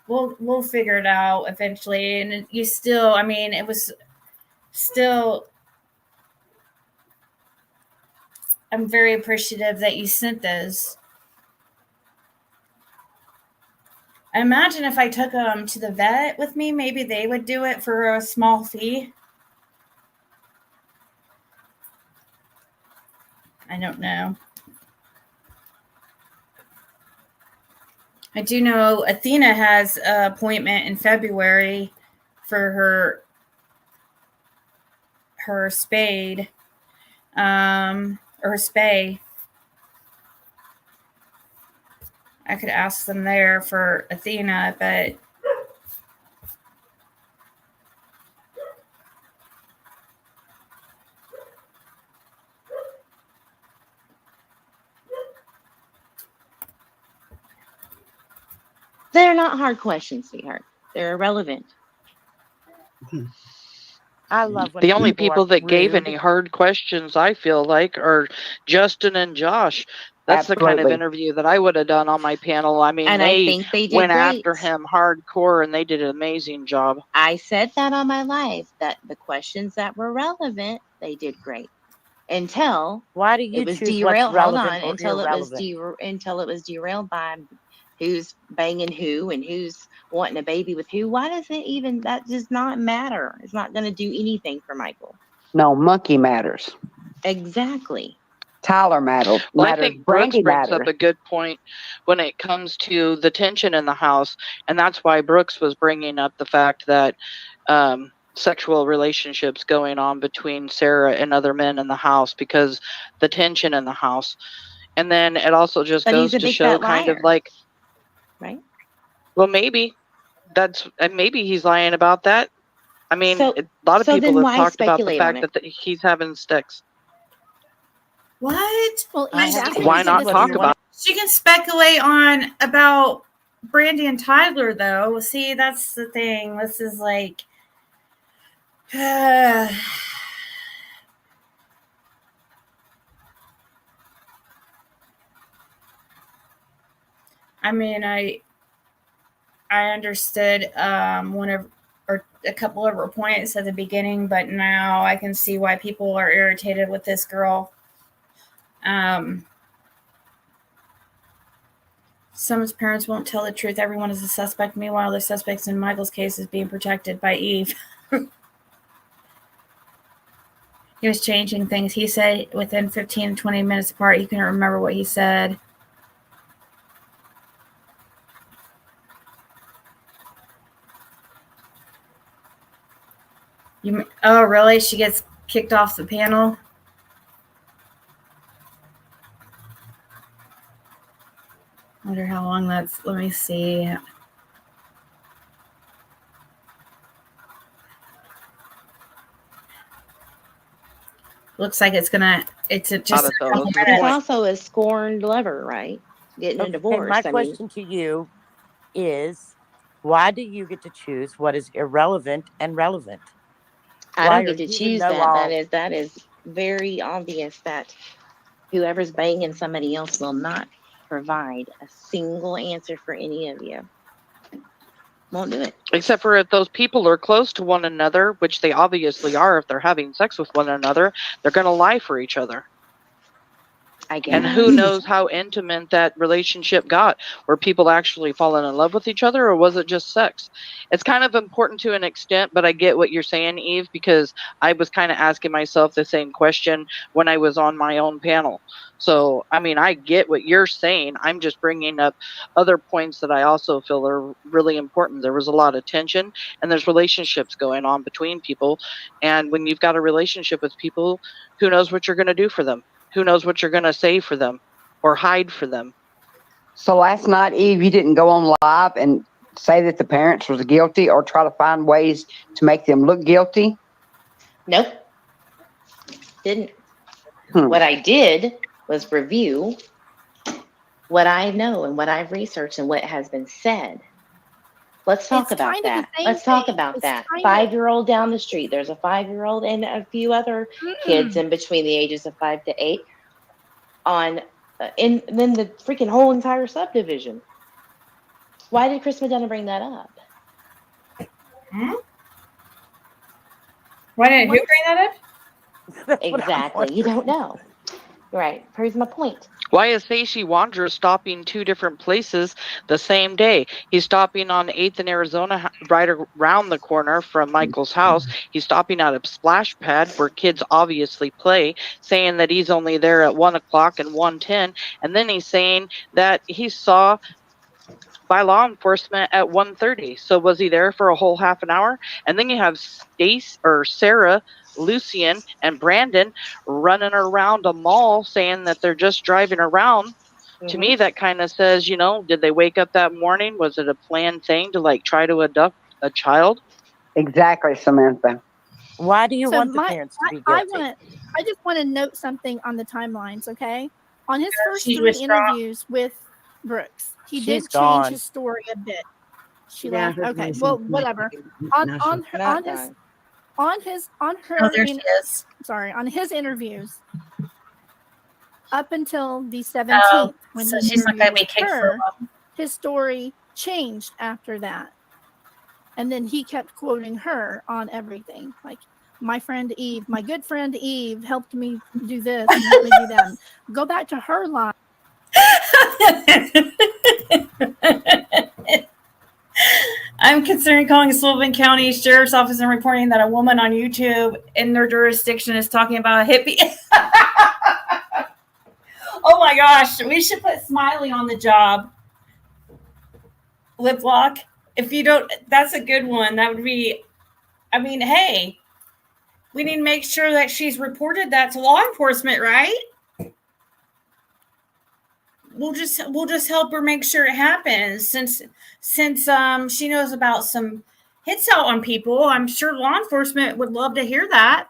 We'll figure it out eventually. And you still, I mean, it was still. I'm very appreciative that you sent those. I imagine if I took them to the vet with me, maybe they would do it for a small fee. I don't know. I do know Athena has an appointment in February for her spade, or her spay. I could ask them there for Athena, but They're not hard questions, sweetheart. They're irrelevant. I love when The only people people are that gave rude. any hard questions, I feel like, are Justin and Josh. That's the kind of Absolutely. interview that I would have done on my panel. I mean, And I think they did went great. after him hardcore, and they did an amazing job. I said that on my live, that the questions that were relevant, they did great. Until Why do you it was choose derailed. what's Hold relevant on. or Until irrelevant? it was derailed by who's banging who and who's wanting a baby with who. Why does it even? That does not matter. It's not going to do anything for Michael. No, Monkey matters. Exactly. Tyler matters. Well, I think Brooks Brandy brings matters. up a good point when it comes to the tension in the house, and that's why Brooks was bringing up the fact that sexual relationships going on between Sarah and other men in the house, because the tension in the house. And then it also just But goes he's a to big show fat kind of liar. like, Right? well, maybe maybe he's lying about that. I mean, So- a lot of so people then have why talked about the speculate on fact it? that he's having sticks. What? Well, Why not talk about it? She can speculate on about Brandy and Tyler, though. See, that's the thing. This is like, I mean, I understood or a couple of her points at the beginning, but now I can see why people are irritated with this girl. Someone's parents won't tell the truth. Everyone is a suspect. Meanwhile, the suspects in Michael's case is being protected by Eve. He was changing things. He said within 15 to 20 minutes apart, he couldn't remember what he said. Oh, really? She gets kicked off the panel? I wonder how long that's. Let me see. Looks like it's just. It's also a scorned lover, right? Getting a divorce. My question to you is, why do you get to choose what is irrelevant and relevant? I don't get to choose that. That is very obvious that whoever's banging somebody else will not provide a single answer for any of you. Won't do it. Except for if those people are close to one another, which they obviously are if they're having sex with one another, they're going to lie for each other. I guess. And who knows how intimate that relationship got? Were people actually falling in love with each other, or was it just sex? It's kind of important to an extent, but I get what you're saying, Eve, because I was kind of asking myself the same question when I was on my own panel. So, I mean, I get what you're saying. I'm just bringing up other points that I also feel are really important. There was a lot of tension, and there's relationships going on between people. And when you've got a relationship with people, who knows what you're going to do for them? Who knows what you're going to say for them or hide for them? So last night, Eve, you didn't go on live and say that the parents was guilty or try to find ways to make them look guilty? Nope. Didn't. What I did was review what I know and what I've researched and what has been said. Let's talk about that. Let's talk about that. 5-year-old down the street. There's a 5-year-old and a few other kids in between the ages of 5 to 8 on and then the freaking whole entire subdivision. Why did Chris McDonough bring that up? Why didn't who bring that up? Exactly. You don't know. Right. Proves my point. Why is Stacy Wondra stopping 2 different places the same day? He's stopping on 8th in Arizona, right around the corner from Michael's house. He's stopping at a splash pad where kids obviously play, saying that he's only there at 1 o'clock and 1:10. And then he's saying that he saw by law enforcement at 1:30. So was he there for a whole half an hour? And then you have Sarah, Lucian, and Brandon running around a mall saying that they're just driving around. To me, that kind of says, did they wake up that morning? Was it a planned thing to try to abduct a child? Exactly, Samantha. Why do you want the parents to be guilty? I just want to note something on the timelines, okay? On his first 3 interviews with Brooks, he did change his story a bit. She left. Okay, well, whatever. On his interviews, up until the 17th, when so he she's not going to be interviewed kicked her, for a while. his story changed after that, and then he kept quoting her on everything, like my friend Eve, my good friend Eve helped me do this and helped me do that. Go back to her line. I'm considering calling Sullivan County Sheriff's Office and reporting that a woman on YouTube in their jurisdiction is talking about a hippie. Oh my gosh, we should put Smiley on the job. Lip lock. If you don't, that's a good one. That would be, hey, we need to make sure that she's reported that to law enforcement, right? We'll just help her make sure it happens since she knows about some hits out on people. I'm sure law enforcement would love to hear that.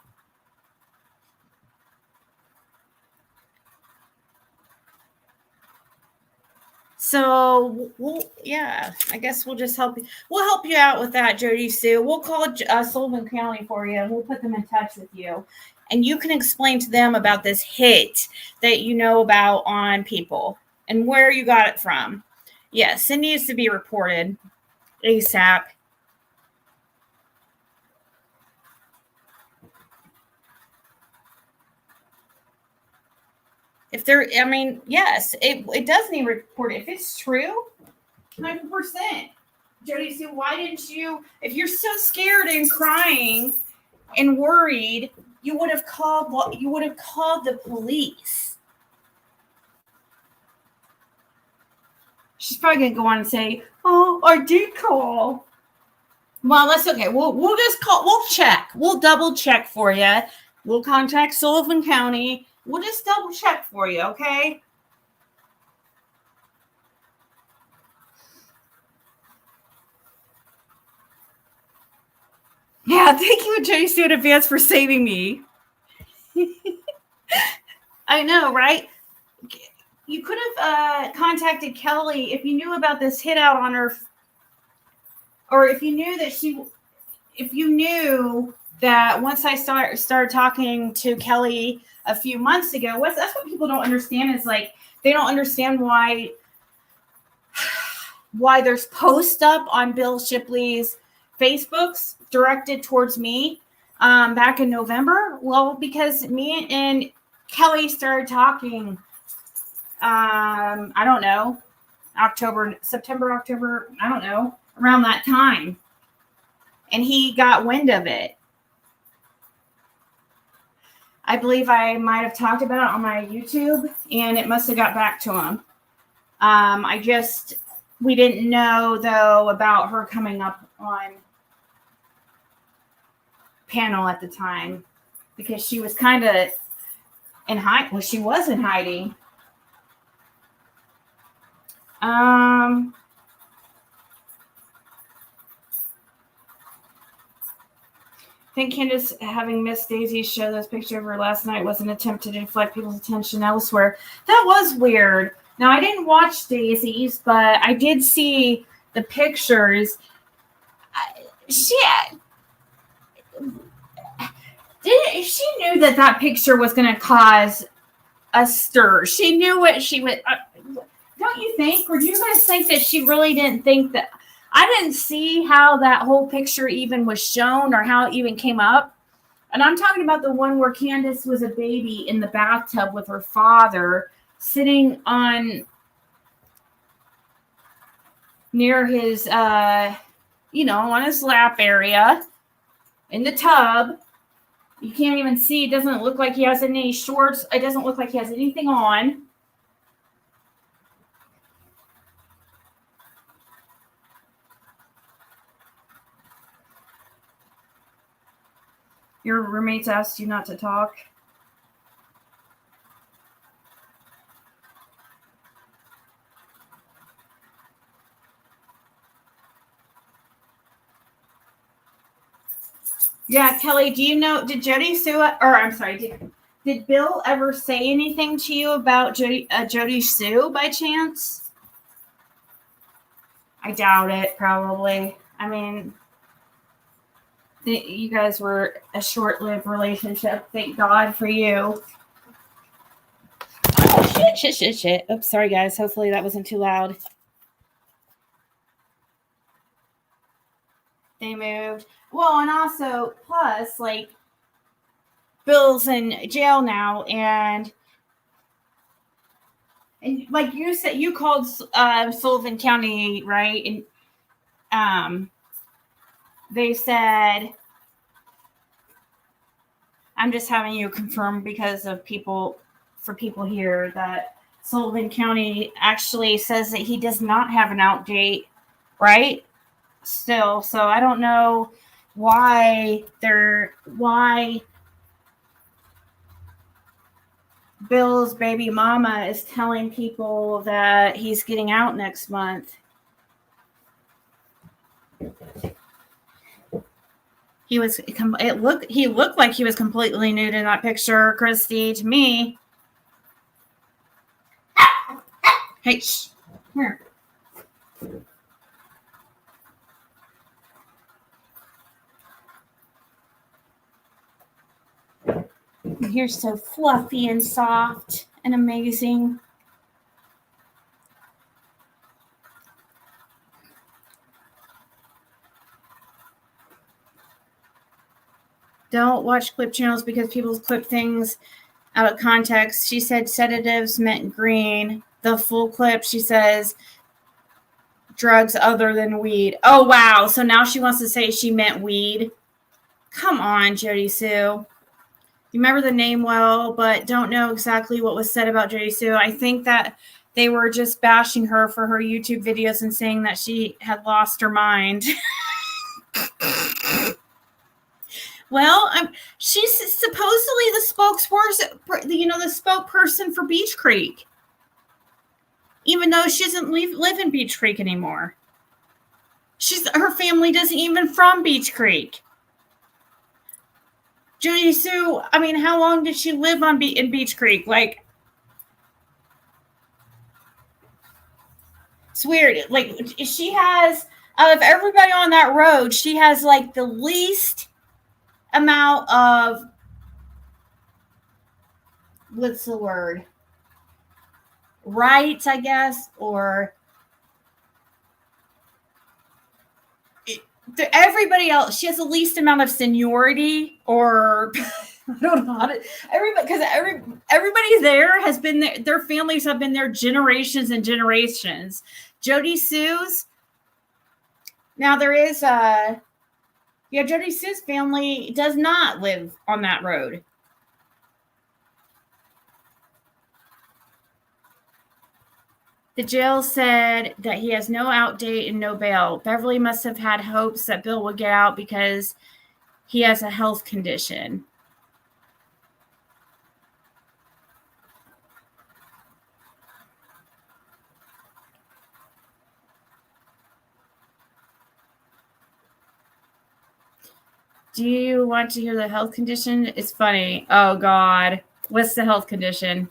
So yeah, I guess we'll just help you. We'll help you out with that, Jody Sue. We'll call Sullivan County for you, and we'll put them in touch with you, and you can explain to them about this hit that you know about on people and where you got it from. Yes, it needs to be reported ASAP. If there, I mean, yes, it does need reported. If it's true, 100%. Jody Sue, why didn't you, if you're so scared and crying and worried, you would have called the police. She's probably gonna go on and say, "Oh, I did call." Well, that's okay. We'll just call. We'll check. We'll double check for you. We'll contact Sullivan County. We'll just double check for you, okay? Yeah, thank you, Jody Sue, in advance for saving me. I know, right? You could have contacted Kelly if you knew about this hit out on her, or if you knew that once I started talking to Kelly a few months ago. That's what people don't understand is like they don't understand why there's posts up on Bill Shipley's Facebooks directed towards me back in November. Well, because me and Kelly started talking, I don't know, September, October, I don't know, around that time. And he got wind of it. I believe I might have talked about it on my YouTube, and it must have got back to him. We didn't know, though, about her coming up on panel at the time because she was kind of in hiding. Well, she was in hiding. I think Candace, having missed Daisy's show, this picture of her last night was an attempt to deflect people's attention elsewhere. That was weird. Now, I didn't watch Daisy's, but I did see the pictures. She knew that picture was going to cause a stir. She knew what she would. Don't you think? Or do you guys think that she really didn't think that? I didn't see how that whole picture even was shown or how it even came up. And I'm talking about the one where Candace was a baby in the bathtub with her father sitting on near his, on his lap area in the tub. You can't even see. It doesn't look like he has any shorts. It doesn't look like he has anything on. Your roommates asked you not to talk. Yeah, Kelly, do you know, did Jody Sue, did Bill ever say anything to you about Jody Sue by chance? I doubt it, probably. I mean, you guys were a short-lived relationship. Thank God for you. Oh, shit. Oops, sorry, guys. Hopefully that wasn't too loud. They moved. Well, and also, plus, like, Bill's in jail now, and like you said, you called Sullivan County, right? And they said, I'm just having you confirm because of people here that Sullivan County actually says that he does not have an out date, right? Still, so I don't know why Bill's baby mama is telling people that he's getting out next month. He looked like he was completely nude in that picture, Christy, to me. Hey, shh. Here. You're so fluffy and soft and amazing. Don't watch clip channels because people clip things out of context. She said sedatives meant green. The full clip, she says drugs other than weed. Oh, wow. So now she wants to say she meant weed. Come on, Jody Sue. You remember the name well, but don't know exactly what was said about Jody Sue. I think that they were just bashing her for her YouTube videos and saying that she had lost her mind. Well, she's supposedly the spokesperson for Beach Creek, even though she doesn't live in Beach Creek anymore. Her family doesn't even from Beach Creek. Jody Sue, I mean, how long did she live in Beach Creek? Like, it's weird. Like, she has, out of everybody on that road, she has like the least amount of, what's the word? Rights, I guess, or everybody else. She has the least amount of seniority, or I don't know how to. Everybody there has been there. Their families have been there generations and generations. Jody Sue's. Now there is Jody Sue's family does not live on that road. The jail said that he has no out date and no bail. Beverly must have had hopes that Bill would get out because he has a health condition. Do you want to hear the health condition? It's funny. Oh, God. What's the health condition?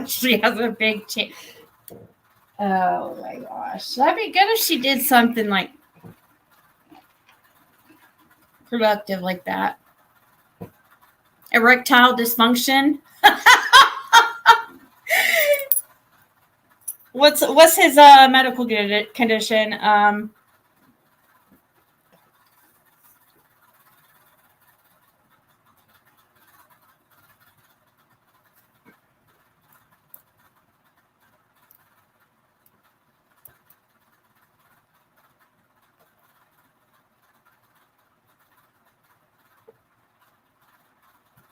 She has a big change. Oh, my gosh. That'd be good if she did something like productive like that. Erectile dysfunction. What's his medical condition?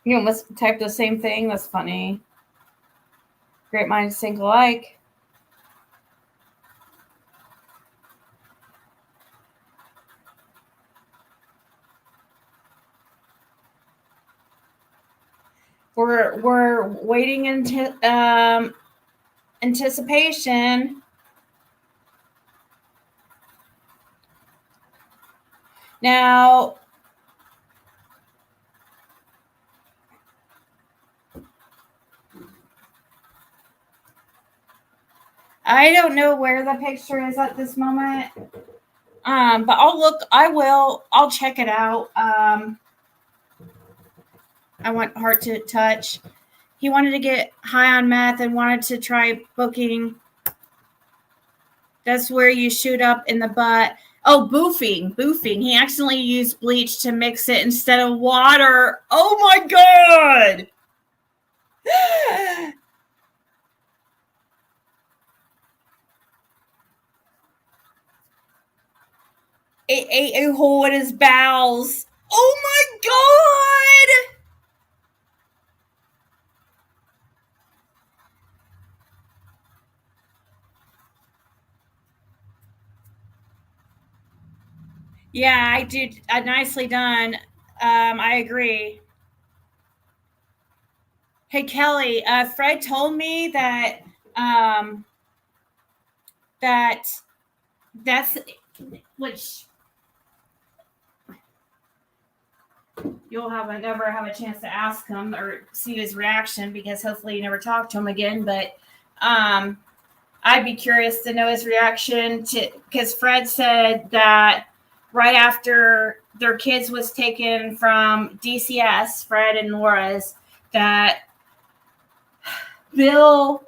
You almost type the same thing. That's funny. Great minds think alike. We're waiting into anticipation. Now, I don't know where the picture is at this moment. But I'll check it out. I want Heart to Touch. He wanted to get high on meth and wanted to try booking. That's where you shoot up in the butt. Oh, boofing. He accidentally used bleach to mix it instead of water. Oh my God. It ate a hole in his bowels. Oh my God. Yeah, I did. Nicely done. I agree. Hey, Kelly, Fred told me that that's which you'll never have a chance to ask him or see his reaction, because hopefully you never talk to him again. But I'd be curious to know his reaction to, because Fred said that right after their kids was taken from DCS, Fred and Laura's, that Bill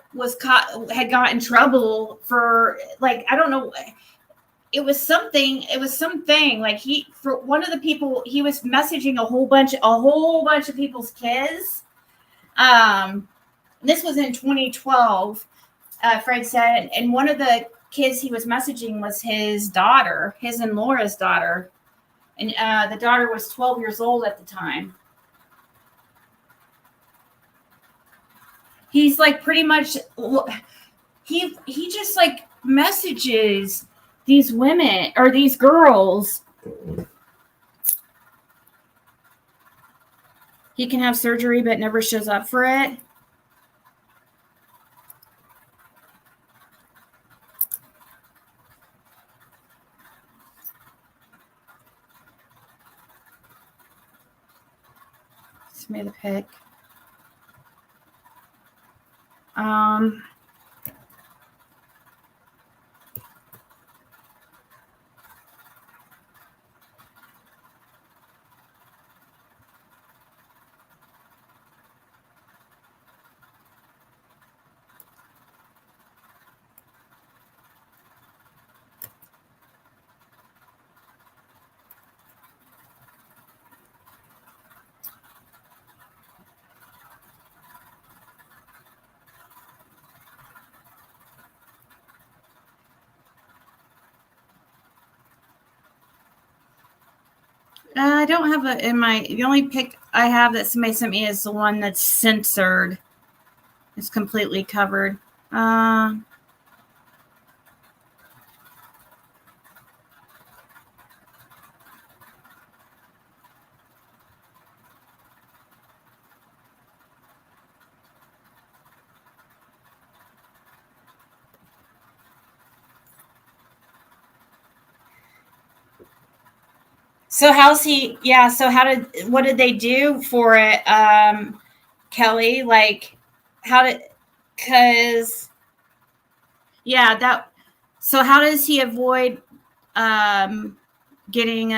had got in trouble for, like, I don't know. It was something like for one of the people, he was messaging a whole bunch of people's kids. This was in 2012. Fred said, and one of the kids he was messaging was his daughter, his and Laura's daughter. And the daughter was 12 years old at the time. He's like pretty much, he just like messages these women or these girls. He can have surgery but never shows up for it. Just made the pick. I don't have the only pic I have that somebody sent me is the one that's censored. It's completely covered. So how's he? Yeah. So what did they do for it, Kelly? Like, cause yeah, so how does he avoid, getting,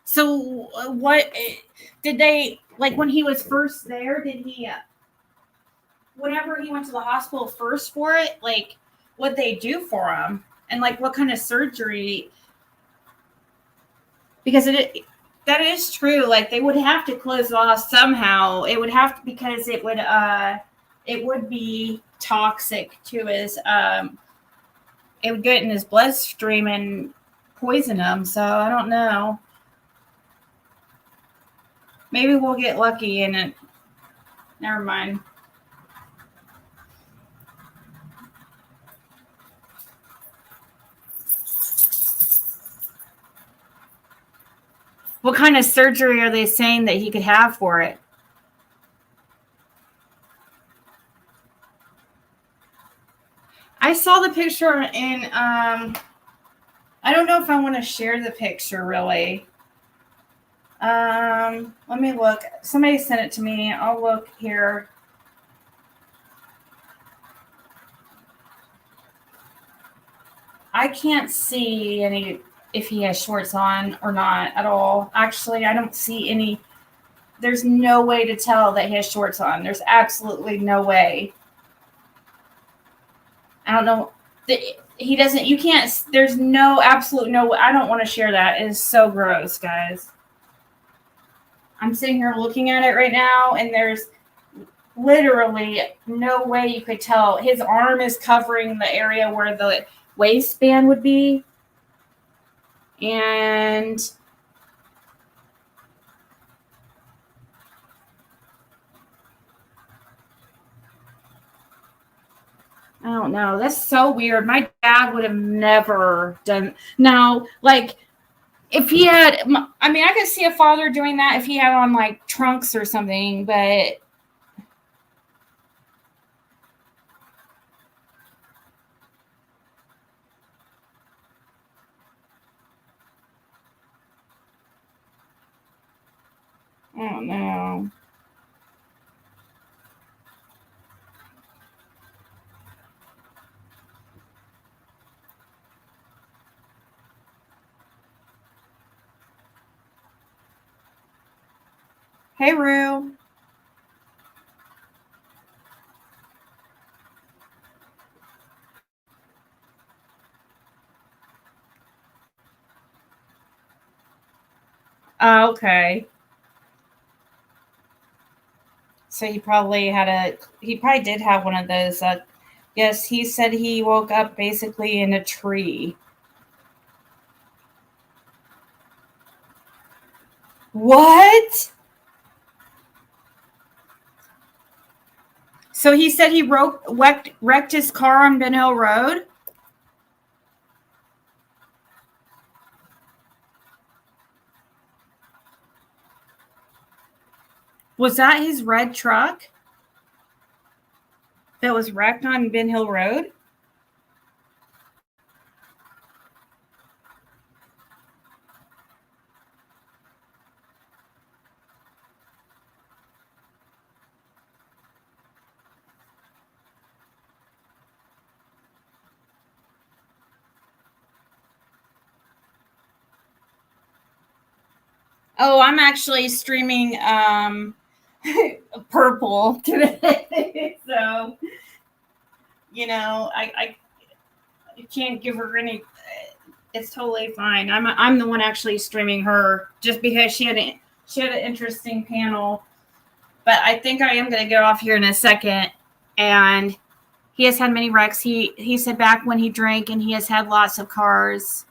so what did they, like when he was first there, did he, whenever he went to the hospital first for it, like what they do for him and like what kind of surgery? Because that is true. Like they would have to close it off somehow. It would have to, because it would be toxic to his, it would get in his bloodstream and poison him. So I don't know. Maybe we'll get lucky in it. Never mind. What kind of surgery are they saying that he could have for it? I saw the picture in, I don't know if I want to share the picture really. Let me look. Somebody sent it to me. I'll look here. I can't see if he has shorts on or not at all. Actually, I don't see any. There's no way to tell that he has shorts on. There's absolutely no way. I don't know. He doesn't, you can't, there's no, absolute no, I don't want to share that. It is so gross, guys. I'm sitting here looking at it right now, and there's literally no way you could tell. His arm is covering the area where the waistband would be. And I don't know. That's so weird. My dad would have never done. No, like if he had, I mean, I could see a father doing that if he had on like trunks or something, but. I don't know. Hey, Rue. Oh, okay. So he probably did have one of those. Yes, he said he woke up basically in a tree. What? So he said he wrecked his car on Ben Hill Road? Was that his red truck that was wrecked on Ben Hill Road? Oh, I'm actually streaming Purple today. So, you know, I can't give her any. It's totally fine. I'm the one actually streaming her just because she had an interesting panel. But I think I am going to get off here in a second. And he has had many wrecks. He said back when he drank, and he has had lots of cars.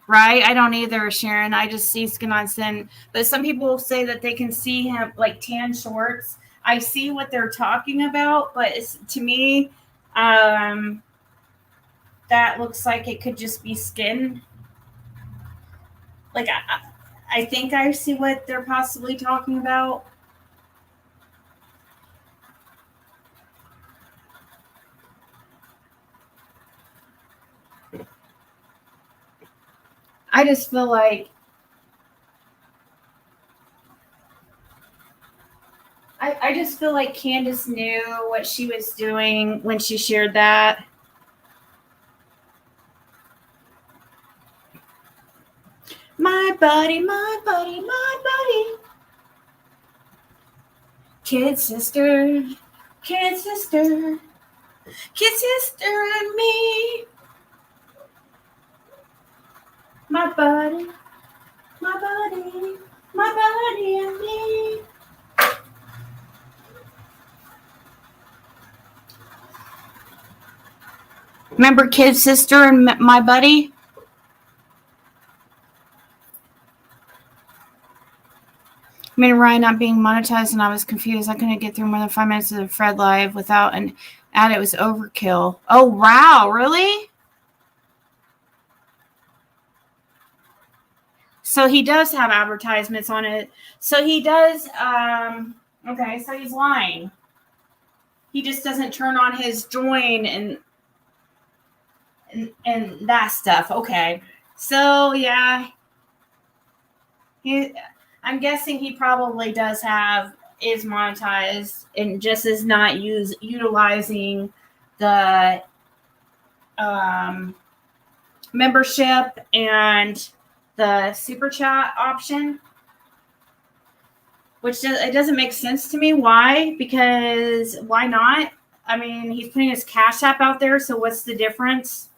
Right? I don't either, Sharon. I just see skin on skin. But some people say that they can see him like tan shorts. I see what they're talking about, but to me, that looks like it could just be skin. Like I think I see what they're possibly talking about. I just feel like I just feel like Candace knew what she was doing when she shared that. My buddy, my buddy, my buddy. Kid sister, kid sister, kid sister and me. My buddy, my buddy, my buddy and me. Remember Kid Sister and My Buddy? I mean, Ryan not being monetized, and I was confused. I couldn't get through more than 5 minutes of the Fred Live without an ad. It was overkill. Oh, wow. Really? So he does have advertisements on it. So he does. Okay, so he's lying. He just doesn't turn on his join and that stuff. Okay. So, yeah. I'm guessing he probably is monetized and just is not utilizing the membership and the super chat option, which it doesn't make sense to me. Why? Because why not? I mean, he's putting his Cash App out there, so what's the difference?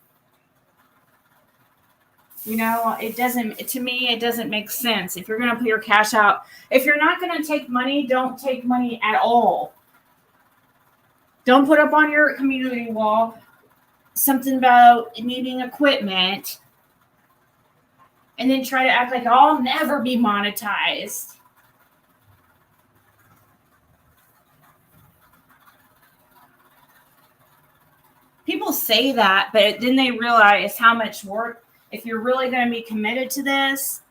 You know, to me, it doesn't make sense. If you're going to put your cash out, if you're not going to take money, don't take money at all. Don't put up on your community wall something about needing equipment and then try to act like I'll never be monetized. people say that, but then they realize how much work, if you're really going to be committed to this,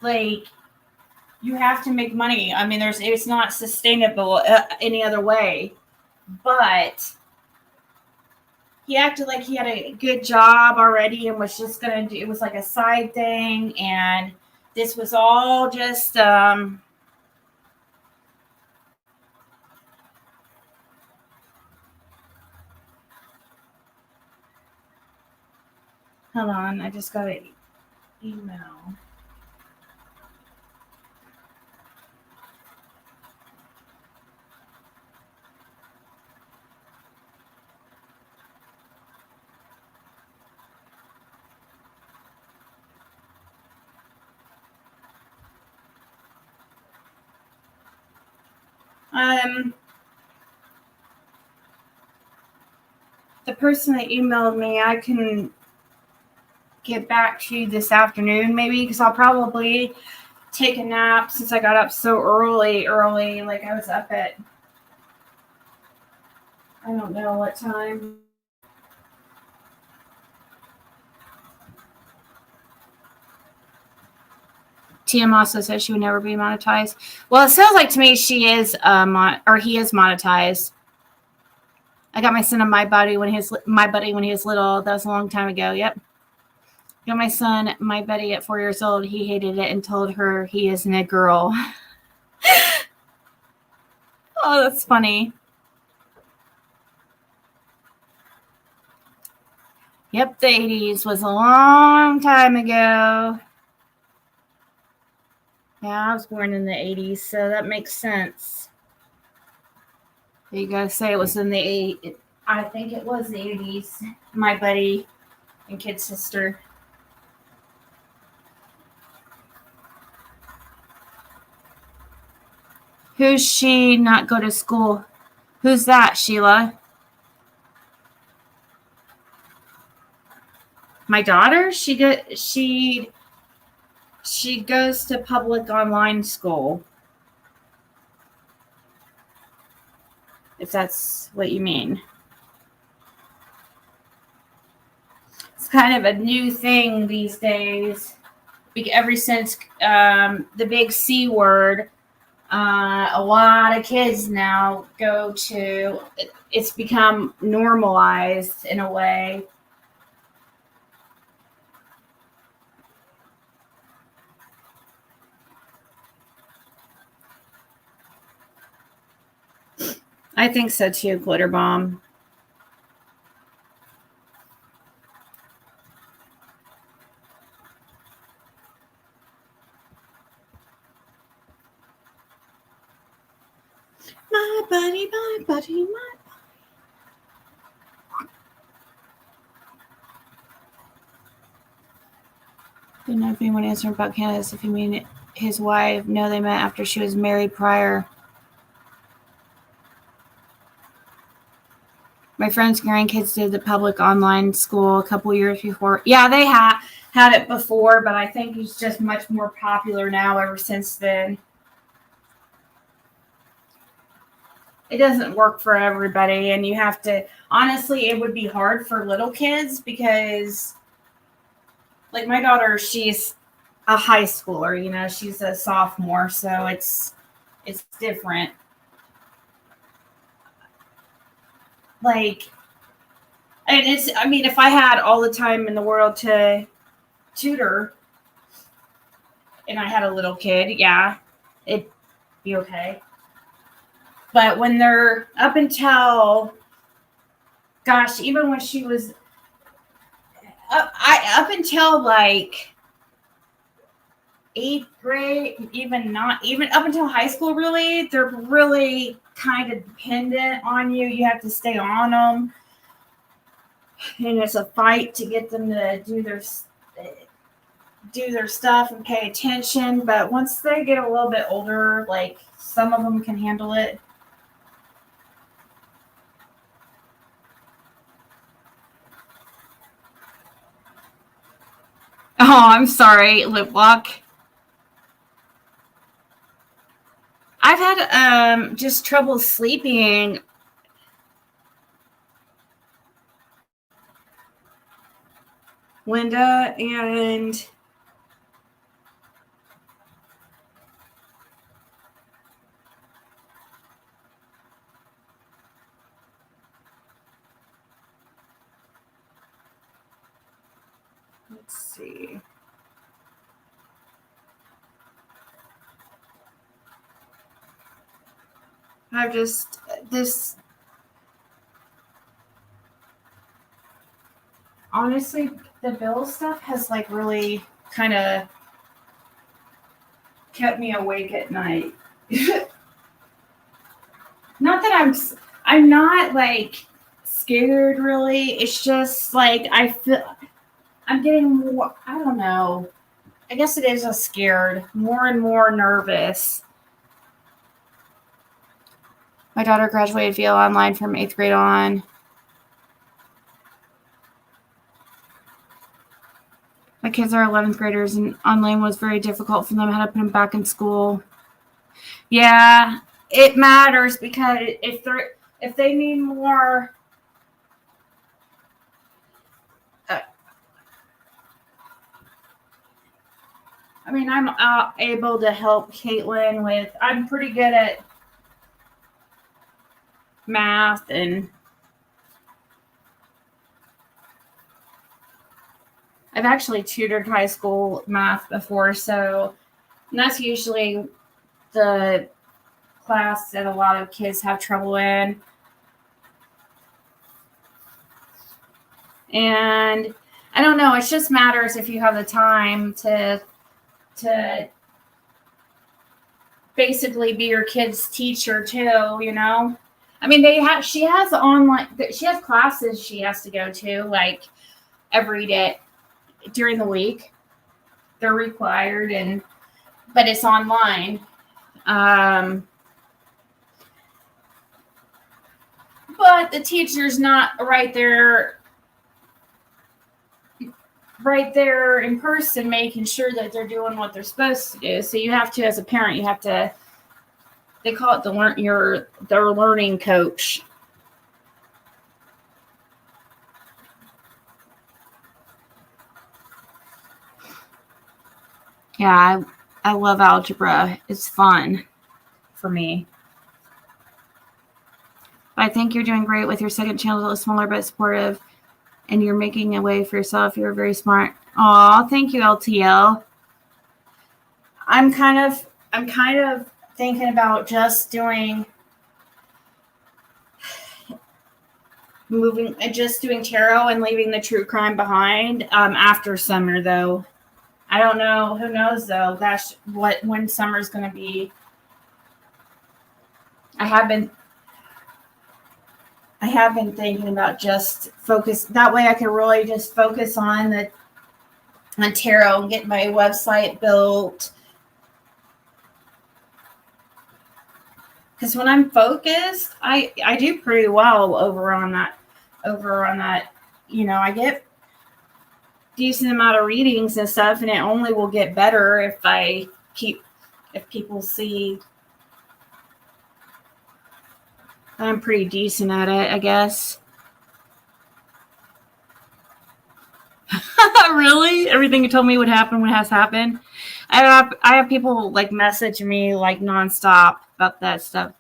like, you have to make money. I mean, it's not sustainable any other way. But he acted like he had a good job already and was just going to do, it was like a side thing. And this was all just, hold on, I just got an email. The person that emailed me, I can get back to you this afternoon, maybe, because I'll probably take a nap since I got up so early. Like, I was up at, I don't know what time. TM also says she would never be monetized. Well, it sounds like to me she is he is monetized. I got my son on my buddy when he was little. That was a long time ago. Yep. Got my son, my buddy, at 4 years old. He hated it and told her he isn't a girl. Oh, that's funny. Yep, the 80s was a long time ago. Yeah, I was born in the 80s, so that makes sense. You gotta say it was in the 80s. I think it was the 80s. My buddy and kid sister. Who's she not go to school? Who's that, Sheila? My daughter? She goes to public online school. If that's what you mean. It's kind of a new thing these days. Ever since the big C word, a lot of kids now go to, it's become normalized in a way. I think so too, Glitter Bomb. My buddy, my buddy, my buddy. Didn't know if anyone answered about Candace, if you mean his wife. No, they met after she was married prior. My friend's grandkids did the public online school a couple years before. Yeah, they had it before, but I think it's just much more popular now ever since then. It doesn't work for everybody, and you have to, honestly, it would be hard for little kids because, like, my daughter, she's a high schooler, you know, she's a sophomore, so it's different. Like, and I mean, if I had all the time in the world to tutor and I had a little kid, yeah, it'd be okay. But when they're up until, gosh, even when she was up until like 8th grade, even up until high school, really, they're really kind of dependent on you. You have to stay on them. And it's a fight to get them to do their stuff and pay attention. But once they get a little bit older, like, some of them can handle it. Oh, I'm sorry, Lip Lock. I've had just trouble sleeping Linda, and let's see. I've just this honestly, the bill stuff has like really kind of kept me awake at night. Not that I'm not like scared really. It's just like I feel I'm getting more, I don't know. I guess it is a scared, more and more nervous. My daughter graduated via online from 8th grade on. My kids are 11th graders, and online was very difficult for them. I had to put them back in school. Yeah, it matters because if they need more. I mean, I'm able to help Caitlin with. I'm pretty good at math, and I've actually tutored high school math before, so that's usually the class that a lot of kids have trouble in. And I don't know, it just matters if you have the time to basically be your kid's teacher too, you know? I mean, she has classes she has to go to like every day during the week. They're required, but it's online. But the teacher's not right there in person making sure that they're doing what they're supposed to do. So you have to, as a parent, they call it their learning coach. Yeah, I love algebra. It's fun for me. I think you're doing great with your second channel. It's smaller but supportive, and you're making a way for yourself. You're very smart. Aw, thank you, LTL. I'm kind of thinking about just doing tarot and leaving the true crime behind after summer, though. I don't know. Who knows, though? That's when summer's going to be. I have been thinking about just focus. That way I can really just focus on tarot and get my website built. Because when I'm focused, I do pretty well over on that. You know, I get decent amount of readings and stuff, and it only will get better if people see I'm pretty decent at it, I guess. Really? Everything you told me would happen has happened? I have people like message me like nonstop about that stuff.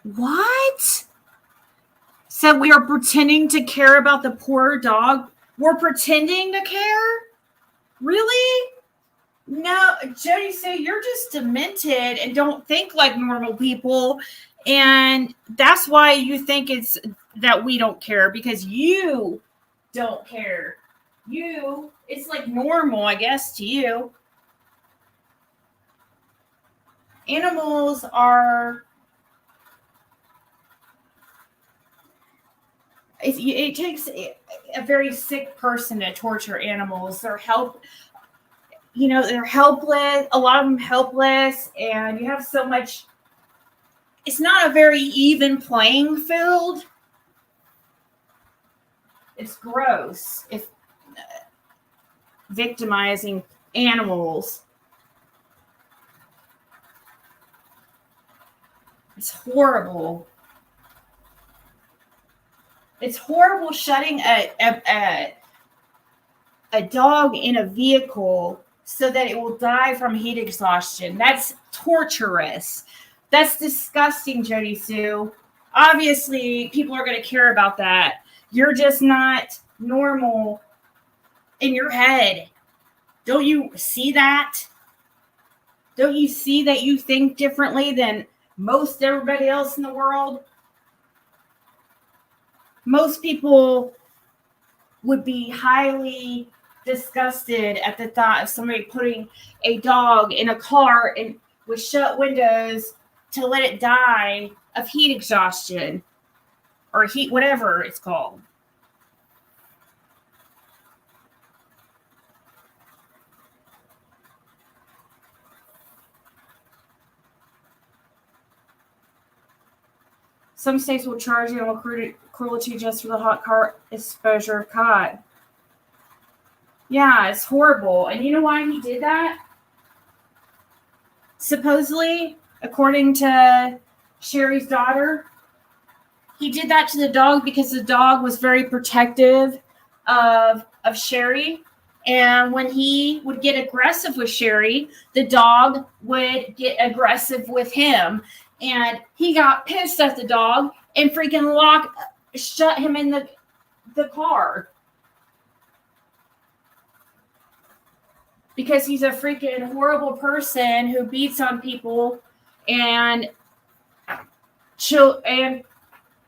What? So we are pretending to care about the poor dog? We're pretending to care? Really? No, Jody, say you're just demented and don't think like normal people. And that's why you think it's that we don't care, because you don't care. It's like normal, I guess, to you. Animals are. It takes a very sick person to torture animals. They're helpless. A lot of them helpless, and you have so much. It's not a very even playing field. It's gross if victimizing animals. It's horrible. It's horrible shutting a dog in a vehicle so that it will die from heat exhaustion. That's torturous. That's disgusting, Jody Sue. Obviously, people are going to care about that. You're just not normal in your head. Don't you see that? Don't you see that you think differently than most everybody else in the world? Most people would be highly disgusted at the thought of somebody putting a dog in a car and with shut windows to let it die of heat exhaustion or heat, whatever it's called. Some states will charge animal cruelty just for the hot car exposure caught. Yeah, it's horrible. And you know why he did that? Supposedly, according to Sherry's daughter, he did that to the dog because the dog was very protective of Sherry. And when he would get aggressive with Sherry, the dog would get aggressive with him. And he got pissed at the dog and freaking shut him in the car. Because he's a freaking horrible person who beats on people and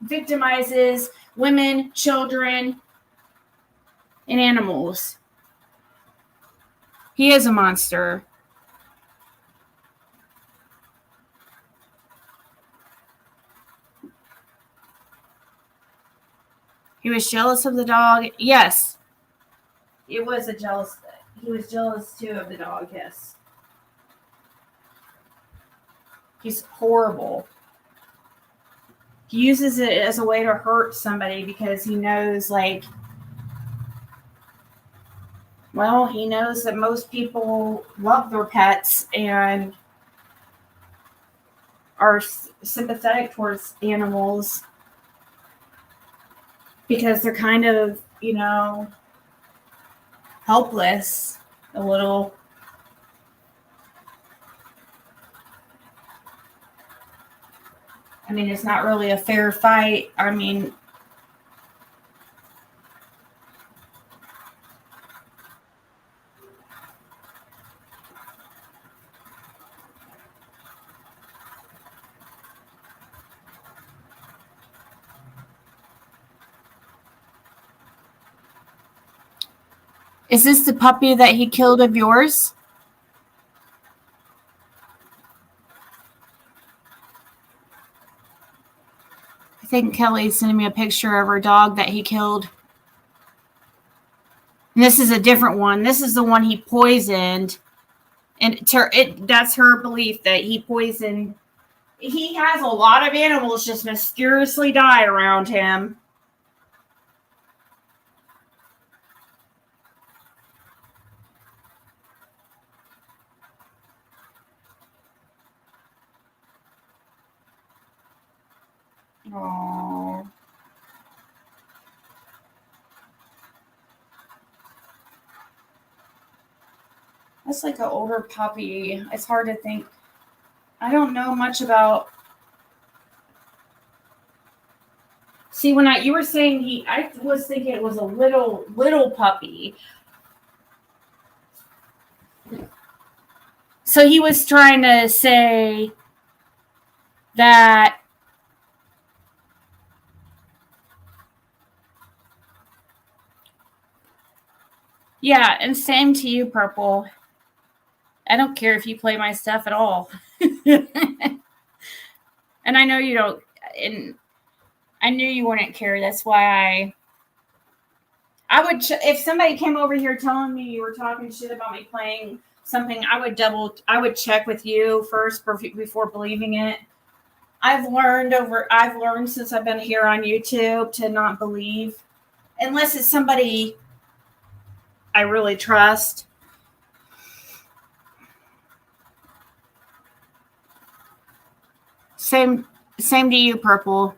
victimizes women, children, and animals. He is a monster. He was jealous of the dog. Yes. It was a jealous thing. He was jealous too of the dog, yes. He's horrible. He uses it as a way to hurt somebody because he knows, he knows that most people love their pets and are sympathetic towards animals because they're kind of, helpless a little. I mean, it's not really a fair fight. I mean, is this the puppy that he killed of yours? I think Kelly's sending me a picture of her dog that he killed. And this is a different one. This is the one he poisoned. And that's her belief that he poisoned. He has a lot of animals just mysteriously die around him. Oh. That's like an older puppy. It's hard to think. I don't know much about. See, when you were saying I was thinking it was a little puppy. So he was trying to say that yeah, and same to you, Purple. I don't care if you play my stuff at all. And I know you don't, and I knew you wouldn't care. That's why I would, if somebody came over here telling me you were talking shit about me playing something, I would check with you first before believing it. I've learned since I've been here on YouTube to not believe unless it's somebody I really trust. Same to you, Purple.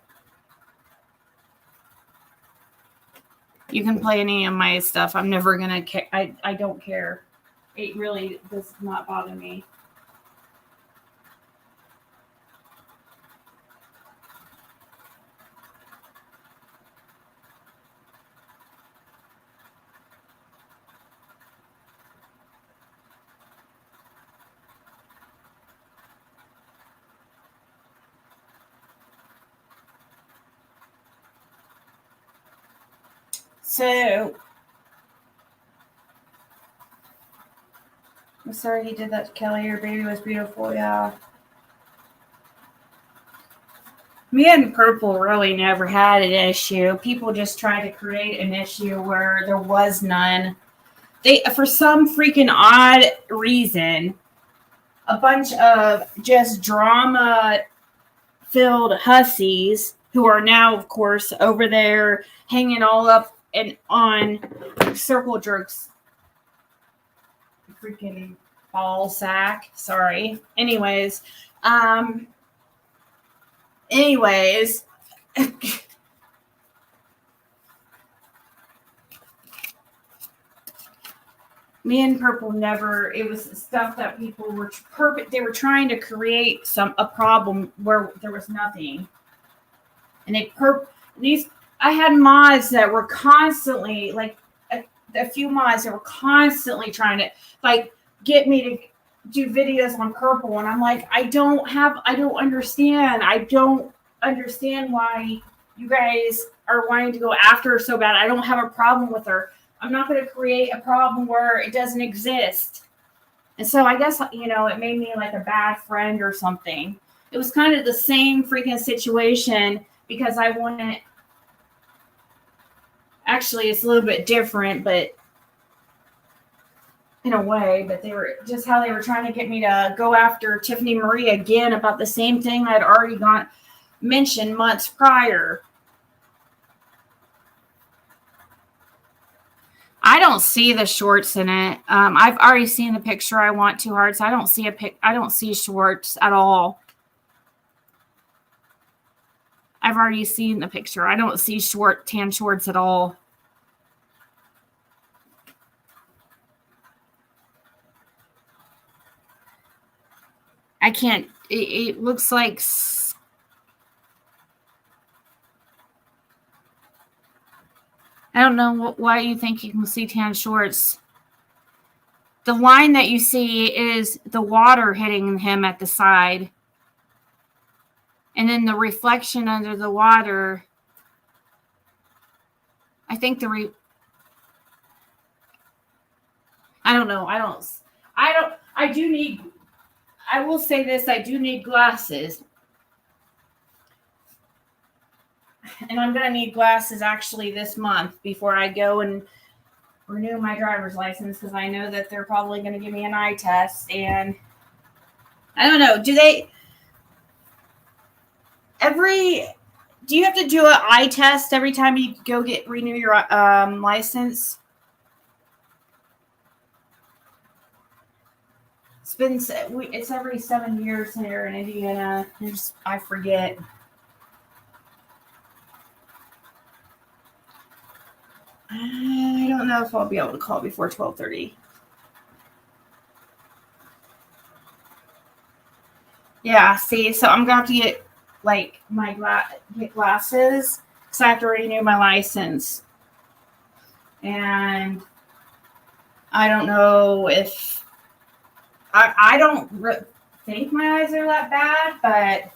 You can play any of my stuff. I'm never gonna care. I don't care. It really does not bother me. So, I'm sorry he did that to Kelly. Your baby was beautiful. Yeah. Me and Purple really never had an issue. People just tried to create an issue where there was none. They, for some freaking odd reason, a bunch of just drama-filled hussies who are now, of course, over there hanging all up and on circle jerks. Freaking ball sack. Sorry. Anyways. Me and Purple never, it was stuff that people were they were trying to create a problem where there was nothing. And I had mods that were constantly, like a few mods that were constantly trying to like get me to do videos on Purple, and I'm like, I don't understand. I don't understand why you guys are wanting to go after her so bad. I don't have a problem with her. I'm not going to create a problem where it doesn't exist. And so I guess, it made me like a bad friend or something. It was kind of the same freaking situation because I wanted, actually it's a little bit different, but in a way, but they were just how they were trying to get me to go after Tiffany Marie again about the same thing I'd already mentioned months prior. I don't see the shorts in it. I've already seen the picture I want too hard, so I don't see I don't see shorts at all. I've already seen the picture. I don't see tan shorts at all. I can't. It looks like. I don't know why you think you can see tan shorts. The line that you see is the water hitting him at the side. And then the reflection under the water. I think I don't know. I will say this. I do need glasses. And I'm going to need glasses actually this month before I go and renew my driver's license because I know that they're probably going to give me an eye test. And I don't know. Do you have to do an eye test every time you go renew your license? It's every 7 years here in Indiana. I forget. I don't know if I'll be able to call before 12:30. Yeah, see, so I'm gonna have to get like get glasses because I have to renew my license, and I don't know if I don't think my eyes are that bad, but.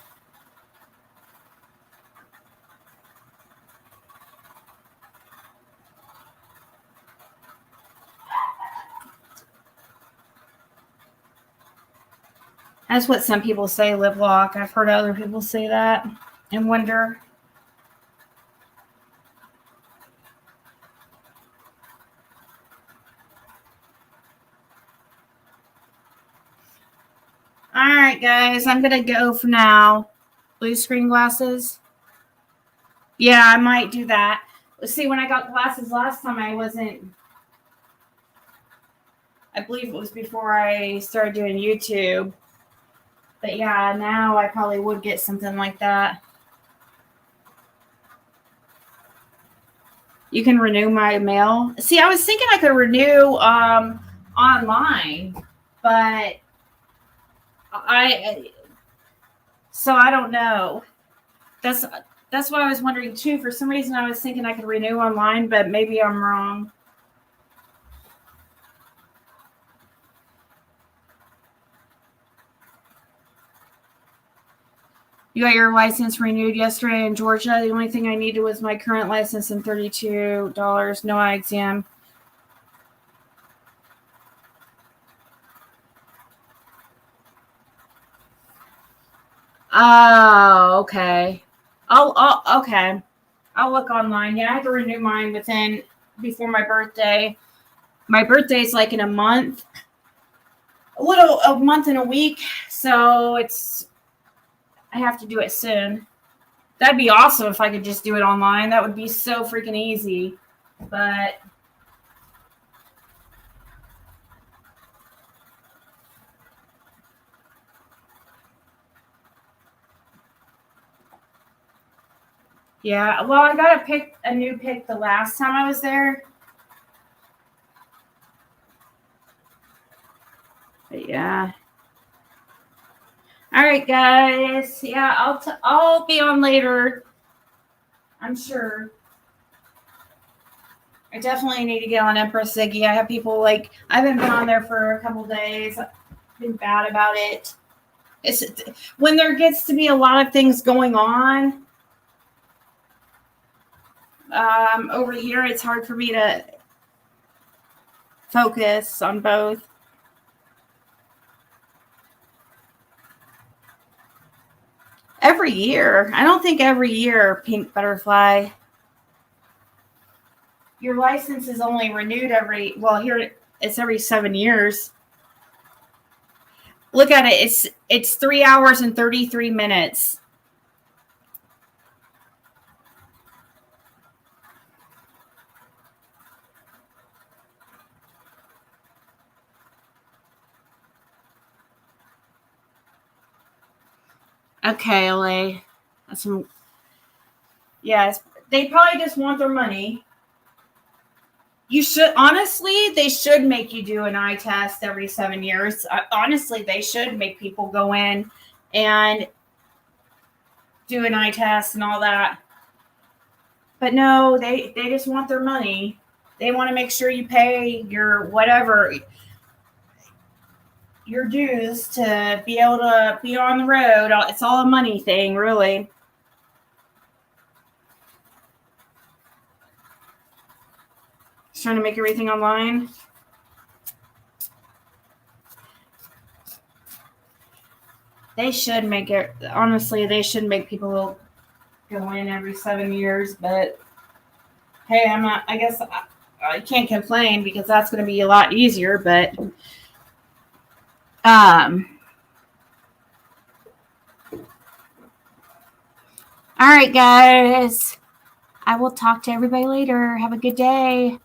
That's what some people say, live lock. I've heard other people say that and wonder. All right, guys, I'm going to go for now. Blue screen glasses. Yeah, I might do that. Let's see, when I got glasses last time, I believe it was before I started doing YouTube. But yeah, now I probably would get something like that. You can renew my mail. See, I was thinking I could renew online, but so I don't know. That's what I was wondering too. For some reason, I was thinking I could renew online, but maybe I'm wrong. You got your license renewed yesterday in Georgia. The only thing I needed was my current license and $32. No eye exam. Oh, okay. Okay. I'll look online. Yeah, I have to renew mine before my birthday. My birthday's like in a month. A month and a week. So I have to do it soon. That'd be awesome if I could just do it online. That would be so freaking easy. But yeah, well, I got a new pick the last time I was there. But yeah. All right, guys. Yeah, I'll be on later. I'm sure. I definitely need to get on Empress Ziggy. I have people I haven't been on there for a couple days. I've been bad about it. It's when there gets to be a lot of things going on. Over here, it's hard for me to focus on both. Every year. I don't think every year, Pink Butterfly. Your license is only renewed here it's every 7 years. Look at it. It's 3 hours and 33 minutes. Okay, LA. Yes, they probably just want their money. They should make you do an eye test every 7 years. Honestly, they should make people go in and do an eye test and all that. But no, they just want their money. They want to make sure you pay your your dues to be able to be on the road. It's all a money thing, really. Just trying to make everything online. They should make it. Honestly, they should make people go in every 7 years. But hey, I guess I can't complain because that's going to be a lot easier. But all right, guys. I will talk to everybody later. Have a good day.